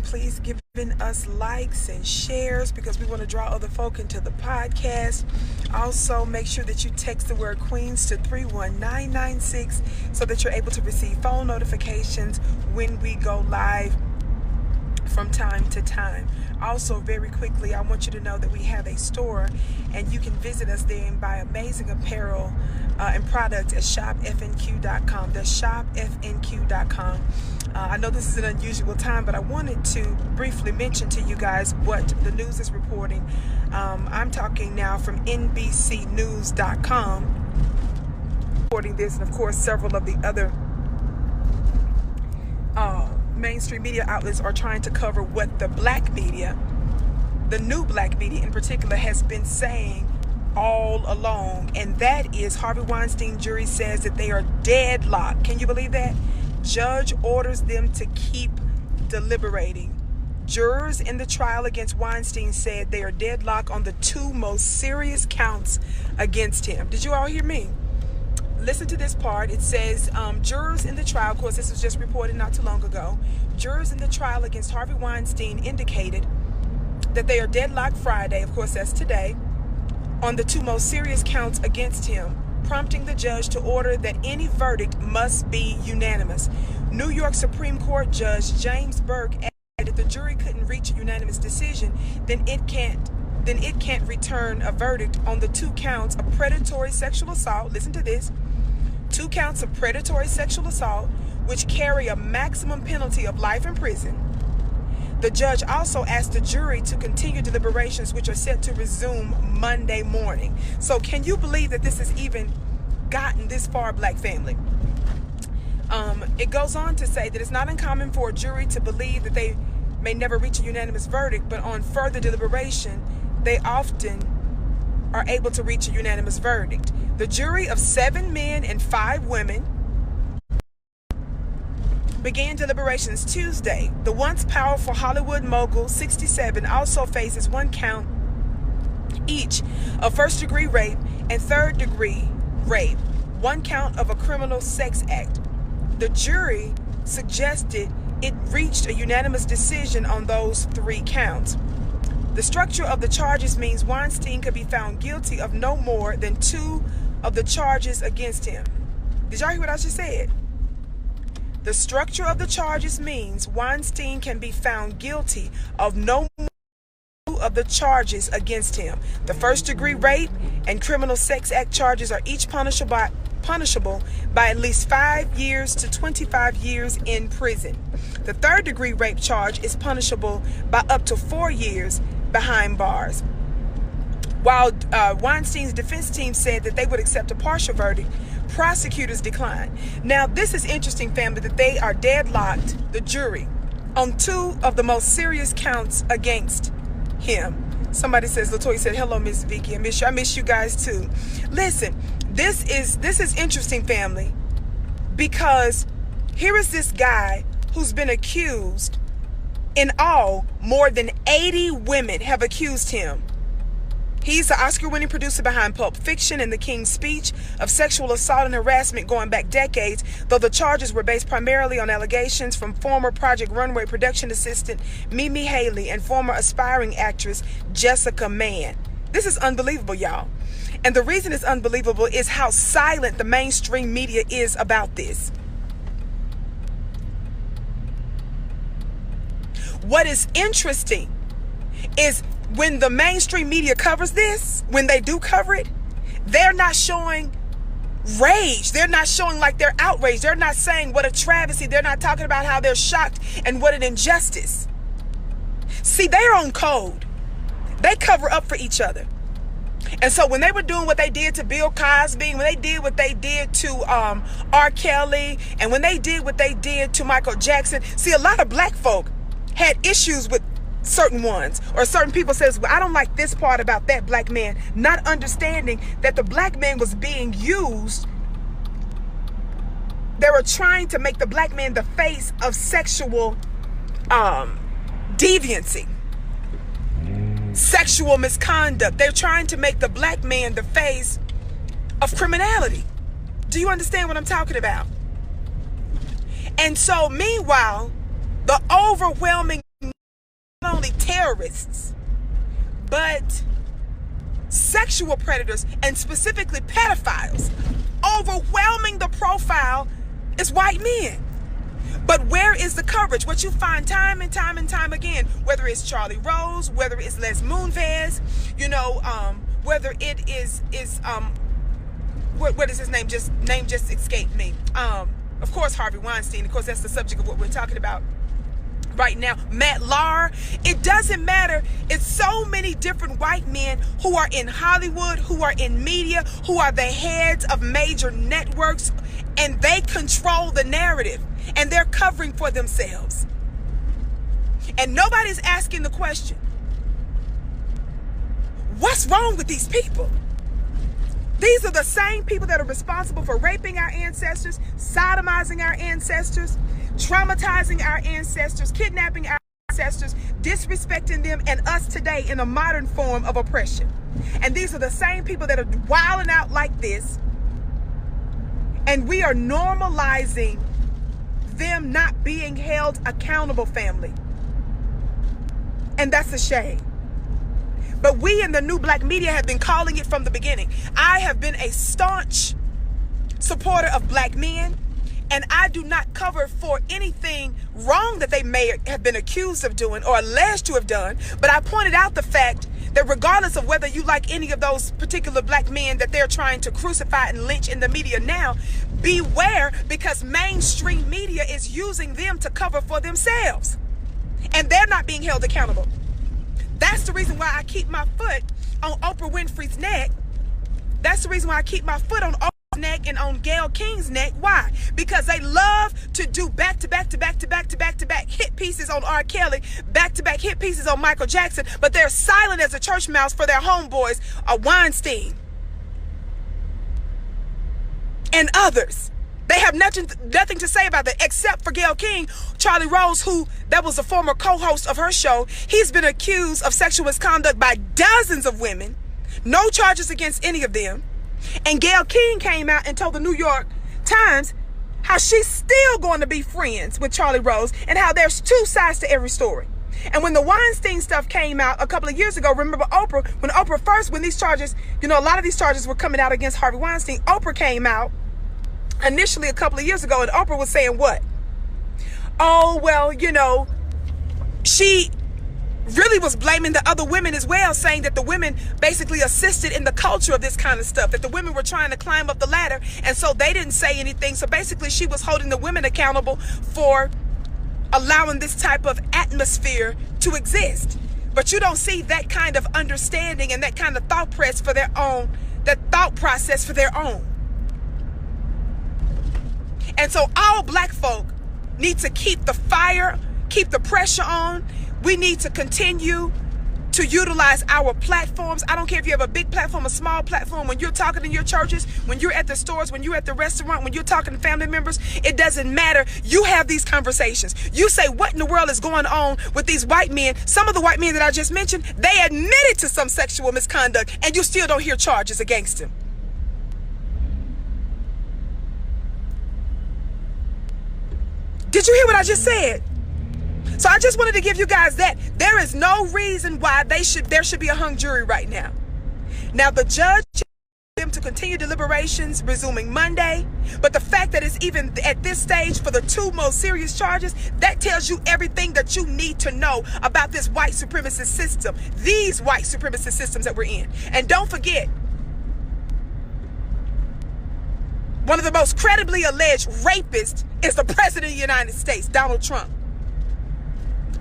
please giving us likes and shares, because we want to draw other folk into the podcast. Also, make sure that you text the word Queens to 31996 so that you're able to receive phone notifications when we go live from time to time. Also, very quickly, I want you to know that we have a store, and you can visit us there and buy amazing apparel and products at shopfnq.com. That's shopfnq.com. I know this is an unusual time, but I wanted to briefly mention to you guys what the news is reporting. I'm talking now from NBCnews.com, reporting this, and of course several of the other mainstream media outlets are trying to cover what the black media, the new black media in particular, has been saying all along, and that is Harvey Weinstein jury says that they are deadlocked. Can you believe that? Judge orders them to keep deliberating. Jurors in the trial against Weinstein said they are deadlocked on the two most serious counts against him. Did you all hear me? Listen to this part. It says, jurors in the trial, of course, this was just reported not too long ago. Jurors in the trial against Harvey Weinstein indicated that they are deadlocked Friday, of course, that's today, on the two most serious counts against him, prompting the judge to order that any verdict must be unanimous. New York Supreme Court Judge James Burke added if the jury couldn't reach a unanimous decision, then it can't return a verdict on the two counts of predatory sexual assault. Listen to this. 2 counts of predatory sexual assault, which carry a maximum penalty of life in prison. The judge also asked the jury to continue deliberations, which are set to resume Monday morning. So can you believe that this has even gotten this far, black family? It goes on to say that it's not uncommon for a jury to believe that they may never reach a unanimous verdict, but on further deliberation, they often are able to reach a unanimous verdict. The jury of 7 men and 5 women began deliberations Tuesday. The once powerful Hollywood mogul, 67, also faces 1 count each of first-degree rape and third-degree rape, 1 count of a criminal sex act. The jury suggested it reached a unanimous decision on those 3 counts. The structure of the charges means Weinstein could be found guilty of no more than 2 of the charges against him. Did y'all hear what I just said? The structure of the charges means Weinstein can be found guilty of no more of the charges against him. The first-degree rape and criminal sex act charges are each punishable by at least 5 years to 25 years in prison. The third-degree rape charge is punishable by up to 4 years behind bars. While Weinstein's defense team said that they would accept a partial verdict, prosecutors declined. Now, this is interesting, family, that they are deadlocked, the jury, on 2 of the most serious counts against him. Somebody says, Latoya said, hello, Miss Vicki. I miss you. I miss you guys too. Listen, this is interesting, family, because here is this guy who's been accused. In all, more than 80 women have accused him. He's the Oscar-winning producer behind Pulp Fiction and The King's Speech of sexual assault and harassment going back decades, though the charges were based primarily on allegations from former Project Runway production assistant Mimi Haley and former aspiring actress Jessica Mann. This is unbelievable, y'all. And the reason it's unbelievable is how silent the mainstream media is about this. What is interesting is when the mainstream media covers this, when they do cover it, they're not showing rage. They're not showing like they're outraged. They're not saying what a travesty. They're not talking about how they're shocked and what an injustice. See, they're on code. They cover up for each other. And so when they were doing what they did to Bill Cosby, when they did what they did to R. Kelly, and when they did what they did to Michael Jackson, see, a lot of black folk had issues with certain ones, or certain people says, well, I don't like this part about that black man, not understanding that the black man was being used. They were trying to make the black man the face of sexual deviancy, sexual misconduct. They're trying to make the black man the face of criminality. Do you understand what I'm talking about? And so meanwhile, the overwhelming, not only terrorists, but sexual predators, and specifically pedophiles, overwhelming the profile is white men. But where is the coverage? What you find time and time and time again, whether it's Charlie Rose, whether it's Les Moonves, you know, whether it is what is his name? Name just escaped me. Of course, Harvey Weinstein. Of course, that's the subject of what we're talking about right now. Matt Lauer. It doesn't matter. It's so many different white men who are in Hollywood, who are in media, who are the heads of major networks, and they control the narrative, and they're covering for themselves. And nobody's asking the question, what's wrong with these people? These are the same people that are responsible for raping our ancestors, sodomizing our ancestors, traumatizing our ancestors, kidnapping our ancestors, disrespecting them and us today in a modern form of oppression. And these are the same people that are wilding out like this, and we are normalizing them not being held accountable, family. And that's a shame. But we in the new black media have been calling it from the beginning. I have been a staunch supporter of black men, and I do not cover for anything wrong that they may have been accused of doing or alleged to have done. But I pointed out the fact that regardless of whether you like any of those particular black men that they're trying to crucify and lynch in the media now, beware, because mainstream media is using them to cover for themselves. And they're not being held accountable. That's the reason why I keep my foot on Oprah Winfrey's neck. That's the reason why I keep my foot on Oprah's neck and on Gayle King's neck. Why? Because they love to do back-to-back hit pieces on R. Kelly, back-to-back hit pieces on Michael Jackson, but they're silent as a church mouse for their homeboys, Weinstein and others. They have nothing to say about that except for Gayle King. Charlie Rose, who that was a former co-host of her show, he's been accused of sexual misconduct by dozens of women. No charges against any of them. And Gayle King came out and told the New York Times how she's still going to be friends with Charlie Rose, and how there's two sides to every story. And when the Weinstein stuff came out a couple of years ago, remember Oprah, when these charges, a lot of these charges were coming out against Harvey Weinstein, Oprah came out initially a couple of years ago, and Oprah was saying what? Oh, well, she really was blaming the other women as well, saying that the women basically assisted in the culture of this kind of stuff, that the women were trying to climb up the ladder, and so they didn't say anything. So basically she was holding the women accountable for allowing this type of atmosphere to exist. But you don't see that kind of understanding and that kind of thought process for their own. And so all black folk need to keep the fire, keep the pressure on. We need to continue to utilize our platforms. I don't care if you have a big platform, a small platform, when you're talking in your churches, when you're at the stores, when you're at the restaurant, when you're talking to family members, it doesn't matter. You have these conversations. You say, what in the world is going on with these white men? Some of the white men that I just mentioned, they admitted to some sexual misconduct, and you still don't hear charges against them. Did you hear what I just said? So I just wanted to give you guys that. There is no reason why there should be a hung jury right now. Now the judge them to continue deliberations resuming Monday, but the fact that it's even at this stage for the two most serious charges, that tells you everything that you need to know about this white supremacist system, these white supremacist systems that we're in. And don't forget, one of the most credibly alleged rapists is the President of the United States, Donald Trump.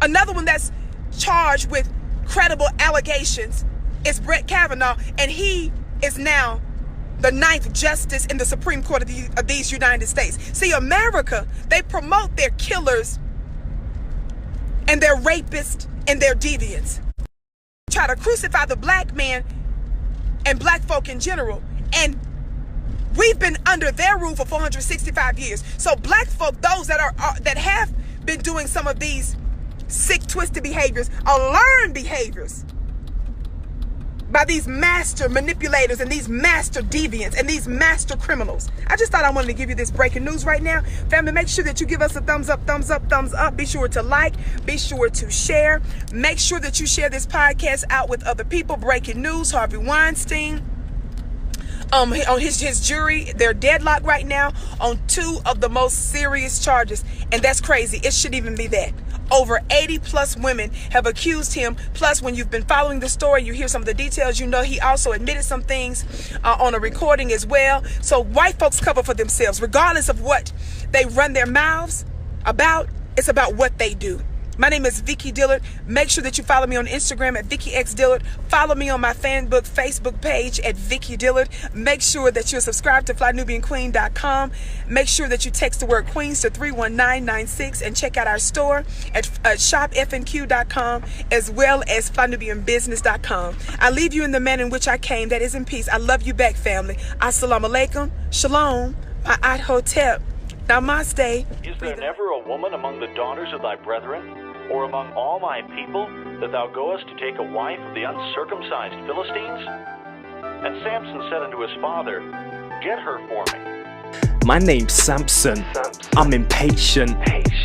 Another one that's charged with credible allegations is Brett Kavanaugh, and he is now the 9th justice in the Supreme Court of these United States. See, America, they promote their killers and their rapists and their deviants. Try to crucify the black man and black folk in general, and we've been under their rule for 465 years. So black folk, those that have been doing some of these sick, twisted behaviors, are learned behaviors by these master manipulators and these master deviants and these master criminals. I just thought I wanted to give you this breaking news right now. Family, make sure that you give us a thumbs up, thumbs up, thumbs up. Be sure to like, be sure to share. Make sure that you share this podcast out with other people. Breaking news, Harvey Weinstein. On his jury, they're deadlocked right now on 2 of the most serious charges. And that's crazy. It shouldn't even be that. Over 80 plus women have accused him. Plus, when you've been following the story, you hear some of the details. You know he also admitted some things on a recording as well. So white folks cover for themselves. Regardless of what they run their mouths about, it's about what they do. My name is Vicki Dillard. Make sure that you follow me on Instagram at VickiXDillard. Follow me on my Facebook page at Vicki Dillard. Make sure that you're subscribed to FlyNubianQueen.com. Make sure that you text the word Queens to 31996 and check out our store at shopfnq.com as well as FlyNubianBusiness.com. I leave you in the manner in which I came, that is in peace. I love you back, family. Assalamu alaikum. Shalom. Ma'at hotep. Namaste. Is there never a woman among the daughters of thy brethren, or among all my people, that thou goest to take a wife of the uncircumcised Philistines? And Samson said unto his father, Get her for me. My name's Samson. I'm impatient.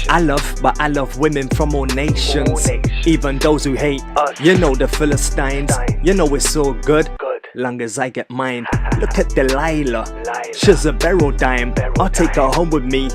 I love women from all nations, even those who hate. You know the Philistines. You know it's so good. Long as I get mine. Look at Delilah. She's a barrel dime. I'll take her home with me.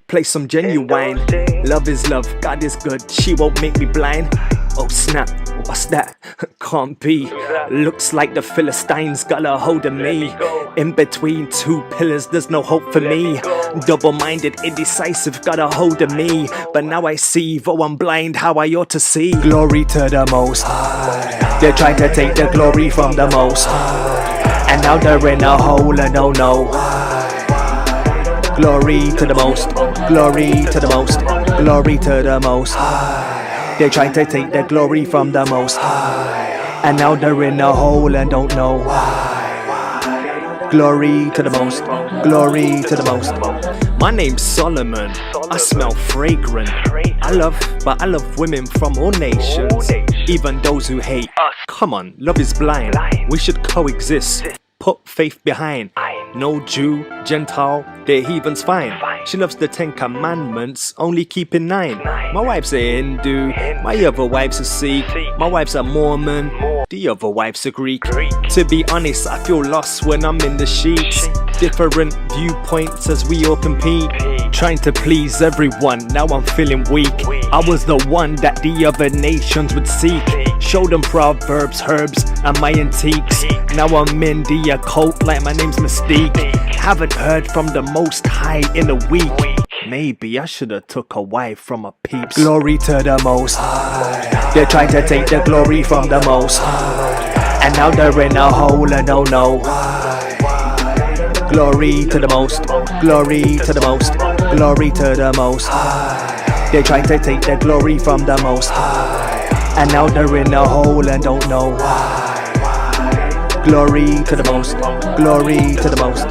Play some genuine. Love is love. God is good. She won't make me blind. Oh snap. What's that? Can't be. Looks like the Philistines got a hold of me. In between 2 pillars, there's no hope for me. Double-minded, indecisive, got a hold of me. But now I see, though I'm blind, how I ought to see. Glory to the Most High. They're trying to take the glory from the Most High, and now they're in a hole and oh no. Glory to the Most, glory to the Most, glory to the Most High. They're trying to take the glory from the Most High, and now they're in a hole and don't know why. Glory to the Most, glory to the Most. My name's Solomon. I smell fragrant. I love women from all nations, even those who hate. Come on, love is blind. We should coexist. Put faith behind. No Jew, Gentile, they're heathens fine. She loves the 10 Commandments, only keeping 9. My wife's a Hindu, my other wife's a Sikh, my wife's a Mormon, the other wife's a Greek. To be honest, I feel lost when I'm in the sheets. Different viewpoints as we all compete, trying to please everyone, now I'm feeling weak. I was the one that the other nations would seek. Show them proverbs, herbs, and my antiques. Now I'm in the occult like my name's Mystique. Haven't heard from the Most High in a week. Maybe I should've took a wife from a peeps. Glory to the Most High. They're trying to take the glory from the Most High, and now they're in a hole and don't know why. Glory to the Most, glory to the Most, glory to the Most High. They're trying to take the glory from the Most High, and now they're in a hole and don't know why. Glory to the Most, glory to the Most.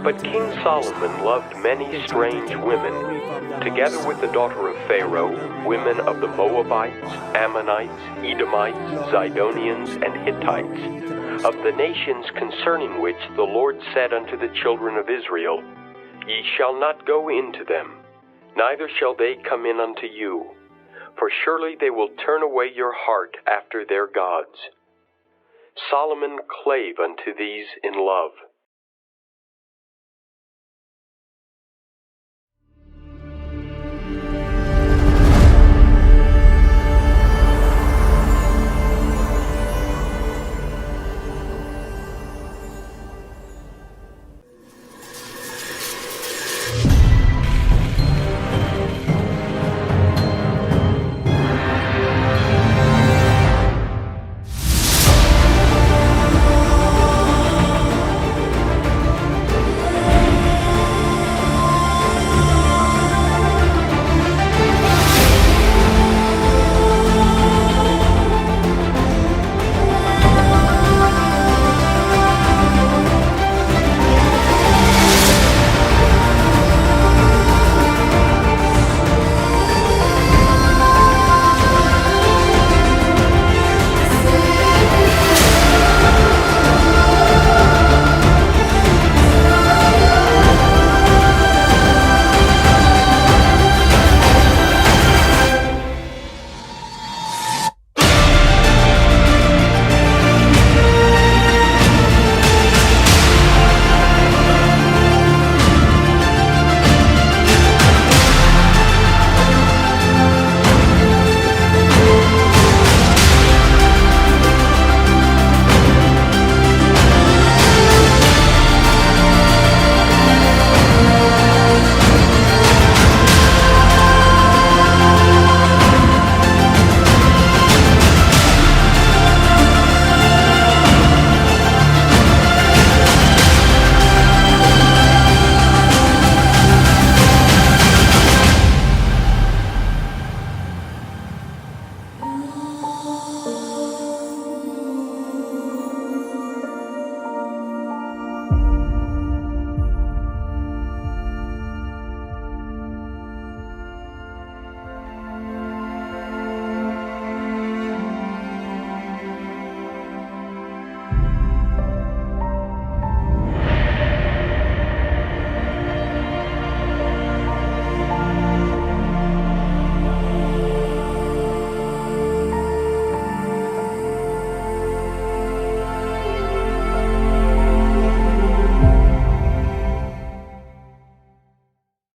But King Solomon loved many strange women, together with the daughter of Pharaoh, women of the Moabites, Ammonites, Edomites, Zidonians, and Hittites, of the nations concerning which the Lord said unto the children of Israel, Ye shall not go into them, neither shall they come in unto you, for surely they will turn away your heart after their gods. Solomon clave unto these in love.